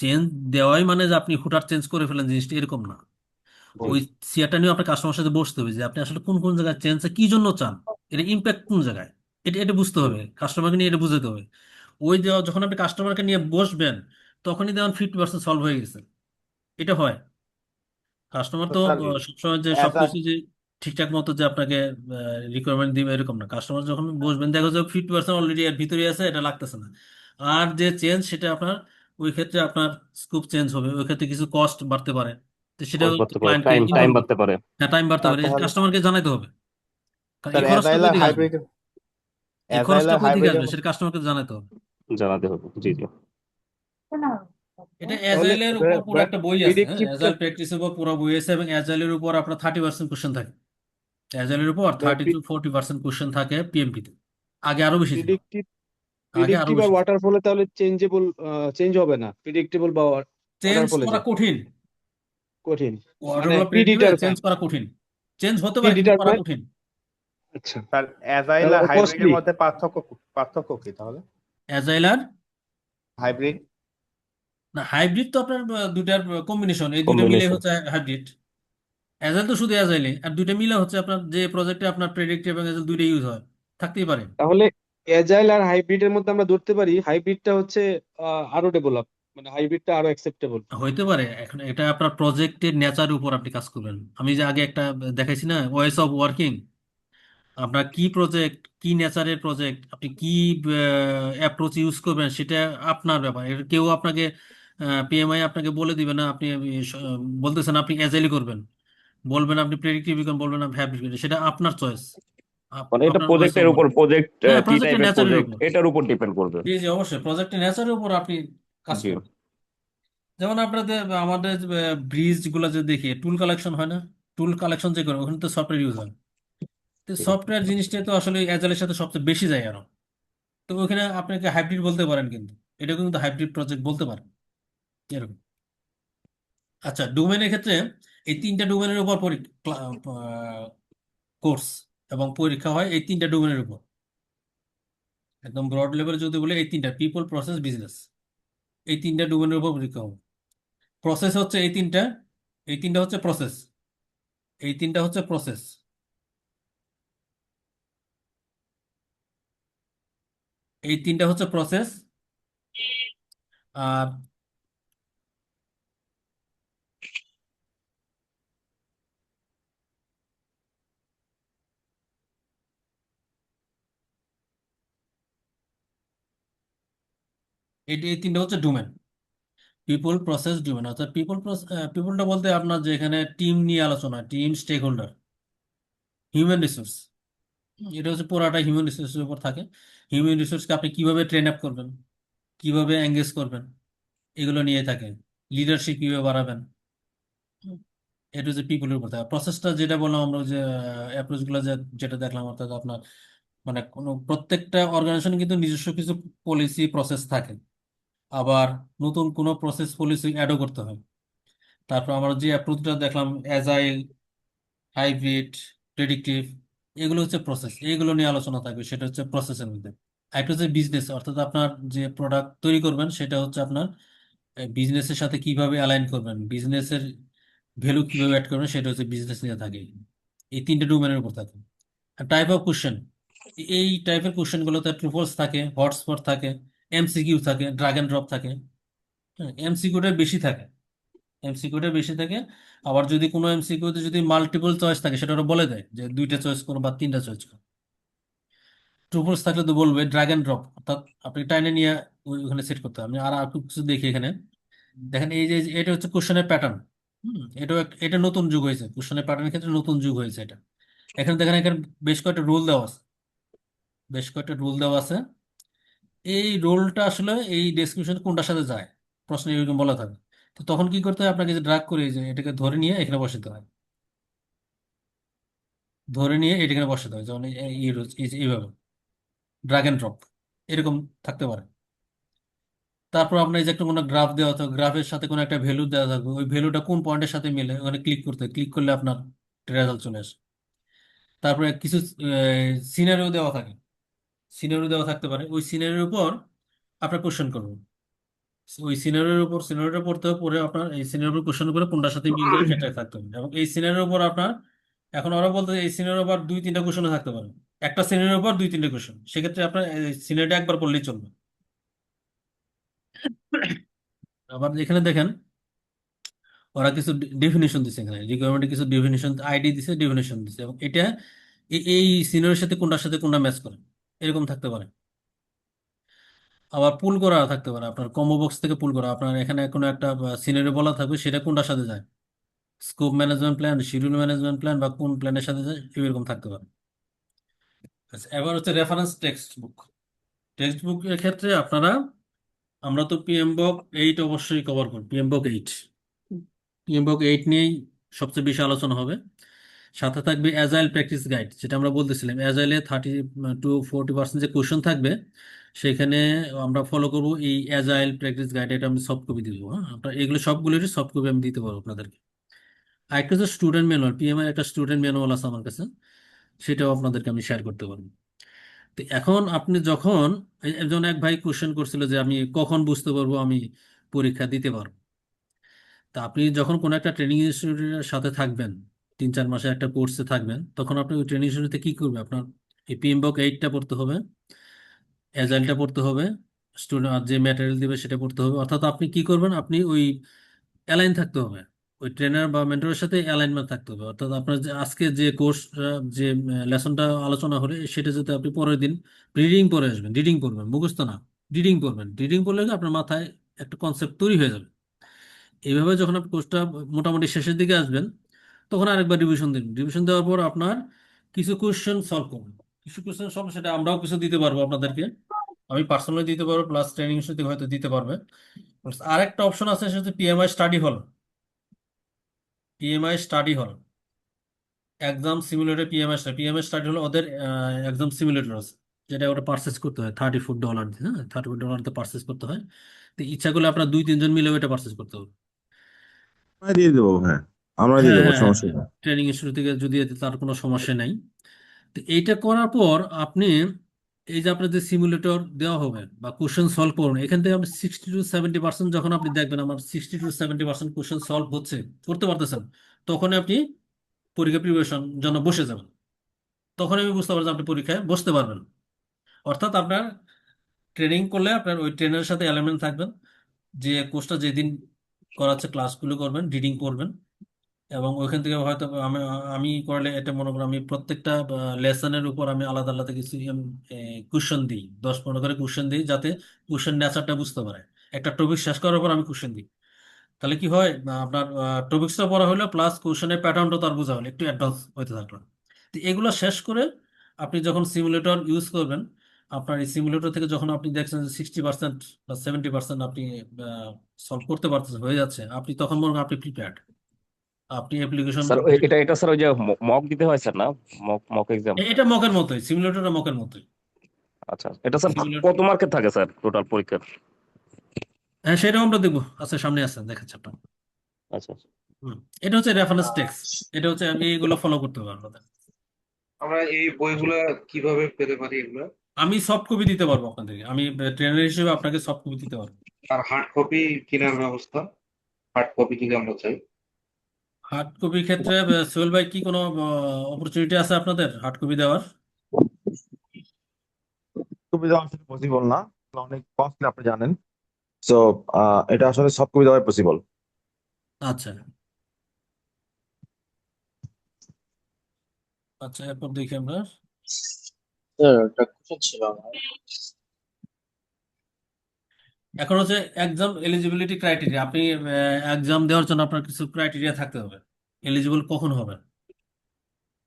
চেঞ্জ দেওয়াই মানে যে আপনি হুটার চেঞ্জ করে ফেলেন জিনিসটা, এরকম না। জি ওই সিআরটা নিয়ে আপনার কাস্টমার সাথে বসতে হবে যে আপনি আসলে কোন কোন জায়গায় চেঞ্জ কি জন্য চান, এটা ইম্প্যাক্ট কোন জায়গায়, এটা এটা বুঝতে জি। হবে, কাস্টমারকে নিয়ে এটা বুঝতে হবে। ওই দেওয়া যখন আপনি কাস্টমারকে নিয়ে বসবেন তখনই দেখুন 50% সলভ হয়ে গেছে। এটা হয়। কাস্টমার তো তো স্যার সবসময় যে অ্যাজ আ সবকিছু যে ঠিকঠাক মতো যে আপনাকে রিকোয়ারমেন্ট দিবে এরকম না। কাস্টমার যখন বসবেন দেখো যে 50% অলরেডি এর ভিতরে আছে, এটা লাগতেছে না। আর যে চেঞ্জ সেটা আপনার ওই ক্ষেত্রে আপনার স্কোপ চেঞ্জ হবে, ওই ক্ষেত্রে কিছু কস্ট বাড়তে পারে, তো সেটা কষ্ট করতে পারে, ক্লায়েন্টকে টাইম টাইম ইনফর্ম করতে বাড়তে হবে। পারে। হ্যাঁ টাইম বাড়তে স্যার পারে, তাহলে কাস্টমারকে জানাইতে হবে, কারণ এই স্যার খরচটা অ্যাজাইল কই আর থেকে আসবে, হাইব্রিড, এই অ্যাজাইল খরচটা আর কই থেকে হাইব্রিডের আসবে সেটা কাস্টমারকে জানাতে হবে। জানাতে হবে, জি জি। এটা তাহলে অ্যাজাইলের উপর পুরো একটা বই আছে, হ্যাঁ প্রিডিক্টিভটা অ্যাজাইল প্র্যাকটিসের উপর পুরো বই আছে, এবং অ্যাজাইলের উপর আপনার 30% কোশ্চেন থাকে। অ্যাজাইলের উপর 30 to 40% কোশ্চেন থাকে পিএমপিতে। আগে আরো বেশি ছিল, প্রিডিক্টিভ আগে আরো প্রিডিক্টিভ আর বেশি ছিল। ওয়াটারফলে তাহলে চেঞ্জ হবে না, প্রিডিক্টেবল বা চেঞ্জ ওয়াটারফলে করা যে কঠিন, কঠিন, মানে ওয়াটারফল প্রেডিক্টিভে চেঞ্জ করা কঠিন, চেঞ্জ হতে পারে কিন্তু করা প্রিডিটারমাইন। কঠিন। আচ্ছা, স্যার অ্যাজাইল আর হাইব্রিডের কস্টলি। মধ্যে পার্থক্য কি তাহলে? অ্যাজাইল আর হাইব্রিড না, হাইব্রিড তো আপনার দুইটার কম্বিনেশন, এই দুইটা মিলে কম্বিনেশন। হচ্ছে হাইব্রিড। অ্যাজাইল তো শুধু অ্যাজাইলে, আর দুইটা মিলে হচ্ছে আপনার যে প্রজেক্টে আপনার প্রেডিক্টিভ এবং অ্যাজাইল দুইটা ইউজ হয়, থাকতেই পারে। তাহলে এজাইল আর হাইব্রিডের মধ্যে আমরা ধরতে পারি হাইব্রিডটা হচ্ছে আরো ডেভেলপ, মানে হাইব্রিডটা আরো অ্যাকসেপ্টেবল। হইতে পারে। এখন এটা আপনার প্রজেক্টের নেচারের উপর আপনি কাজ করবেন। আমি যে আগে একটা দেখাইছি না, ওয়েস অফ ওয়ার্কিং, আপনার কি প্রজেক্ট, কি নেচারের প্রজেক্ট, আপনি কি অ্যাপ্রোচ ইউজ করবেন সেটা আপনার ব্যাপার। এটা কেউ আপনাকে পিএমআই আপনাকে বলে দিবে না। আপনি বলতেছেন আপনি অ্যাজাইলি করবেন, বলবেন আপনি প্রেডিক্টিভ করবেন, বলবেন আপনি হ্যাবিট করবেন, সেটা আপনার চয়েস, মানে এটা আপনার ওয়েস অফ প্রজেক্টের উপর, ওয়ার্কিং। প্রজেক্ট হ্যাঁ কি প্রজেক্টের টাইপের নেচারের প্রজেক্ট উপর। এটার উপর ডিপেন্ড করবে। জি জি অবশ্যই, প্রজেক্টের নেচারের উপর আপনি কাজ জি করবেন। যেমন আপনাদের আমাদের ব্রিজ গুলো যে দেখি টুল কালেকশন হয় না, টুল কালেকশন যে করে ওখানে তো সফটওয়্যার ইউজ হয়। তো সফটওয়্যার জিনিসটা তো আসলে অ্যাজাইলের সাথে সবচেয়ে বেশি যায় আরো। তো ওখানে আপনাকে হাইব্রিড বলতে পারেন, কিন্তু এটা কিন্তু হাইব্রিড প্রজেক্ট বলতে পারেন এরকম। আচ্ছা, ডোমেনের ক্ষেত্রে এই তিনটা ডোমেনের উপর কোর্স এবং পরীক্ষা হয় এই তিনটা ডোমেনের উপর। একদম ব্রড লেভেলে যদি বলে, এই তিনটা পিপল প্রসেস বিজনেস, এই তিনটা ডোমেনের উপর পরীক্ষা হবে। প্রসেস হচ্ছে এই তিনটা, এই তিনটা হচ্ছে প্রসেস, এই তিনটা হচ্ছে প্রসেস, এই তিনটা হচ্ছে প্রসেস। আর এই তিনটা হচ্ছে ডোমেন, পিপল প্রসেস ডোমেন। অর্থাৎ পিপলটা বলতে আপনার যে এখানে টিম নিয়ে আলোচনা, team stakeholder, human resource, এটা হচ্ছে পুরাটা হিউম্যান রিসোর্সের উপর থাকে। হিউম্যান রিসোর্সকে আপনি কিভাবে ট্রেন আপ করবেন, কিভাবে এঙ্গেজ করবেন, এগুলো নিয়ে থাকে। লিডারশিপ কিভাবে বাড়াবেন, এটা হচ্ছে পিপলের উপর থাকে। প্রসেসটা যেটা বললাম আমরা, যে অ্যাপ্রোচ গুলো যেটা দেখলাম, অর্থাৎ আপনার মানে কোনো প্রত্যেকটা অর্গানাইজেশন কিন্তু নিজস্ব কিছু পলিসি প্রসেস থাকে, আবার নতুন কোনো প্রসেস পলিসি অ্যাডও করতে হয়। তারপর আমরা যে অ্যাপ্রোচটা দেখলাম, অ্যাজাইল, হাইব্রিড, প্রেডিক্টিভ, এগুলো হচ্ছে প্রসেস, এগুলো নিয়ে আলোচনা থাকবে, সেটা হচ্ছে প্রসেসের মধ্যে। আরেকটা হচ্ছে বিজনেস, অর্থাৎ আপনার যে প্রোডাক্ট তৈরি করবেন সেটা হচ্ছে আপনার বিজনেসের সাথে কিভাবে অ্যালাইন করবেন, বিজনেসের ভ্যালু কিভাবে অ্যাড করবেন, সেটা হচ্ছে বিজনেস নিয়ে থাকে। এই তিনটে ডোমেনের উপর থাকে। টাইপ অফ কোশ্চেন, এই টাইপের কোশ্চেন গুলোতে ট্রু ফলস থাকে, হটস্পট থাকে, এমসিকিউ থাকে, ড্রাগ এন্ড ড্রপ থাকে। হ্যাঁ এমসিকিউটা বেশি থাকে। এমসিকিউটা বেশি থাকে। আবার যদি কোনো এমসিকিউতে যদি মাল্টিপল চয়েস থাকে সেটা ওরা বলে দেয় যে 2টা চয়েস করো বা 3টা চয়েস করো। ট্রুপলস থাকলে তো বলবে ড্র্যাগ অ্যান্ড ড্রপ, অর্থাৎ আপনি টাইনে নিয়ে ওখানে সেট করতে হবে। আমি আর একটু কিছু দেখি এখানে। দেখেন এই যে এটা হচ্ছে কোশ্চেনের প্যাটার্ন। এটা নতুন যুগ হয়েছে, কোশ্চেনের প্যাটার্নের ক্ষেত্রে নতুন যুগ হয়েছে এটা। এখানে দেখেন এখানে বেশ কয়েকটা রুল দেওয়া আছে, বেশ কয়েকটা রুল দেওয়া আছে। এই রোলটা আসলে এই ডেসক্রিপশন কোনটার সাথে যায় প্রশ্নে এরকম বলা থাকে। তো তখন কি করতে হয়, আপনাকে যে ড্রাগ করে যে এটাকে ধরে নিয়ে এখানে বসাতে হয়, ধরে নিয়ে এটাকে বসাতে হয়, যেমন এইভাবে ড্রাগ এন্ড ড্রপ এরকম থাকতে পারে। তারপর আপনার এই যে একটা কোনো গ্রাফ দেওয়া থাকবে, গ্রাফের সাথে কোনো একটা ভ্যালু দেওয়া থাকবে, ওই ভ্যালুটা কোন পয়েন্টের সাথে মিলে ওখানে ক্লিক করতে হয়, ক্লিক করলে আপনার রেজাল্ট চলে আসে। তারপরে কিছু সিনারিও দেওয়া থাকে, সিনারিও দেওয়া থাকতে পারে, ওই সিনারিওর উপর আপনার কোশ্চেন করবেন। ওই সিনারিওর উপর সিনারিওটা পড়তে হবে, পরে আপনার এই সিনারিওর উপর কোশ্চেন করে কোনটার সাথে মিল যায় সেটা থাকতে হবে। এবং এই সিনারিওর উপর আপনার, এখন ওরা বলতে এই সিনারিওর উপর 2-3টা কোশ্চেন থাকতে পারে, একটা সিনারিওর উপর 2-3টে কোশ্চেন, সেক্ষেত্রে আপনার সিনারিওটা একবার পড়লেই চলবে। আবার এখানে দেখেন ওরা কিছু ডেফিনেশন দিচ্ছে, এখানে রিকোয়ারমেন্টে কিছু ডেফিনেশন আইডি দিছে, ডেফিনেশন দিচ্ছে, এবং এটা এই সিনারিওর সাথে কোনটার সাথে কোনটা ম্যাচ করে এরকম থাকতে পারে। আবার পুল করা থাকতে পারে, আপনার কম্বো বক্স থেকে পুল করা, আপনার এখানে কোনো একটা সিনারিও বলা থাকবে, সেটা কোনটার সাথে যায়, scope management plan, schedule management plan, বা কোন প্ল্যানের সাথে যায় এরকম থাকতে পারে। আচ্ছা, এবার হচ্ছে রেফারেন্স টেক্সট বুক। টেক্সট বুকের ক্ষেত্রে আপনারা, আমরা তো PMBOK 8 অবশ্যই কভার করব, PMBOK 8 নিয়েই সবচেয়ে বেশি আলোচনা হবে। সাথে থাকবে অ্যাজাইল প্র্যাকটিস গাইড, যেটা আমরা বলতেছিলাম অ্যাজাইলে 30-40% যে কোশ্চেন থাকবে, সেখানে আমরা ফলো করব এই অ্যাজাইল প্র্যাকটিস গাইড। এটা আমি সফট কপি দিব, হ্যাঁ আপনার এগুলো সবগুলোরই সফট কপি আমি দিতে পারবো আপনাদেরকে। আরেকটা হচ্ছে স্টুডেন্ট ম্যানুয়াল, PMI একটা স্টুডেন্ট ম্যানুয়াল আছে আমার কাছে, সেটাও আপনাদেরকে আমি শেয়ার করতে পারবো। তো এখন আপনি যখন একজন এক ভাই কোশ্চেন করছিল যে আমি কখন বুঝতে পারবো আমি পরীক্ষা দিতে পারবো, তা আপনি যখন কোনো একটা ট্রেনিং ইনস্টিটিউটের সাথে থাকবেন, 3-4 মাসে একটা কোর্সে থাকবেন, তখন আপনি ওই ট্রেনিং ইনস্টিটিউটে কি করবে, আপনার এই PMBOK 8টা পড়তে হবে, অ্যাজাইলটা পড়তে হবে, স্টুডেন্ট যে ম্যাটেরিয়াল দিবে সেটা পড়তে হবে। অর্থাৎ আপনি কি করবেন, আপনি ওই অ্যালাইন থাকতে হবে, ওই ট্রেনার বা মেন্টরের সাথে অ্যালাইনমেন্ট থাকতে হবে। অর্থাৎ আপনার যে আজকে যে কোর্স, যে লেসনটা আলোচনা হলে সেটা যাতে আপনি পরের দিন রিডিং পড়ে আসবেন, রিডিং পড়বেন, মুখস্থ না, রিডিং পড়বেন। রিডিং পড়লে আপনার মাথায় একটা কনসেপ্ট তৈরি হয়ে যাবে। এইভাবে যখন আপনি কোর্সটা মোটামুটি শেষের দিকে আসবেন, তখন আরেকবার রিভিশন দিন, রিভিশন দেওয়ার পর আপনার কিছু কোশ্চেন সলভ করবেন, কিছু কোশ্চেন সলভ, সেটা আমরাও কিছু দিতে পারবো আপনাদেরকে, আমি পার্সোনালি দিতে পারবো, প্লাস ট্রেনিং থেকে হয়তো দিতে পারবে। আরেকটা অপশন আছে, সেটা হচ্ছে PMI স্টাডি হল। PMI স্টাডি হল, এক্সাম সিমুলেটর। PMI স্টাডি হল ওদের এক্সাম সিমুলেটর আছে, যেটা ওটা পারচেস করতে হয় $34 দিয়ে, হ্যাঁ $34 পারচেস করতে হয়। তো ইচ্ছা করলে আপনার 2-3 জন মিলে ওটা পারচেস করতে হবে। আমরা দিয়ে দেবো, হ্যাঁ আমরা দিয়ে হ্যাঁ দেবো, হ্যাঁ হ্যাঁ, সমস্যা নেই। ট্রেনিং ইনস্টিটিউট থেকে যদি তার কোনো সমস্যা নেই। তো এইটা করার পর আপনি এই যে আপনার যে সিমুলেটর দেওয়া হবে বা কোশ্চেন সলভ করুন, এখান থেকে আপনি 60-70% যখন আপনি দেখবেন আমার 60-70% কোশ্চেন সলভ হচ্ছে, করতে পারতেছেন, তখন আপনি পরীক্ষা প্রিপারেশন জন্য বসে যাবেন। তখন আমি বুঝতে পারছি আপনি পরীক্ষায় বসতে পারবেন। অর্থাৎ আপনার ট্রেনিং করলে আপনার ওই ট্রেনারের সাথে অ্যালাইনমেন্ট থাকবেন, যে কোর্সটা যেদিন করাচ্ছে ক্লাসগুলো করবেন, রিডিং করবেন, এবং ওইখান থেকে হয়তো আমি আমি করলে এটা মনে করি আমি প্রত্যেকটা লেসনের উপর আমি আলাদা আলাদা কিছু কোশ্চেন দিই, 10-15 করে কোশ্চেন দিই, যাতে কোশ্চেন নেচারটা বুঝতে পারে। একটা টপিক শেষ করার পর আমি কোশ্চেন দিই, তাহলে কি হয় আপনার টপিক্সটা পড়া হলো, প্লাস কোশ্চেনের প্যাটার্নটা তার বোঝা হলো, একটু অ্যাডভান্স হতে থাকলো। তো এগুলো শেষ করে আপনি যখন সিমুলেটর ইউজ করবেন, আপনার এই সিমুলেটর থেকে যখন আপনি দেখছেন যে 60% বা 70% আপনি সলভ করতে পারতেছেন, হয়ে যাচ্ছে, আপনি তখন মনে করেন আপনি প্রিপেয়ার্ড, আপনি অ্যাপ্লিকেশন। স্যার এটা স্যার ওই যে মক দিতে হয় স্যার, না? Mock mock exam. এটা মকের মতোই, সিমুলেটরটা মকের মতোই। আচ্ছা, এটা স্যার সিমুলেটর, কত মার্কের থাকে স্যার টোটাল পরীক্ষার? হ্যাঁ সেটাও আমরা দেখবো, আচ্ছা সামনে আছে দেখাচ্ছি আপনার। আচ্ছা আচ্ছা। হুম, এটা হচ্ছে রেফারেন্স টেক্সট, এটা হচ্ছে আমি এগুলো ফলো করতে পারবো। আমরা এই বইগুলা কিভাবে পেতে পারি এগুলা? আমি সফট কপি দিতে পারবো আপনাদেরকে, আমি ট্রেনার হিসেবে আপনাকে সফট কপি দিতে পারবো। আর হার্ড কপি কেনার ব্যবস্থা, হার্ড কপি যদি আমরা চাই? হার্ড কপির ক্ষেত্রে সোহেল ভাই কি কোনো অপরচুনিটি আছে আপনাদের হার্ড কপি দেওয়ার? কপি দেওয়া আসলে পসিবল না, অনেক কস্টলি আপনি জানেন। সো এটা আসলে সব কপি দেওয়া পসিবল। আচ্ছা আচ্ছা, এরপর দেখি আমরা। স্যার একটা কোশ্চেন ছিল আমার। এখন হচ্ছে এক্সাম এলিজিবিলিটি ক্রাইটেরিয়া। আপনি এক্সাম দেওয়ার জন্য আপনার কিছু ক্রাইটেরিয়া থাকতে হবে, এলিজিবল কখন হবেন।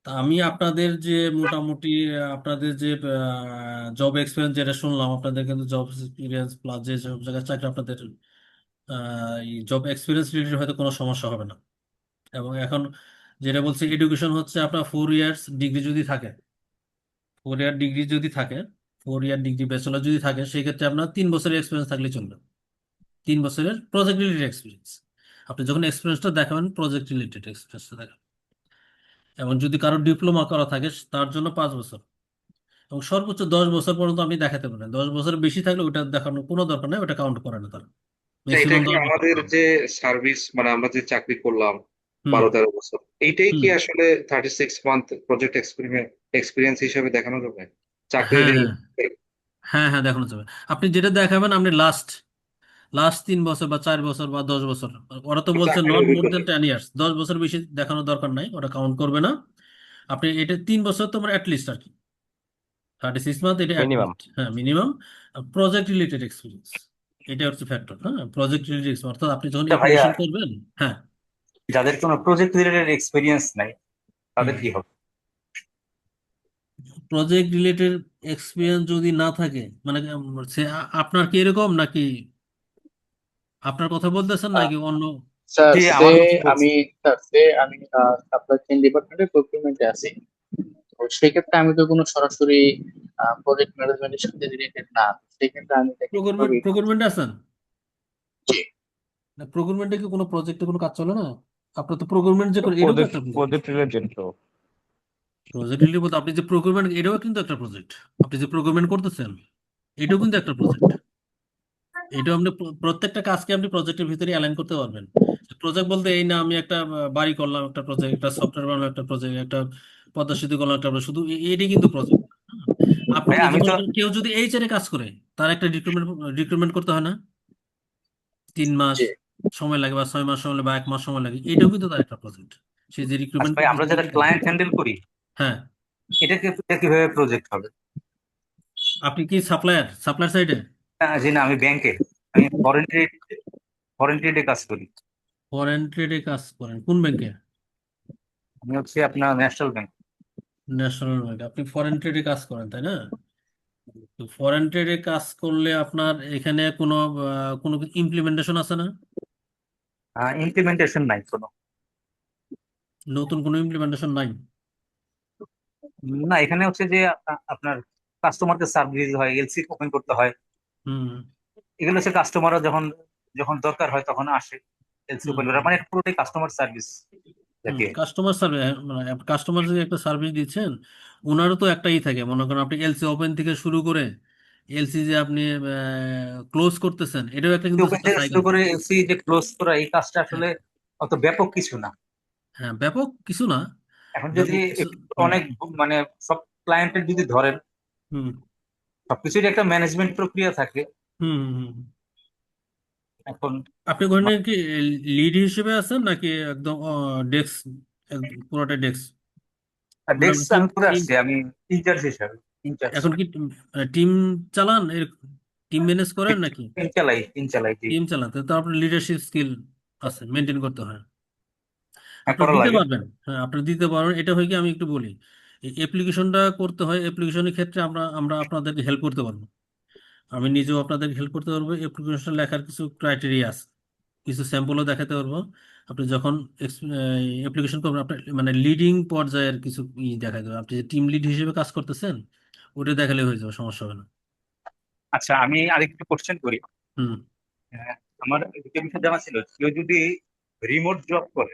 তা আমি আপনাদের যে মোটামুটি আপনাদের যে জব এক্সপিরিয়েন্স যেটা শুনলাম, আপনাদের কিন্তু জব এক্সপিরিয়েন্স প্লাস যে সব জায়গায় চাকরি, আপনাদের এই জব এক্সপিরিয়েন্স রিলেটেড হয়তো কোনো সমস্যা হবে না। এবং এখন যেটা বলছি, এডুকেশন হচ্ছে আপনার 4 ইয়ার্স ডিগ্রি যদি থাকে, 4 ইয়ার ডিগ্রি যদি থাকে, 4 ইয়ার ডিগ্রি ব্যাচেলর যদি থাকে, সেই ক্ষেত্রে আপনার 3 বছরের এক্সপিরিয়েন্স থাকলে চলবে। 3 বছরের প্রজেক্ট রিলেটেড এক্সপিরিয়েন্স। আপনি যখন এক্সপিরিয়েন্সটা দেখাবেন, প্রজেক্ট রিলেটেড এক্সপিরিয়েন্সটা দেখাবেন। এবং যদি কারো ডিপ্লোমা করা থাকে, তার জন্য 5 বছর। এবং সর্বোচ্চ 10 বছর পর্যন্ত আপনি দেখাতে পারেন। 10 বছর বেশি থাকলে ওটা দেখানোর কোনো দরকার নেই, ওটা কাউন্ট করে না তারা। আচ্ছা, এটা ম্যাক্সিমাম কি 10 বছর। আমাদের যে সার্ভিস মানে আমরা যে চাকরি করলাম হুম 12-13 বছর, এইটাই হুম। কি আসলে 36 মান্থ প্রজেক্ট এক্সপিরিয়েন্স হিসেবে দেখানো যাবে চাকরির হ্যাঁ এই? হ্যাঁ হ্যাঁ হ্যাঁ, দেখানো যাবে। আপনি যেটা দেখাবেন, আপনি লাস্ট লাস্ট 3 বছর বা 4 বছর বা 10 বছর, ওরা তো বলছে চাকরির নট মোর অভিজ্ঞতা। দেন 10 ইয়ার্স, 10 বছর বেশি দেখানোর দরকার নাই, ওটা কাউন্ট করবে না। আপনি এটা 3 বছর তোমার অ্যাটলিস্ট আর কি, 36 মান্থ, এটা মিনিমাম। অ্যাটলিস্ট, হ্যাঁ মিনিমাম। প্রজেক্ট রিলেটেড এক্সপিরিয়েন্স, এটা হচ্ছে ফ্যাক্টর। হ্যাঁ, প্রজেক্ট রিলেটেড এক্সপিরিয়েন্স অর্থাৎ আপনি যখন আচ্ছা ভাইয়া, অ্যাপ্লিকেশন করবেন। হ্যাঁ। যাদের কোনো প্রজেক্ট রিলেটেড এক্সপিরিয়েন্স নাই হুম। তাদের কি হবে? প্রজেক্ট রিলেটেড এক্সপিরিয়েন্স যদি না থাকে, মানে আপনার কি এরকম নাকি, আপনার কথা বলতেছেন নাকি অন্য? স্যার জি, সে আমার কথা বলছি। আমি আমি সাপ্লাই চেইন ডিপার্টমেন্টের প্রকিউরমেন্টে আছি। তো সেক্ষেত্রে আমি তো কোনো সরাসরি প্রজেক্ট ম্যানেজমেন্টের সাথে রিলেটেড না। সেক্ষেত্রে আমি তাকে কিভাবে প্রকুরমেন্টে আছেন জি না? প্রকুরমেন্টে কি কোনো প্রজেক্টে কোনো কাজ চলে না? আপনার তো প্রকুরমেন্ট যে করে, এটাও তো একটা প্রজেক্ট। প্রজেক্ট রিলেটেড তো। প্রজেক্ট রিলেটেড বলতে আপনি যে প্রকুরমেন্ট, এটাও কিন্তু একটা প্রজেক্ট। আপনি যে প্রকুরমেন্ট করতেছেন, এটাও কিন্তু একটা প্রজেক্ট। এটা আপনি প্রত্যেকটা কাজকে আপনি প্রজেক্টের ভিতরে অ্যালাইন করতে পারবেন। প্রজেক্ট বলতে এই না, আমি একটা বাড়ি করলাম একটা প্রজেক্ট, একটা সফটওয়্যার বানালাম একটা প্রজেক্ট, একটা পদ্মা সেতু করলাম একটা project, শুধু এটাই কিন্তু প্রজেক্ট। আপনি ভাইয়া এই যে আমি তো মনে করেন কেউ যদি এইচআর এ কাজ করে, তার একটা রিক্রুটমেন্ট করতে হয় না? 3 মাস জি সময় লাগে বা 6 মাস সময় লাগে বা 1 মাস সময় লাগে, এটাও কিন্তু তার একটা প্রজেক্ট। সে যে আচ্ছা রিক্রুটমেন্ট ভাই, আমরা করতেছে, যারা এটাও তার। ক্লায়েন্ট হ্যান্ডেল করি হ্যাঁ। এটা কিভাবে প্রজেক্ট হবে? আপনি কি সাপ্লায়ার সাইডে? জি না, আমি ব্যাংকে, আমি ফরেন ট্রেডে কাজ করি। ফরেন ট্রেডে কাজ করেন কোন ব্যাংকে? আমি হচ্ছে আপনার ন্যাশনাল ব্যাংক। National bank. আপনি ফরেন ট্রেডে কাজ করেন তাই না? তো ফরেন ট্রেডে কাজ করলে আপনার এখানে কোনো ইমপ্লিমেন্টেশন আছে না? ইমপ্লিমেন্টেশন নাই কোনো। নতুন কোনো ইমপ্লিমেন্টেশন নাই? না, এখানে হচ্ছে যে আপনার কাস্টমারকে সার্ভিস হয়, এলসি ওপেন করতে হয়। হুম এগুলো হচ্ছে কাস্টমাররা যখন যখন দরকার হয় তখন আসে, এলসি হুম ওপেন করা, মানে এটা পুরোটাই কাস্টমার সার্ভিস হুম। জাতীয়। কাস্টমার সার্ভিস, মানে কাস্টমার যে একটা সার্ভিস দিচ্ছেন, ওনারও তো একটাই থাকে। মনে করেন আপনি এলসি ওপেন থেকে শুরু করে এলসি যে আপনি ক্লোজ করতেছেন, এটাও একটা কিন্তু ওপেন একটা থেকে শুরু সাইকেল করে থাকে। এলসি যে ক্লোজ করা, এই কাজটা আসলে অত ব্যাপক কিছু না। হ্যাঁ, ব্যাপক কিছু না। এখন যদি ব্যাপক কিছু। হুম অনেক মানে সব ক্লায়েন্টের যদি ধরেন, হুম সবকিছুর একটা ম্যানেজমেন্ট প্রক্রিয়া থাকে। হুম হুম হুম। এখন আপনি ওখানে কি লিড হিসেবে আছেন নাকি একদম ডেস্ক, পুরোটা ডেস্ক? মানে ডেস্ক আপনি টিম আমি করে টিম আসছি, আমি ইনচার্জ হিসাবে। ইনচার্জ এখন কি টিম চালান, টিম ম্যানেজ করেন নাকি? টিম চালাই জি। টিম চালাতে তো আপনার লিডারশিপ স্কিল আছে, মেনটেন করতে হয়। হ্যাঁ, আপনার করা দিতে লাগে। পারবেন, হ্যাঁ আপনি দিতে পারবেন। এটা হয় কি, আমি একটু বলি, এই অ্যাপ্লিকেশনটা করতে হয়, অ্যাপ্লিকেশনের ক্ষেত্রে আমরা আমরা আপনাদেরকে হেল্প করতে পারবো। আমি নিজেও আপনাদেরকে হেল্প করতে পারবো। অ্যাপ্লিকেশন লেখার কিছু ক্রাইটেরিয়া আছে, কিছু স্যাম্পলও দেখাতে পারবো। আপনি যখন অ্যাপ্লিকেশন করবেন, আপনার মানে লিডিং পর্যায়ের কিছু দেখাতে হবে। আপনি যে টিম লিড হিসেবে কাজ করতেছেন, ওটা দেখালে হয়ে যাবে, সমস্যা হবে না। আচ্ছা, আমি আরেকটু কোশ্চেন করি। হুম আমার একটা বিষয় জানা ছিল, কেউ যদি রিমোট জব করে,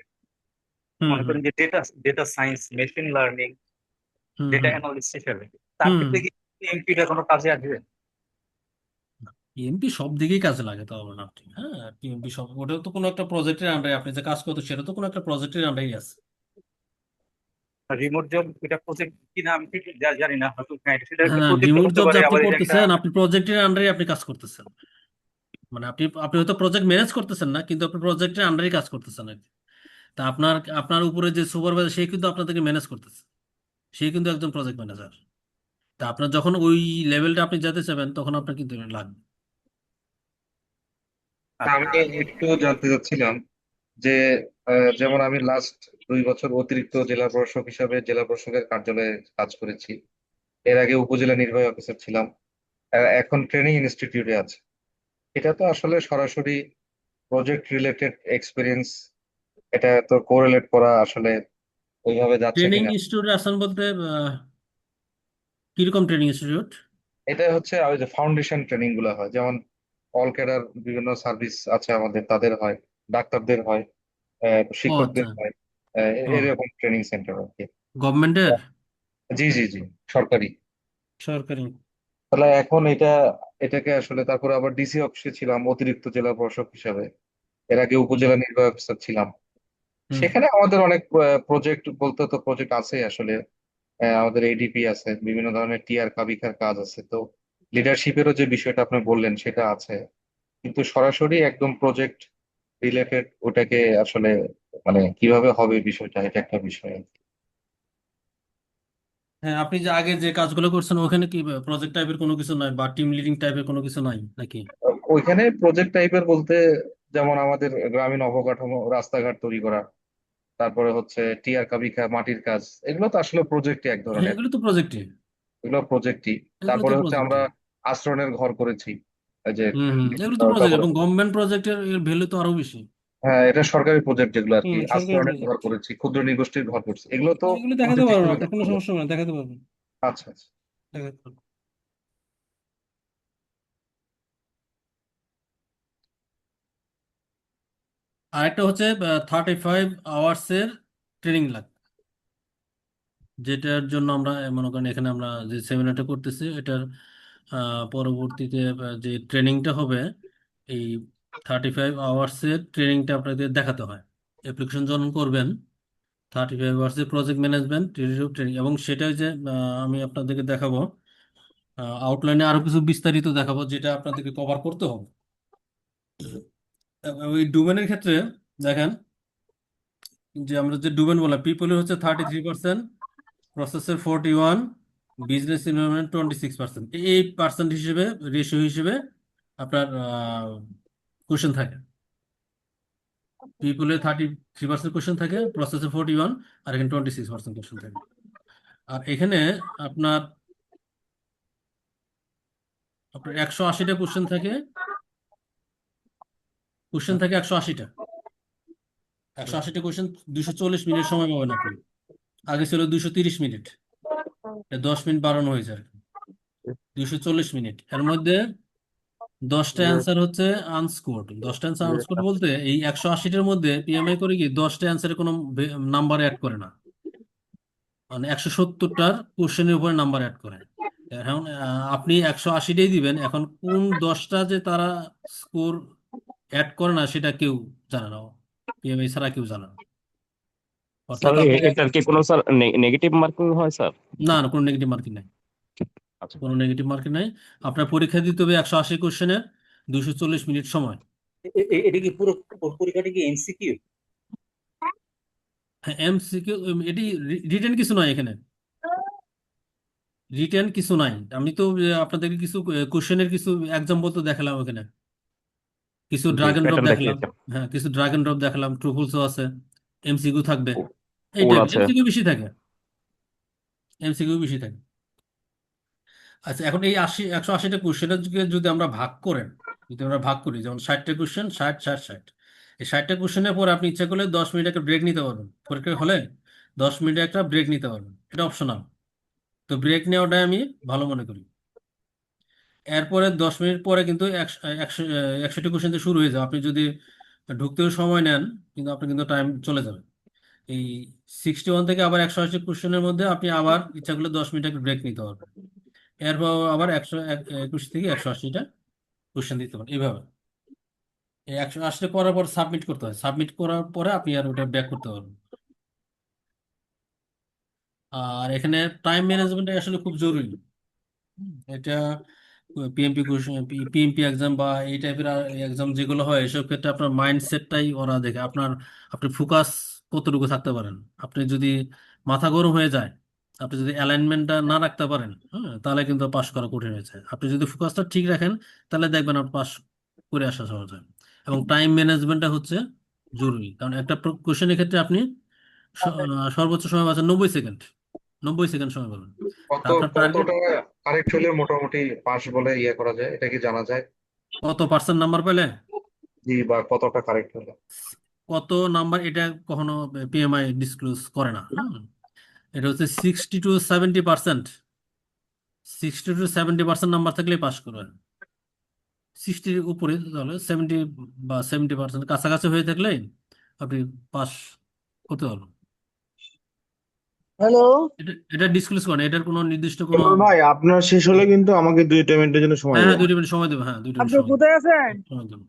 হুম মনে হুম করেন যে data data science, machine learning, হুম ডেটা হুম অ্যানালিস্ট হিসেবে, তার হুম। ক্ষেত্রে কি এমপিটা কোনো কাজে আসবে? টিএমপি সব দিকেই কাজে লাগে, তো হবে না আপনি। হ্যাঁ, টিএমপি সব, ওটাও তো কোনো একটা প্রজেক্টের আন্ডারে আপনি যে কাজ করতে, সেটা তো কোনো একটা প্রজেক্টের আন্ডারেই আছে। রিমোট জব এটা প্রজেক্ট কিনা আমি ঠিক জানি না, হয়তো হ্যাঁ, সেটা একটা হ্যাঁ, প্রজেক্ট রিমোট হতে জব যে পারে, আপনি আবার এটা একটা। করতেছেন, আপনি প্রজেক্টের আন্ডারে আপনি কাজ করতেছেন। মানে আপনি আপনি হয়তো প্রজেক্ট ম্যানেজ করতেছেন না, কিন্তু আপনি প্রজেক্টের আন্ডারই কাজ করতেছেন আর কি। তা আপনার আপনার উপরে যে সুপারভাইজার সে কিন্তু আপনাদেরকে ম্যানেজ করতেছে, সে কিন্তু একজন প্রজেক্ট ম্যানেজার। তা আপনার যখন ওই লেভেলটা আপনি যেতে চাবেন তখন আপনার কিন্তু এটা লাগবে। আমি একটু জানতে চাচ্ছিলাম যে যেমন আমি লাস্ট 2 বছর অতিরিক্ত জেলা প্রশাসক হিসাবে জেলা প্রশাসকের কার্যালয়ে কাজ করেছি। এর আগে উপজেলা নির্বাহী অফিসার ছিলাম। এখন ট্রেনিং ইনস্টিটিউটে আছে। এটা তো আসলে সরাসরি প্রজেক্ট রিলেটেড এক্সপিরিয়েন্স, এটা তো কোরিলেট করা আসলে ওইভাবে যাচ্ছে ট্রেনিং কিনা। ইনস্টিটিউটে আছেন বলতে কিরকম ট্রেনিং ইনস্টিটিউট? এটা হচ্ছে ওই যে ফাউন্ডেশন ট্রেনিং গুলো হয়, যেমন অল ক্যাডার বিভিন্ন সার্ভিস আছে আমাদের, তাদের হয়, ডাক্তারদের হয়, ও আচ্ছা। শিক্ষকদের হয়, ও, এরকম ট্রেনিং সেন্টার আর কি। গভর্নমেন্টের? জি জি জি, সরকারি। সরকারি? তাহলে এখন এটাকে আসলে, তারপরে আবার ডিসি অফিসে ছিলাম অতিরিক্ত জেলা প্রশাসক হিসাবে। এর আগে হুম উপজেলা নির্বাহী অফিসার ছিলাম। হুম সেখানে আমাদের অনেক প্রজেক্ট বলতে তো প্রজেক্ট আছে আসলে। আমাদের এডিপি আছে, বিভিন্ন ধরনের টিআর কাবিখার কাজ আছে। তো লিডারশিপেরও যে বিষয়টা আপনি বললেন সেটা আছে, কিন্তু সরাসরি একদম প্রজেক্ট রিলেটেড ওটাকে আসলে মানে কিভাবে হবে বিষয়টা, এটা একটা বিষয় আর কি। হ্যাঁ, আপনি যে আগে যে কাজগুলো করছেন ওখানে কি প্রজেক্ট টাইপের কোনো কিছু নাই বা টিম লিডিং টাইপের কোনো কিছু নাই নাকি? ওইখানে প্রজেক্ট টাইপের বলতে যেমন আমাদের গ্রামীণ অবকাঠামো, রাস্তাঘাট তৈরি করা, তারপরে হচ্ছে টিআর কাবিখা মাটির কাজ, এগুলো তো আসলে প্রজেক্টই এক হ্যাঁ, ধরনের। এগুলো তো প্রজেক্টই। এগুলো প্রজেক্টই। এগুলো তো তারপরে হচ্ছে আমরা প্রজেক্টই। আশ্রয়নের ঘর করেছি, এই যে হুম হুম, এগুলো তো প্রজেক্ট, তারপরে এবং গভর্নমেন্ট প্রজেক্টের ভ্যালু তো আরো বেশি। হ্যাঁ, এটা সরকারি প্রজেক্ট যেগুলো আর কি। হুম, সরকারি আশ্রয়নের ঘর প্রজেক্ট। করেছি, ক্ষুদ্র নিগোষ্ঠীর ঘর করছি, এগুলো তো এগুলো দেখাতে প্রজেক্ট পারবেন, হিসেবে আপনার ধরতে কোনো হবে। সমস্যা নেই, দেখাতে পারবেন। আচ্ছা আচ্ছা। দেখাতে পারবেন। আরেকটা হচ্ছে 35 আওয়ার্সের ট্রেনিং লাগবে, যেটার জন্য আমরা মনে করেন এখানে আমরা যে সেমিনারটা করতেছি এটার পরবর্তীতে যে ট্রেনিংটা হবে, এই 35 আওয়ার্সের ট্রেনিংটা আপনাদের দেখাতে হয়। অ্যাপ্লিকেশন যখন করবেন 35 আওয়ার্সের প্রজেক্ট ম্যানেজমেন্ট ট্রেনিং, এবং সেটাই যে আমি আপনাদেরকে দেখাবো, আউটলাইনে আরো কিছু বিস্তারিত দেখাবো যেটা আপনাদেরকে কভার করতে হবে। ওই ডোমেনের ক্ষেত্রে দেখেন যে আমরা যে ডোমেন বললাম, পিপলের হচ্ছে 33%, প্রসেসের 41, বিজনেস ইনভলভমেন্ট 26%। এই পার্সেন্ট হিসেবে, রেশিও হিসেবে আপনার কোশ্চেন থাকে। পিপলের 33% কোশ্চেন থাকে, প্রসেসে 41, আর এখানে 26% কোশ্চেন থাকে। আর এখানে আপনার আপনার 180টা কোশ্চেন থাকে, কোশ্চেন থাকে 180টা। 180টা কোশ্চেন, 240 মিনিট সময় পাবেন আপনি। আগে ছিল 230 মিনিট, 10 মিনিট বাড়ানো হয়েছে আর কি, 240 মিনিট। এর মধ্যে 10টা অ্যান্সার হচ্ছে আনস্কোর্ড। 10টা অ্যান্সার আনস্কোর্ড বলতে এই 180টার মধ্যে পিএমআই করে কি 10টা অ্যান্সারে কোনো নাম্বার অ্যাড করে না, মানে 170টার কোশ্চেনের উপরে নাম্বার অ্যাড করে। এখন আপনি 180টাই দিবেন, এখন কোন 10টা যে তারা স্কোর অ্যাড করে না সেটা কেউ জানে না, পিএমআই ছাড়া কেউ জানে না। স্যার অর্থাৎ আপনার এটার কি কোনো স্যার নেগেটিভ মার্কিং হয় স্যার? না না, কোনো নেগেটিভ মার্কিং নাই, আচ্ছা। কোনো নেগেটিভ মার্কিং নাই। আপনার পরীক্ষা দিতে হবে 180 কোশ্চেনের, 240 মিনিট সময়। এটা কি পুরো পরীক্ষাটা কি এমসিকিউ? হ্যাঁ, এমসিকিউ। এটি রিটেন কিছু নয় এখানে, রিটেন কিছু নাই। আমি তো আপনাদেরকে কিছু কোশ্চেনের কিছু এক্সাম্পল তো দেখালাম ওখানে, কিছু জি, ড্রাগ এন্ড ড্রপ প্যাটার্ন দেখালাম। দেখিয়েছেন। হ্যাঁ, কিছু ড্রাগ এন্ড ড্রপ দেখালাম, ট্রু ফলসও আছে, এমসিকিউ থাকবে। এই কোড টাইপের আছে। এমসিকিউ বেশি থাকে, এমসিকিউ বেশি থাকে। আচ্ছা, এখন এই 180টা কোশ্চেনের যদি আমরা ভাগ করেন, যদি আমরা ভাগ করি, যেমন 60টা কোশ্চেন, 60 60 60, এই 60টা কোশ্চেনের পর আপনি ইচ্ছা করলে 10 মিনিট একটা ব্রেক নিতে পারবেন, পরীক্ষা হলে 10 মিনিট একটা ব্রেক নিতে পারবেন, এটা অপশনাল। তো ব্রেক নেওয়াটাই আমি ভালো মনে করি। এরপরে 10 মিনিট পরে কিন্তু 160টি কোশ্চেন শুরু হয়ে যাবে। আপনি যদি ঢুকতেও সময় নেন কিন্তু আপনার কিন্তু টাইম চলে যাবে। এই 61 থেকে আবার 180 কোশ্চেনের মধ্যে আপনি আবার ইচ্ছা করলে 10 মিনিট একটা ব্রেক নিতে পারবেন। এরপর আবার 121 থেকে 180টা কোশ্চেন দিতে পারেন এইভাবে। এই 180টা করার পর সাবমিট করতে হয়, সাবমিট করার পরে আপনি আর ওটা ব্যাক করতে পারবেন। আর এখানে টাইম ম্যানেজমেন্ট আসলে খুব জরুরি। এটা পিএমপি এক্সাম বা এই টাইপের এক্সাম যেগুলো হয় এসব ক্ষেত্রে আপনার মাইন্ডসেটটাই ওরা দেখে আপনি ফোকাস কতটুকু থাকতে পারেন। আপনি যদি মাথা গরম হয়ে যায়, আপনি যদি অ্যালাইনমেন্টটা না রাখতে পারেন, হ্যাঁ, তাহলে কিন্তু পাশ করা কঠিন হয়ে যায়। আপনি যদি ফোকাসটা ঠিক রাখেন তাহলে দেখবেন আপনি পাশ করে আসা সহজ হয়। এবং টাইম ম্যানেজমেন্টটা হচ্ছে জরুরি, কারণ একটা কোশ্চেনের ক্ষেত্রে আপনি সর্বোচ্চ সময় পাচ্ছেন 90 সেকেন্ড। 90 সেকেন্ড সময় পাবেন। তা আপনার টার্গেট কতটা কারেক্ট হলে মোটামুটি পাস বলে ইয়ে করা যায়, এটা কি জানা যায়? কত পার্সেন্ট নাম্বার পেলে জি, বা কতটা কারেক্ট হলে? কত নাম্বার, এটা কখনো পিএমআই ডিসক্লোজ করে না। এটা হচ্ছে 60 to 70%। 60 to 70% নাম্বার থাকলে পাস করবেন। 60-র উপরে তাহলে 70 বা 70% কাছাকাছি হয়ে থাকলে আপনি পাস করতে পারবেন। হ্যালো এটা ডিসক্লোজ করেন, এটার কোনো নির্দিষ্ট কোনো ভাই আপনার শেষ হলে কিন্তু আমাকে 2 মিনিটের জন্য সময় হ্যাঁ হ্যাঁ দেবেন। 2 মিনিট সময় দেবো, হ্যাঁ 2 মিনিট আপনি সময় দেবো, কোথায় আছেন? সময় দেবো।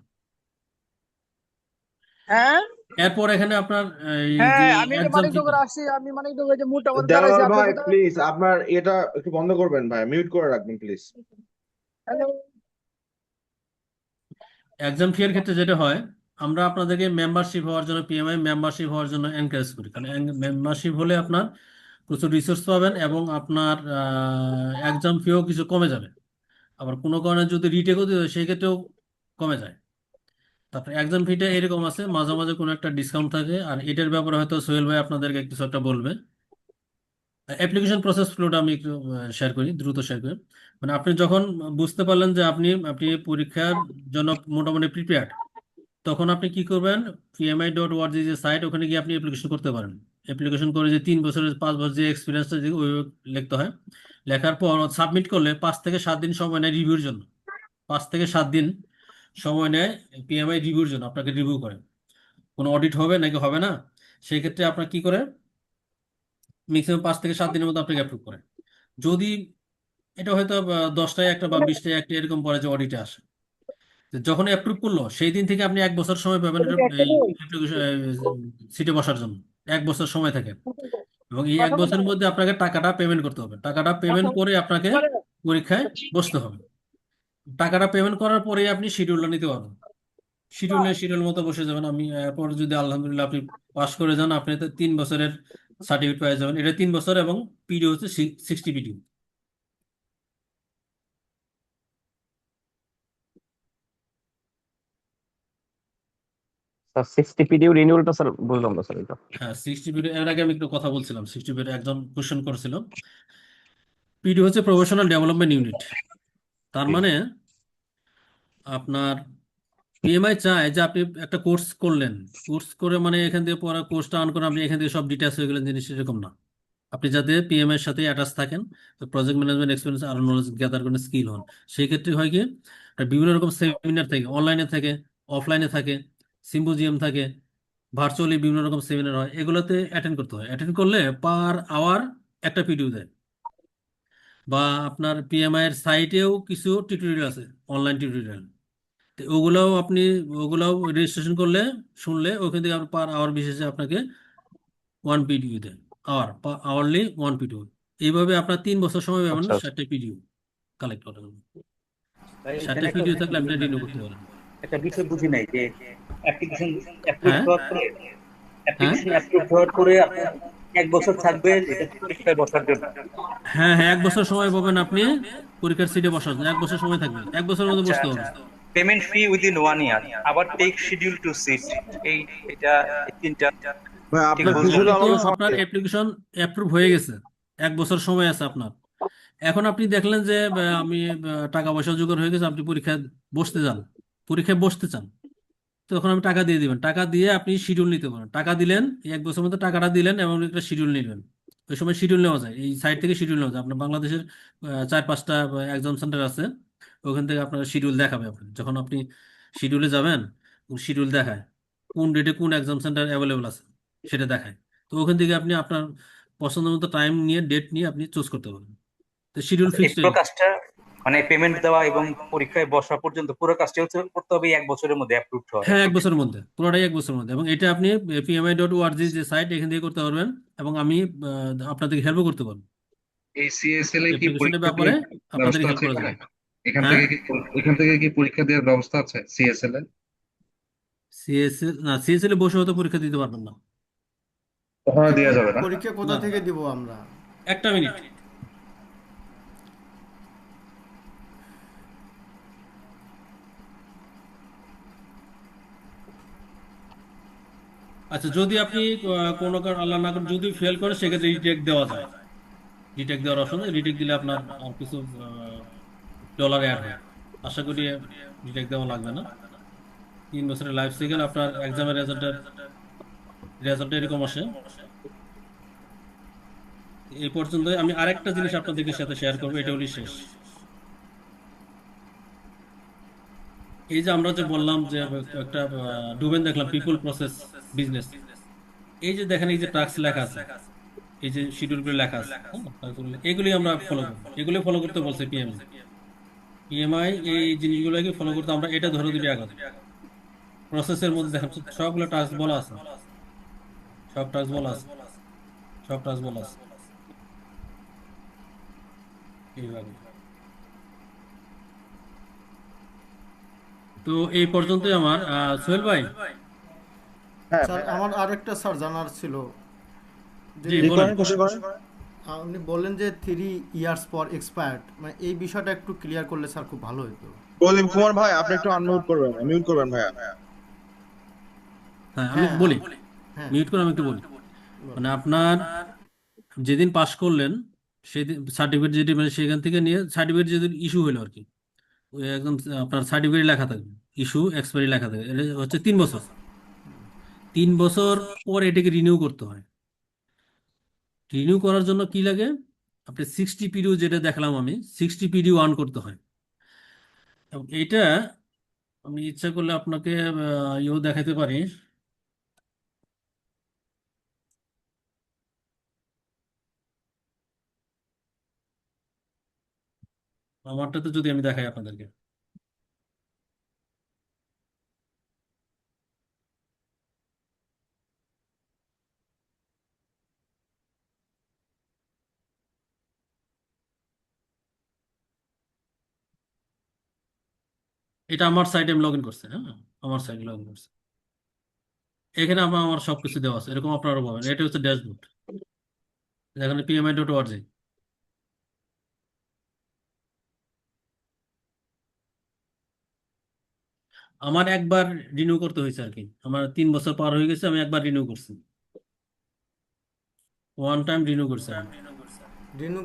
হ্যাঁ এরপর এখানে আপনার এই যে হ্যাঁ আমি যে এক্সাম মানিকনগর আসছি, আমি মানিকনগর যে মোটা মধ্যে দেলোয়ার দাঁড়াইছি, আপনি ভাই কোথায়? প্লিজ আপনার এটা একটু বন্ধ করবেন ভাই, মিউট করে রাখবেন প্লিজ। হ্যালো এক্সাম ফি এর ক্ষেত্রে যেটা হয়, আমরা আপনাদেরকে মেম্বারশিপ হওয়ার জন্য, পিএমআই মেম্বারশিপ হওয়ার জন্য এনকারেজ করি, কারণ মেম্বারশিপ হলে আপনার প্রচুর রিসোর্স পাবেন এবং আপনার এক্সাম ফিও কিছু কমে যাবে। আবার কোনো কারণে যদি রিটেকও দিতে হয় সেই ক্ষেত্রেও কমে যায়। তারপরে এক্সাম ফিটা এরকম আছে, মাঝে মাঝে কোনো একটা ডিসকাউন্ট থাকে। আর এটার ব্যাপারে হয়তো সোহেল ভাই আপনাদেরকে কিছু একটা বলবে। অ্যাপ্লিকেশন প্রসেস ফ্লোটা আমি একটু শেয়ার করি, দ্রুত শেয়ার করি। মানে আপনি যখন বুঝতে পারলেন যে আপনি আপনি পরীক্ষার জন্য মোটামুটি প্রিপেয়ার্ড, তখন আপনি কি করবেন, pmi.org যে সাইট, ওখানে গিয়ে আপনি অ্যাপ্লিকেশন করতে পারেন। অ্যাপ্লিকেশন করে যে 3 বছরের 5 বছর যে এক্সপিরিয়েন্সটা ওই লিখতে হয়। লেখার পর সাবমিট করলে 5 থেকে 7 দিন সময় নেয় রিভিউর জন্য। 5 থেকে 7 দিন সময় নেয় পিএমআই রিভিউর জন্য, আপনাকে রিভিউ করে কোনো অডিট হবে নাকি হবে না। সেই ক্ষেত্রে আপনার কি করে, ম্যাক্সিমাম 5 থেকে 7 দিনের মধ্যে আপনাকে অ্যাপ্রুভ করে। যদি এটা হয়তো 10টায় একটা বা 20টায় একটা এরকম পরে যে অডিটে আসে, তো যখন অ্যাপ্রুভ করলো সেই দিন থেকে আপনি 1 বছর সময় পাবেন এটা এই সিটে বসার জন্য। 1 বছর সময় থাকে এবং এই 1 বছরের মধ্যে আপনাকে টাকাটা পেমেন্ট করতে হবে। টাকাটা পেমেন্ট করে আপনাকে পরীক্ষায় বসতে হবে। টাকাটা পেমেন্ট করার পরেই আপনি শিডিউলটা নিতে পারবেন। শিডিউল মতো বসে যাবেন। আমি এরপর যদি আলহামদুলিল্লাহ আপনি পাস করে যান, আপনি তো 3 বছরের সার্টিফিকেট পেয়ে যাবেন। এটা 3 বছর এবং পিডিও হচ্ছে 60 পিডিও। স্যার 60 পিডিও রিনিউয়ালটা স্যার বুঝলাম না স্যার এটা। হ্যাঁ 60 পিডিও, এর আগে আমি একটু কথা বলছিলাম। 60 পিডিও একজন কোশ্চেন করেছিল। পিডিও হচ্ছে প্রফেশনাল ডেভেলপমেন্ট ইউনিট। তার জি। মানে আপনার পিএমআই চায় যে আপনি একটা কোর্স করলেন, কোর্স করে মানে এখান থেকে পড়া কোর্সটা অন করে আপনি এখান থেকে সব ডিটেলস হয়ে গেলেন, জিনিস এরকম না। আপনি যাতে পিএমআই এর সাথে অ্যাটাচ থাকেন, প্রজেক্ট ম্যানেজমেন্ট এক্সপিরিয়েন্স আরো নলেজ গ্যাদার করেন, স্কিল হন। সেই ক্ষেত্রে হয় কি, বিভিন্ন রকম সেমিনার থাকে, অনলাইনে থাকে, অফলাইনে থাকে, সিম্পোজিয়াম থাকে, ভার্চুয়ালি বিভিন্ন রকম সেমিনার হয়, এগুলোতে অ্যাটেন্ড করতে হয়। অ্যাটেন্ড করলে পার আওয়ার একটা পিডিও দেয়। বা আপনার পিএমআই এর সাইটেও কিছু টিউটোরিয়াল আছে, অনলাইন টিউটোরিয়াল। তো ওগুলাও রেজিস্ট্রেশন করলে, শুনলে ওখান থেকে পার আওয়ার বিশেষে আপনাকে 1 পিডিও দেয়। Hourly 1 PDO. এইভাবে আপনার 3 বছর সময় পাবেন আচ্ছা আচ্ছা। 60টা পিডিও কালেক্ট করার জন্য। ভাই, এখানে 60টা একটা পিডিও থাকলে আপনি রিনিউ করতে পারেন। একটা বিষয় বুঝি নাই যে অ্যাপ্লিকেশন অ্যাপ্রুভ হ্যাঁ হওয়ার পরে হ্যাঁ আপনার 1 বছর থাকবে এটা পরীক্ষায় বসার জন্য। হ্যাঁ হ্যাঁ 1 বছর সময় পাবেন আপনি পরীক্ষার সিটে বসার জন্য। 1 বছর সময় থাকবে, 1 বছরের মধ্যে আচ্ছা বসতে আচ্ছা, হবে। পেমেন্ট ফি উইদিন 1 ইয়ার, আবার টেক শিডিউল টু সিট, এই এটা এই তিনটা ভাই ঠিক আপনার বুঝলাম? কিছু কিন্তু আমাকে সময় আপনার দেন। অ্যাপ্লিকেশন অ্যাপ্রুভ হয়ে গেছে, 1 বছর সময় আছে আপনার। এখন আপনি দেখলেন যে আমি টাকা পয়সা জোগাড় হয়ে গেছে, আপনি পরীক্ষায় বসতে চান, তখন আপনি টাকা দিয়ে দিবেন। টাকা দিয়ে আপনি শিডিউল নিতে পারেন। টাকা দিলেন, এই 1 বছরের মধ্যে টাকাটা দিলেন এবং একটা শিডিউল নিলেন। ওই সময় শিডিউল নেওয়া যায়, এই সাইট থেকে শিডিউল নেওয়া যায়। আপনার বাংলাদেশের 4-5টা এক্সাম সেন্টার আছে, ওখান থেকে আপনার শিডিউল দেখাবে। আপনি যখন আপনি শিডিউলে যাবেন, শিডিউল দেখায় কোন ডেটে কোন এক্সাম সেন্টার অ্যাভেলেবল আছে সেটা দেখায়। তো ওখান থেকে আপনি আপনার পছন্দ মতো টাইম নিয়ে, ডেট নিয়ে আপনি চুজ করতে পারবেন। তো শিডিউল আচ্ছা, এই ফিক্সড হয়ে পুরো গেছে। কাজটা মানে পেমেন্ট দেওয়া এবং পরীক্ষায় বসা পর্যন্ত পুরো কাজটা করতে হবে এই 1 বছরের মধ্যে অ্যাপ্রুভড হওয়ার হ্যাঁ 1 বছরের অ্যাপ্লিকেশন। মধ্যে, পুরোটাই 1 বছরের মধ্যে। এবং এটা আপনি pmi.org যে সাইট, এখান থেকে করতে পারবেন এবং আমি আপনাদেরকে হেল্পও করতে পারবো। এই সিএসএল এ কি অ্যাপ্লিকেশনের পরীক্ষা ব্যাপারে দেওয়ার আপনাদের ব্যবস্থা হেল্প আছে করা এখানে? যাবে। এখান হ্যাঁ, থেকে কি এখান থেকে কি পরীক্ষা দেওয়ার ব্যবস্থা আছে সিএসএল এ? সিএসএল না, সিএসএল এ বসে হয়তো পরীক্ষা দিতে পারবেন না। ওখানে দেওয়া যাবে না? পরীক্ষা কোথা না, থেকে দিব আমরা? একটা মিনিট। আচ্ছা, যদি আপনি কোনো কারণ আল্লাহ না করে যদি ফেল করেন, সেক্ষেত্রে রিটেক দেওয়া যায়। রিটেক দেওয়ার অপশন, রিটেক দিলে আপনার আর কিছু ডলার অ্যাড হয়। আশা করি রিটেক দেওয়া লাগবে না। 3 বছরের লাইফ সাইকেল আপনার এক্সামের রেজাল্ট এরকম আসে। এই পর্যন্ত আমি আরেকটা জিনিস আপনাদের সাথে শেয়ার করবো, এটা হলি শেষ। এই যে আমরা যে বললাম যে একটা ডোমেন দেখলাম, পিপল প্রসেস বিজনেস। এই যে দেখেন, এই যে টাস্ক লেখা আছে, এই যে শিডিউল গুলো লেখা আছে, হ্যাঁ, এগুলি আমরা ফলো করবো। এগুলি ফলো করতে বলছে পিএমআই এই জিনিসগুলোকে ফলো করতে। আমরা এটা ধরে দিবি আগে। প্রসেসের মধ্যে দেখেন সবগুলো টাস্ক বলা আছে, সব টাস্ক বলা আছে, সব টাস্ক বলা আছে এইভাবে। তো এই পর্যন্তই আমার। সোহেল ভাই, হ্যাঁ স্যার আমার আরেকটা স্যার জানার ছিল যে জি বলেন। আপনি বললেন যে 3 ইয়ার্স পর এক্সপায়ার্ড, মানে এই বিষয়টা একটু ক্লিয়ার করলে স্যার খুব ভালো হতো। প্রদীপ কুমার ভাই আপনি একটু আনমিউট করবেন, মিউট করবেন ভাইয়া। হ্যাঁ, আমি হ্যাঁ বলি, হ্যাঁ মিউট করে আমি একটু বলি। মানে আপনার যেদিন পাস করলেন, সেদিন সার্টিফিকেট যেটি, মানে সেখান থেকে নিয়ে সার্টিফিকেট যেদিন ইস্যু হলো আর কি, ওই একদম আপনার সার্টিফিকেট লেখা থাকবে, ইস্যু এক্সপায়ারি লেখা থাকবে। এটা হচ্ছে 3 বছর। 3 বছর পর এটাকে রিনিউ করতে হয়। রিনিউ করার জন্য কি লাগে? আপনি 60 পিডিও, যেটা দেখলাম আমি, 60 পিডিও আর্ন করতে হয়। এবং এইটা আমি ইচ্ছা করলে আপনাকে ইয়েও দেখাতে পারি। আমারটাতে যদি আমি দেখাই আপনাদেরকে, এটা আমার সাইটে আমি লগ ইন করছি। হ্যাঁ, আমার সাইটে লগ ইন করছি। এখানে আমার সবকিছু দেওয়া আছে, এরকম আপনারও পাবেন। এটা হচ্ছে ড্যাশবোর্ড, এখানে pmi.org। আমার একবার রিনিউ করতে হয়েছে আর কি। আমার 3 বছর পার হয়ে গেছে, আমি একবার রিনিউ করছি, ওয়ান টাইম রিনিউ করছি আমি। রিনিউ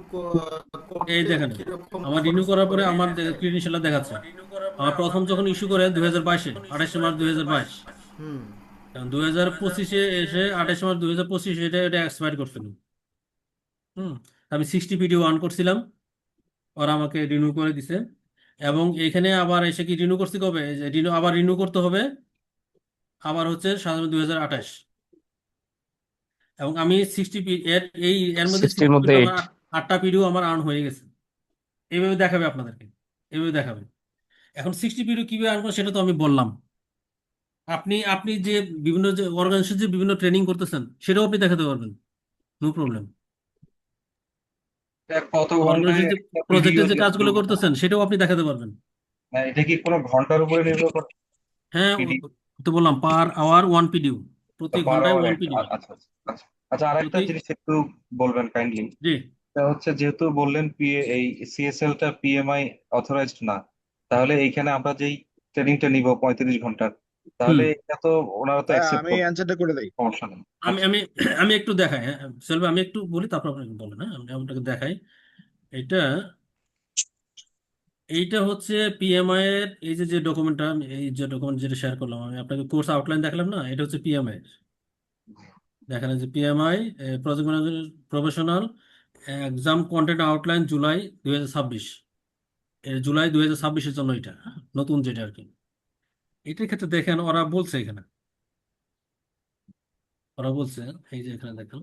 এই করতে দেখেন, কিরকম আমার রিনিউ খরচ করার পরে পড়ে? আমার ক্রিডেনশিয়াল দেখাচ্ছে। আমার প্রথম যখন ইস্যু করে 2022-এ, 28শে মার্চ 2022, হুম। 2025-এ এসে 28শে মার্চ 2025 এটা এটা এক্সপায়ার করছিল। হুম, আমি 60 পিডিও অন করছিলাম, ওরা আমাকে রিনিউ করে দিছে। এবং এখানে আবার এসে কি রিনিউ করছি কবে, রিনিউ আবার রিনিউ করতে হবে আবার হচ্ছে 7 2028। এবং আমি 60 এর মধ্যে 60-র 60 মধ্যে পিডিও 8। আমার 8টা পিডিও আমার আর্ন হয়ে গেছে। এইভাবে দেখাবে আপনাদেরকে, এইভাবে দেখাবে। এখন 60 পিডিও কিভাবে আর্ন করবো সেটা তো আমি বললাম। আপনি আপনি যে বিভিন্ন যে অর্গানাইজেশন যে বিভিন্ন ট্রেনিং করতেছেন, সেটাও আপনি দেখাতে পারবেন, নো প্রবলেম। কত ঘন্টায় অর্গানাইজেশন যে একটা পিডিও প্রজেক্টের যে যে কাজগুলো করতেছেন, সেটাও আপনি দেখাতে পারবেন। এটা কি কোনো ঘন্টার উপরে নির্ভর করে? হ্যাঁ, পিডি তো বললাম পার আওয়ার 1 পিডিও, প্রতি পার ঘন্টায় আওয়ার 1 পিডিও। আচ্ছা আচ্ছা আচ্ছা। আচ্ছা, আরেকটা প্রতি, জিনিস একটু বলবেন কাইন্ডলি। জি। তা হচ্ছে যেহেতু বললেন এই সিএসএল টা পিএমআই অথরাইজড না, তাহলে এইখানে আমরা যেই ট্রেনিংটা নিব 35 ঘন্টার, তাহলে হুম, এটা তো ওনারা তো অ্যাকসেপ্ট আমি করবে, অ্যান্সারটা করে দেই। সমস্যা নেই। আমি আচ্ছা আমি আমি একটু দেখাই। হ্যাঁ চলবে, আমি একটু বলি, তারপর আপনি বলেন। হ্যাঁ, আমি আপনাকে দেখাই। এটা এইটা হচ্ছে পিএমআই এর, এই যে যে ডকুমেন্টটা, এই যে ডকুমেন্ট যেটা শেয়ার করলাম, আমি আপনাকে কোর্স আউটলাইন দেখালাম না, এটা হচ্ছে পিএমআই। দেখেন এই যে PMI project manager professional exam content outline July 2026। July 2026-এর জন্য এটা, হ্যাঁ, নতুন যেটা আর কি। এটার ক্ষেত্রে দেখেন ওরা বলছে এখানে, ওরা বলছে এই যে এখানে দেখেন,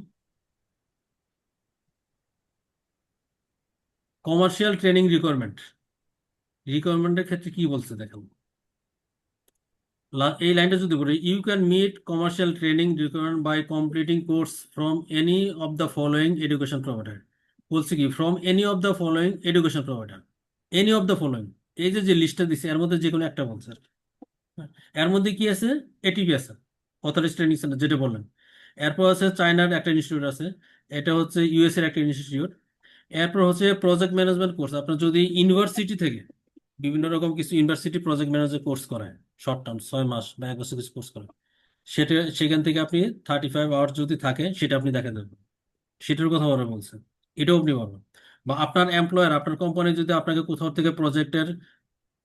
কমার্শিয়াল ট্রেনিং রিকোয়ারমেন্টের ক্ষেত্রে কি বলছে দেখেন। এই লাইনটা যদি বলি, you can meet commercial training requirement by completing course from any of the following education provider. বলছে কি, from any of the following education provider, any of the following. এই যে যে লিস্টটা দিছে এর মধ্যে যে কোনো একটা বলছে আর কি। হ্যাঁ, এর মধ্যে কি আছে? এটিপি আছে, অথরাইজড ট্রেনিং সেন্টার যেটা বললেন। এরপর আছে চায়নার একটা ইনস্টিটিউট আছে, এটা হচ্ছে ইউএস এর একটা ইনস্টিটিউট। এরপর হচ্ছে প্রজেক্ট ম্যানেজমেন্ট কোর্স। আপনার যদি ইউনিভার্সিটি থেকে বিভিন্ন রকম কিছু ইউনিভার্সিটি প্রজেক্ট ম্যানেজার কোর্স করায়, শর্ট টার্ম 6 মাস বা 1 বছর কিছু কোর্স করায়, সেটা সেখান থেকে আপনি 35 আওয়ার যদি থাকে সেটা আপনি দেখা দেবেন, সেটার কথা ওরা বলছে, এটাও আপনি পারবেন। বা আপনার এমপ্লয়ার, আপনার কোম্পানি যদি আপনাকে কোথাও থেকে প্রজেক্টের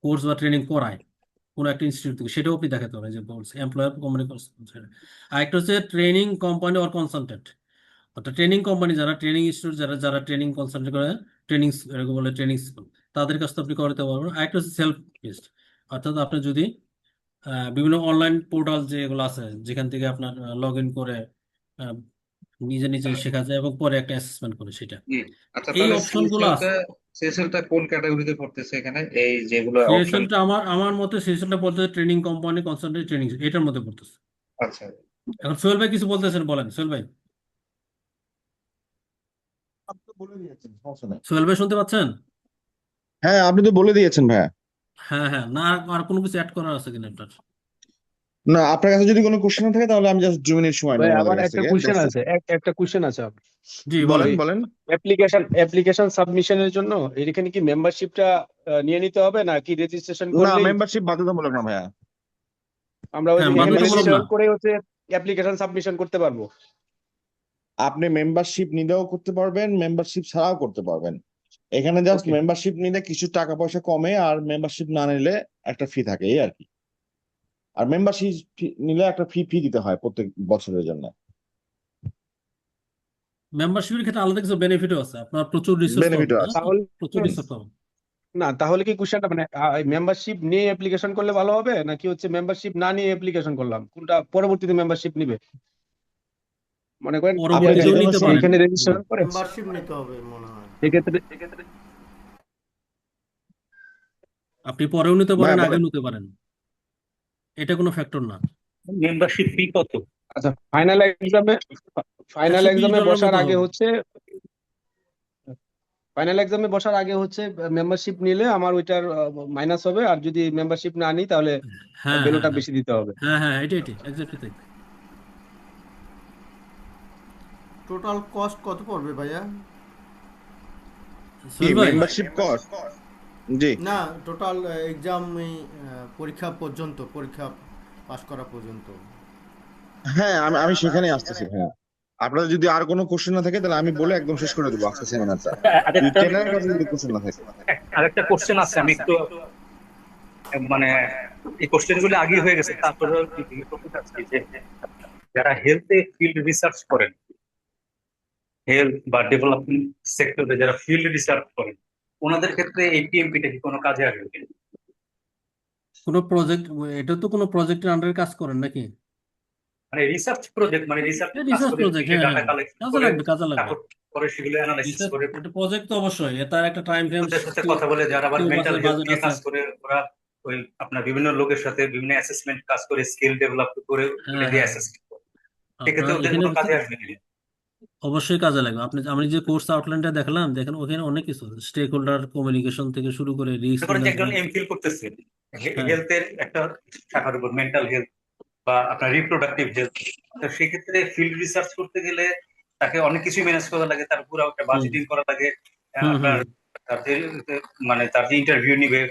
কোর্স বা ট্রেনিং করায় কোনো একটা ইনস্টিটিউট থেকে, সেটাও আপনি দেখাতে পারেন যে বলছে এমপ্লয়ার কোম্পানি কোর্স। আর একটা হচ্ছে ট্রেনিং কোম্পানি অর কনসালটেন্ট, অর্থাৎ ট্রেনিং কোম্পানি যারা, ট্রেনিং ইনস্টিটিউট যারা, যারা ট্রেনিং কনসালটেন্ট করে, ট্রেনিং এরকম বলে ট্রেনিং স্কুল, তাদের কাছ থেকে আপনি করাতে পারবেন। আরেকটা হচ্ছে সেলফ বেসড, অর্থাৎ আপনি যদি বিভিন্ন অনলাইন পোর্টাল যেগুলো আছে যেখান থেকে আপনার লগ ইন করে আহ, নিজে নিজে শেখা যায় এবং পরে একটা অ্যাসেসমেন্ট করে সেটা, জি। আচ্ছা, এই তাহলে অপশনগুলো আছে। সিএসএলটা কোন ক্যাটাগরিতে পড়তেছে এখানে, এই যেগুলো অপশন? সিএসএলটা আমার মতে সিএসএলটা বলতে ট্রেনিং কোম্পানি কনসালটেন্ট ট্রেনিং এটার মধ্যে পড়তেছে। আচ্ছা, এখন সোহেল ভাই কিছু বলতেছেন, বলেন সোহেল ভাই। আপনি তো বলে দিয়েছেন, সমস্যা নেই। সোহেল ভাই শুনতে পাচ্ছেন? হ্যাঁ, আপনি তো বলে দিয়েছেন ভাইয়া। হ্যাঁ হ্যাঁ, না আর কোনো কিছু অ্যাড করার আছে কিনা আপনার? না, আপনার কাছে যদি কোনো কোশ্চেন থাকে তাহলে আমি জাস্ট 2 মিনিট সময় ভাই নেবো ওনাদের আমার কাছ একটা থেকে। কোশ্চেন আছে, একটা কোশ্চেন আছে আপনার। জি বলেন বলেন। বলেন। অ্যাপ্লিকেশন সাবমিশনের জন্য এখানে কি মেম্বারশিপটা নিয়ে নিতে হবে নাকি রেজিস্ট্রেশন না, করলেই মেম্বারশিপ বাধ্যতামূলক না ভাইয়া। আমরা হ্যাঁ, এখানে বাধ্যতামূলক না। রেজিস্ট্রেশন করে হচ্ছে অ্যাপ্লিকেশন সাবমিশন করতে পারবো? আপনি মেম্বারশিপ নিলেও করতে পারবেন, মেম্বারশিপ ছাড়াও করতে পারবেন। এখানে জাস্ট ওকে। মেম্বারশিপ নিলে কিছু টাকা পয়সা কমে, আর মেম্বারশিপ না নিলে একটা ফি থাকে, এই আর কি। আর মেম্বারশিপ নিলে একটা ফি দিতে হয় প্রত্যেক বছরের জন্য। মেম্বারশিপের ক্ষেত্রে আলাদা কিছু বেনিফিটও আছে, আপনার প্রচুর রিসোর্স পাবেন, বেনিফিটও হ্যাঁ আছে। তাহলে প্রচুর রিসোর্স পাবেন। না, তাহলে কি কোশ্চেনটা মানে মেম্বারশিপ নিয়ে অ্যাপ্লিকেশন করলে ভালো হবে নাকি হচ্ছে মেম্বারশিপ না নিয়ে অ্যাপ্লিকেশন করলাম, কোনটা পরবর্তীতে মেম্বারশিপ নিবে? মনে করেন আপনি যে পরবর্তীতেও কোনো নিতে পারেন। এখানে রেজিস্ট্রেশন করে মেম্বারশিপ নিতে হবে মনে হয়। সেক্ষেত্রে আপনি পরেও নিতে ভাইয়া পারেন, বলেন। আগেও নিতে পারেন, এটা কোনো ফ্যাক্টর না। মেম্বারশিপ ফি কত? আচ্ছা, ফাইনাল এক্সামে 120 ডলার বসার মতো আগে হবে। হচ্ছে মেম্বারশিপ নিলে আমার ওইটার মাইনাস হবে, আর যদি মেম্বারশিপ না নিই তাহলে হ্যাঁ হ্যাঁ ভ্যালুটা হ্যাঁ বেশি দিতে হবে। হ্যাঁ হ্যাঁ, এটাই এক্স্যাক্টলি তাই। টোটাল কস্ট কত পড়বে ভাইয়া? কি সোহেল ভাই, মেম্বারশিপ কস্ট? জি। না, টোটাল এক্সাম পরীক্ষা পর্যন্ত, পরীক্ষা পাস করা পর্যন্ত। হ্যাঁ, আমি সেখানে আসতেছি। হ্যাঁ, আপনাদের যদি আর কোনো কোশ্চেন না থাকে তাহলে আমি বলে একদম শেষ করে দেবো আজকে সেমিনারটা। যদি আরেকটা ট্রেনারের কাছে যদি কোশ্চেন না থাকে। আরেকটা কোশ্চেন আছে, আমি একটু মানে এই কোশ্চেন গুলো আগে হয়ে গেছে, তারপরে যে যারা হেলথে ফিল্ড রিসার্চ করেন, হেলথ বা ডেভেলপমেন্ট সেক্টরে যারা ফিল্ড রিসার্চ করেন, ওনাদের ক্ষেত্রে এই পিএমপিটা কি কোনো কাজে আসবে কিনা? কোনো প্রজেক্ট, এটা তো কোনো প্রজেক্টের আন্ডারে কাজ করেন নাকি? মানে রিসার্চ প্রজেক্ট, মানে রিসার্চ কাজ রিসার্চ করে, প্রজেক্ট, হ্যাঁ ডাটা হ্যাঁ, কালেক্ট কাজে করে, লাগবে কাজে লাগবে। তারপর পরে সেগুলো অ্যানালাইসিস রিসার্চ করে, এটা প্রজেক্ট তো অবশ্যই, তার একটা টাইম ফ্রেম, ওদের সাথে কথা বলে, যারা আবার মেন্টাল হেলথ বাজেট নিয়ে আছে। কাজ করে, ওরা ওই আপনার বিভিন্ন লোকের সাথে বিভিন্ন অ্যাসেসমেন্ট কাজ করে, স্কিল ডেভেলপ করে হ্যাঁ এটা দিয়ে হ্যাঁ, অ্যাসেসমেন্ট করে। আপনার সেক্ষেত্রে ওদের এখানে কোনো কাজে আসবে কিনা? অবশ্যই কাজে লাগবে। আমি যে কোর্স আউটলাইনটা দেখলাম, দেখেন ওখানে অনেক কিছু, স্টেক হোল্ডার কমিউনিকেশন থেকে শুরু করে রিস্ক মনে করেন যে একজন ম্যানেজমেন্ট। এমফিল করতেছে হ্যাঁ হেলথের একটা শাখার উপর, মেন্টাল হেলথ বা আপনার রিপ্রোডাক্টিভ হেলথ, তো সেক্ষেত্রে ফিল্ড রিসার্চ করতে গেলে তাকে অনেক কিছু ম্যানেজ করা লাগে, তার পুরো একটা হুম বাজেটিং করা লাগে, হুম আপনার হুম, তার যে মানে তার যে ইন্টারভিউ নিবে,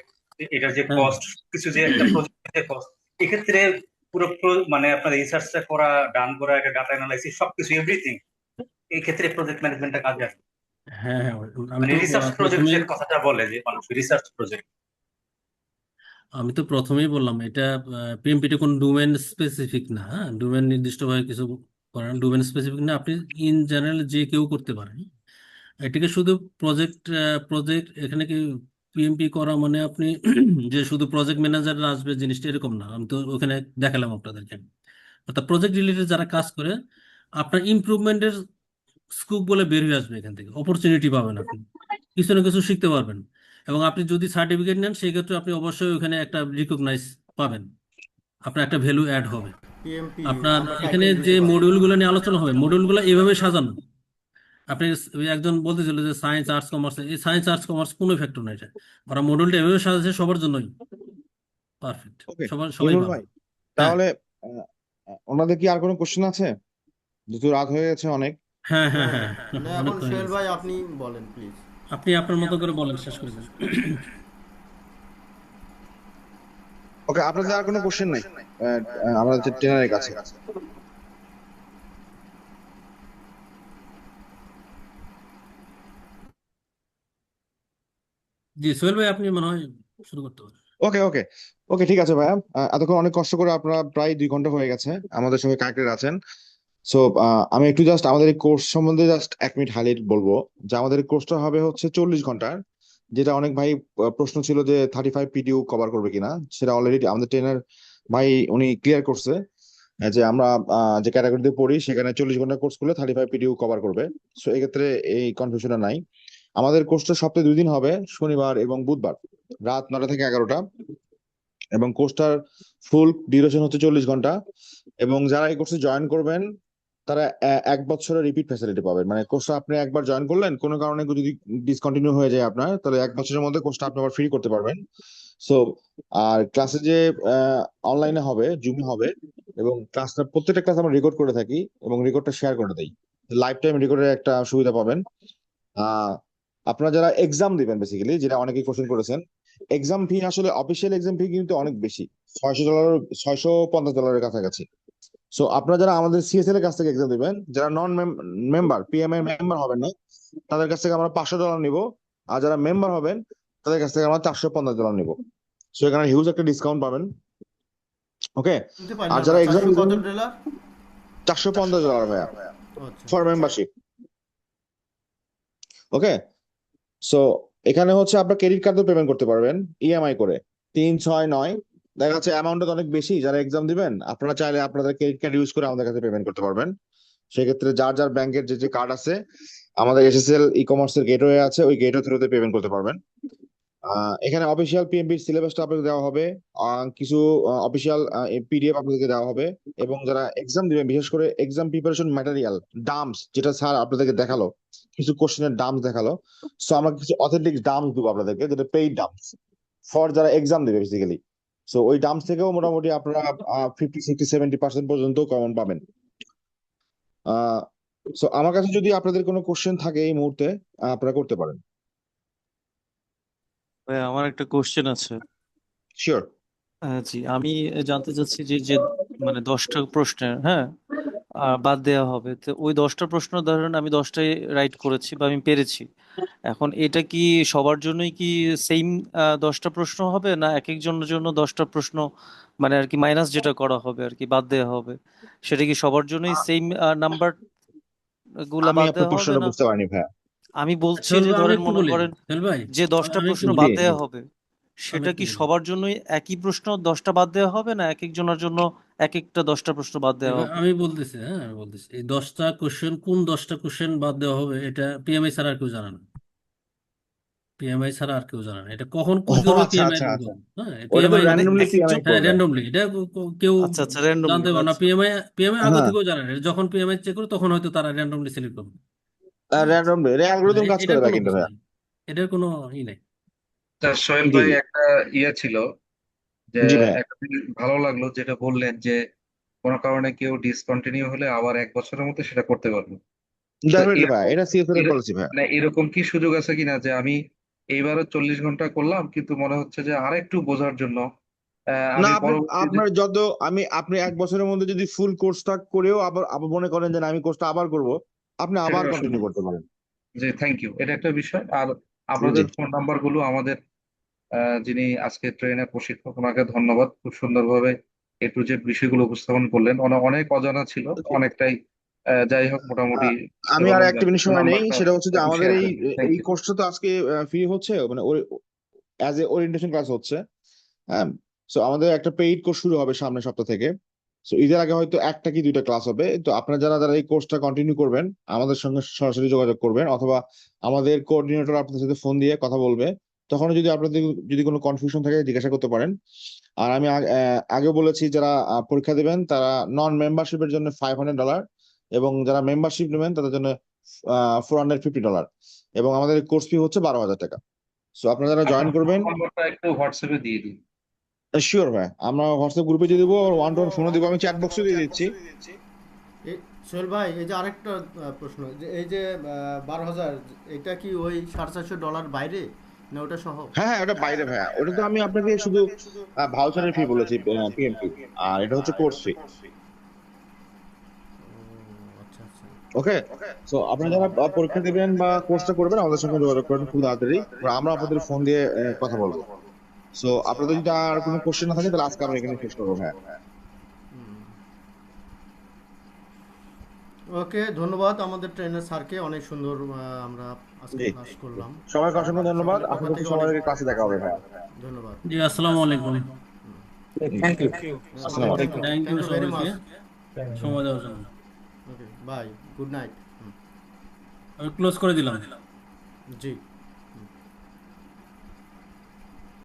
এটার যে হ্যাঁ কস্ট, কিছু যে একটা প্রজেক্টের কস্ট, এক্ষেত্রে পুরো মানে আপনার রিসার্চটা করা, ডান করা, একটা ডাটা অ্যানালাইসিস, সবকিছু এভরিথিং, এই ক্ষেত্রে প্রজেক্ট ম্যানেজমেন্টটা কাজে আসে। হ্যাঁ হ্যাঁ, আমি মানে তো রিসার্চ প্রজেক্ট প্রথমেই যে কথাটা বলে যে মানুষ রিসার্চ প্রজেক্ট, বললাম এটা পিএমপিটা কোনো ডোমেন স্পেসিফিক না, হ্যাঁ ডোমেন নির্দিষ্টভাবে কিছু করেন, ডোমেন স্পেসিফিক না, আপনি ইন জেনারেল যে কেউ করতে পারেন এটাকে। শুধু প্রজেক্ট এখানে কি পিএমপি করা মানে আপনি যে শুধু প্রজেক্ট ম্যানেজার আসবে জিনিসটা এরকম না। আমি তো ওখানে দেখালাম আপনাদেরকে, অর্থাৎ প্রজেক্ট রিলেটেড যারা কাজ করে আপনার ইমপ্রুভমেন্টের স্কোপ বলে বের হয়ে আসবে, এখান থেকে অপরচুনিটি পাবেন, আপনি কিছু না কিছু শিখতে পারবেন। এবং আপনি যদি সার্টিফিকেট নেন সেক্ষেত্রে আপনি অবশ্যই ওখানে একটা রিকগনাইজ পাবেন, আপনার একটা ভ্যালু অ্যাড হবে। পিএমপি আপনার আমরা এখানে টাইটেল যে দিতে পারবো। মডিউলগুলো নিয়ে আলোচনা হবে, মডিউলগুলো এভাবে সাজানো, আপনি ওই একজন বলতেছিল যে সায়েন্স আর্টস কমার্স, এই সায়েন্স আর্টস কমার্স কোনো ফ্যাক্টর নাই এটা। ওরা মডেলটা এভাবে সাজাচ্ছে সবার জন্যই পারফেক্ট, ওকে, সবাই ইমন পাবে। ভাই, হ্যাঁ তাহলে ওনাদের কি আর কোনো কোশ্চেন আছে? যেহেতু রাত হয়ে গেছে অনেক। হ্যাঁ হ্যাঁ হ্যাঁ, হ্যাঁ, না অনেক এখন হয়ে সোহেল গেছে। ভাই আপনি বলেন প্লিজ। আপনি আপনার মতো করে বলেন, শেষ করে দেন। ওকে, আপনাদের আর কোনো কোশ্চেন নাই আমাদের ট্রেনারের কাছে? জি সোহেল ভাই, আপনি মনে হয় শুরু করতে পারেন। ওকে ওকে ওকে, ঠিক আছে ভাইয়া। এতক্ষণ অনেক কষ্ট করে আপনারা প্রায় 2 ঘন্টা হয়ে গেছে আমাদের সঙ্গে কানেক্টেড আছেন। সো আমি একটু জাস্ট আমাদের এই কোর্স সম্বন্ধে জাস্ট 1 মিনিট হাইলাইট বলবো যে আমাদের কোর্সটা হবে হচ্ছে 40 ঘন্টার। যেটা অনেক ভাই প্রশ্ন ছিল যে 35 PTU কভার করবে কিনা, সেটা অলরেডি আমাদের ট্রেনার ভাই উনি ক্লিয়ার করছে যে আমরা যে ক্যাটাগরিতে পড়ি সেখানে 40 ঘন্টা কোর্স করলে 35 PTU কভার করবে। সো এক্ষেত্রে এই কনফিউশনটা নাই। আমাদের কোর্সটা সপ্তাহে 2 দিন হবে, শনিবার এবং বুধবার, রাত 9টা থেকে 11টা। এবং কোর্সটার ফুল ডিউরেশন হচ্ছে 40 ঘন্টা। এবং যারা এই কোর্সে জয়েন করবেন তারা 1 বছরের রিপিট ফ্যাসিলিটি পাবেন। মানে কোর্সটা আপনি একবার জয়েন করলেন, কোনো কারণে যদি ডিসকন্টিনিউ হয়ে যায় আপনার, তাহলে 1 বছরের মধ্যে কোর্সটা আপনি আবার ফ্রি করতে পারবেন। সো আর ক্লাসে যে অনলাইনে হবে, জুমে হবে, এবং ক্লাসটা প্রত্যেকটা ক্লাস আমরা রেকর্ড করে থাকি এবং রেকর্ডটা শেয়ার করে দেই। লাইফ টাইম রেকর্ডের একটা সুবিধা পাবেন। আহ আপনারা যারা এক্সাম দিবেন, বেসিক্যালি যেটা অনেকেই কোশ্চেন করেছেন, এক্সাম ফি আসলে অফিসিয়াল এক্সাম ফি কিন্তু অনেক বেশি, $600, $650 কাছাকাছি। সো আপনারা যারা আমাদের সিএসএল এর কাছ থেকে এক্সাম দিবেন, যারা নন মেম্বার, পিএমআই মেম্বার হবেন না, তাদের কাছ থেকে আমরা $500 নিব। আর যারা মেম্বার হবেন তাদের কাছ থেকে আমরা $450 নিব। সো এখানে হিউজ একটা ডিসকাউন্ট পাবেন। ওকে, শুনতে পারি আর না যারা ভাই, এক্সাম 400 কত দিবেন, ডলার? $450 ভাইয়া আচ্ছা ফর মেম্বারশিপ। ওকে, সো এখানে হচ্ছে আপনার ক্রেডিট কার্ড পেমেন্ট করতে পারবেন ইএমআই করে 3, 6, 9। দেখা যাচ্ছে অ্যামাউন্টটা অনেক বেশি, যারা এক্সাম দিবেন আপনারা চাইলে আপনাদের ক্রেডিট কার্ড ইউজ করে আমাদের কাছে পেমেন্ট করতে পারবেন। সেক্ষেত্রে যার যার ব্যাংকের যে যে কার্ড আছে, আমাদের এসএসএল ই কমার্সের গেটওয়ে আছে, ওই গেটওয়ে থ্রুতে পেমেন্ট করতে পারবেন। এখানে অফিসিয়াল পিএমপির সিলেবাসটা আপনাদের দেওয়া হবে, কিছু অফিসিয়াল পিডিএফ আপনাদেরকে দেওয়া হবে। এবং যারা এক্সাম দিবেন, বিশেষ করে এক্সাম প্রিপারেশন ম্যাটেরিয়াল ডাম্পস, যেটা স্যার আপনাদেরকে দেখালো, কিছু কোশ্চেনের ডাম্পস দেখালো। সো আমরা কিছু অথেন্টিক ডাম্পস দেবো আপনাদেরকে, যেটা পেইড ডাম্পস ফর যারা এক্সাম দেবে বেসিক্যালি। সো ওই ডাম্পস থেকেও মোটামুটি আপনারা 50, 60, 70% পর্যন্ত কমন পাবেন। সো আমার কাছে যদি আপনাদের কোনো কোশ্চেন থাকে এই মুহূর্তে, আপনারা করতে পারেন। ভাই আমার একটা কোশ্চেন আছে। শিওর। জি, আমি জানতে চাচ্ছি যে যে মানে 10টা প্রশ্নের, হ্যাঁ, বাদ দেওয়া হবে, তো ওই 10টা প্রশ্ন ধরেন আমি 10টাই রাইট করেছি বা আমি পেরেছি। এখন এটা কি সবার জন্যই কি সেম 10টা প্রশ্ন হবে, না এক একজনের জন্য 10টা প্রশ্ন, মানে আর কি মাইনাস যেটা করা হবে আর কি বাদ দেওয়া হবে, সেটা কি সবার জন্যই সেম নাম্বার গুলা আমি বাদ আপনার দেওয়া হবে প্রশ্নটা না? বুঝতে পারিনি ভাইয়া। আমি বলছি সোহেল যে ভাই আমি ধরেন একটু মনে বলি, করেন সোহেল ভাই যে 10টা আমি প্রশ্ন একটু বাদ বলি, দেওয়া হবে, আমি সেটা একটু কি বলি। সবার জন্যই একই প্রশ্ন 10টা বাদ দেওয়া হবে, না এক একজনের জন্য এক একটা 10টা প্রশ্ন বাদ দেওয়া এবার হবে? আমি বলতেছি, হ্যাঁ আমি বলতেছি, এই 10টা কোশ্চেন কোন 10টা কোশ্চেন বাদ দেওয়া হবে এটা পিএমআই ছাড়া আর কেউ জানে না। পিএমআই ছাড়া আর কেউ জানে না এটা কখন ও কি করবে, আচ্ছা পিএমআই আচ্ছা করবে। আচ্ছা, হ্যাঁ ওটা তো পিএমআই, মানে র্যান্ডমলি এক পিএমআই একজন, হ্যাঁ করবে। র্যান্ডমলি, এটা কেউ আচ্ছা আচ্ছা, র্যান্ডমলি, জানতে পারে না। আচ্ছা পিএমআই আগে হ্যাঁ, থেকেও জানে না, যখন পিএমআই চেক করে তখন হয়তো তারা র্যান্ডমলি সিলেক্ট করবে। হ্যাঁ, র্যান্ডমলি অ্যালগরিদম কাজ এটার করে ভাই কোনো কিন্তু কিছু ভাইয়া। নাই, এটার কোনো ই নাই। তা সোহেল জি ভাই জি একটা ইয়ে ছিল যে জি ভাইয়া, একটা জিনিস ভালো লাগলো যেটা বললেন যে কোনো কারণে কেউ ডিসকন্টিনিউ হলে আবার 1 বছরের মধ্যে সেটা করতে পারবে। তো ডেফিনেটলি ভাইয়া, এরকম এটা সিএসএল এর এর- পলিসি ভাইয়া। মানে এরকম কি সুযোগ আছে কিনা যে আমি এইবারও 40 ঘন্টা করলাম কিন্তু মনে হচ্ছে যে আরেকটু বোঝার জন্য না, আমি আপনি পরবর্তীতে আপনার যত আপনি 1 বছরের মধ্যে যদি ফুল কোর্সটা করেও আবার আবার মনে করেন যে না, আমি কোর্সটা আবার করব, আপনি আবার সেটার কন্টিনিউ সুযোগ। করতে পারেন। জি থ্যাংক ইউ, এটা একটা বিষয়। আর জি জি আপনাদের ফোন নাম্বার গুলো আমাদের যিনি আজকে ট্রেনের প্রশিক্ষক, ওনাকে ধন্যবাদ, খুব সুন্দরভাবে A to Z বিষয়গুলো উপস্থাপন করলেন। অনেক অনেক অজানা ছিল, অনেকটাই যাই হোক মোটামুটি আহ, বুঝতে আমি আর পারলাম যে একটা মিনিট আপনাদের সময় নেই, নাম্বারটা সেটা হচ্ছে যে একটু আমাদের শেয়ার এই করবেন। থ্যাংক এই ইউ। কোর্সটা তো আজকে ফ্রি হচ্ছে, মানে অ্যাজ এ ওরিয়েন্টেশন ক্লাস হচ্ছে। হ্যাঁ, সো আমাদের একটা পেইড কোর্স শুরু হবে সামনের সপ্তাহ থেকে। সো ঈদের আগে হয়তো একটা কি দুইটা ক্লাস হবে। তো আপনারা যারা যারা এই কোর্সটা কন্টিনিউ করবেন, আমাদের সঙ্গে সরাসরি যোগাযোগ করবেন, অথবা আমাদের কোঅর্ডিনেটর আপনাদের সাথে ফোন দিয়ে কথা বলবে। তখন যদি আপনাদের যদি কোনো কনফিউশন থাকে জিজ্ঞাসা করতে পারেন। আর আমি আগে বলেছি, যারা পরীক্ষা দেবেন তারা নন মেম্বারশিপের জন্য $500, এবং যারা মেম্বারশিপ নেবেন তাদের জন্য $450 এবং আমাদের কোর্স ফি হচ্ছে 12,000 টাকা। সো আপনারা যারা জয়েন করবেন, নম্বরটা একটু হোয়াটসঅ্যাপে দিয়ে দিন। শিওর ভাই, আমরা হোয়াটসঅ্যাপ গ্রুপে দিয়ে দেবো, ওয়ান টু ওয়ান ফোনও দেবো, আমি চ্যাট বক্সে দিয়ে দিচ্ছি। সোহেল ভাই, এই যে আরেকটা প্রশ্ন, যে এই যে 12,000, এটা কি ওই $450 বাইরে না ওটা সহ? হ্যাঁ হ্যাঁ, ওটা বাইরে ভাইয়া, ওটা তো আমি আপনাকে শুধু ভাউচারের ফি বলেছি, পিএমপি, আর এটা হচ্ছে কোর্স ফি। আচ্ছা আচ্ছা। ওকে, সো আপনারা যারা পরীক্ষা দেবেন বা কোর্সটা করবেন আমাদের সঙ্গে যোগাযোগ করেন খুব তাড়াতাড়ি, আমরা আপনাদের ফোন দিয়ে কথা বলবো। সো আপনাদের যদি আর কোনো কোশ্চেন না থাকে তাহলে আজকে আমরা এখানে শেষ করবো ভাইয়া। ওকে, ধন্যবাদ আমাদের ট্রেনার স্যারকে, অনেক সুন্দর আমরা আজকে জি, ক্লাস করলাম। সবাইকে অসংখ্য ধন্যবাদ, সবার আশা পক্ষ করছি থেকে সবার অনেক কাছে দেখা হবে ভাইয়া। ধন্যবাদ। জি, আসসালামু আলাইকুম। Thank you. আসসালামু আলাইকুম। থ্যাংক ইউ ভেরি সবাইকে মাচ। সময় দেওয়ার জন্য। Okay, bye, good night. আমি ক্লোজ করে দিলাম। জি।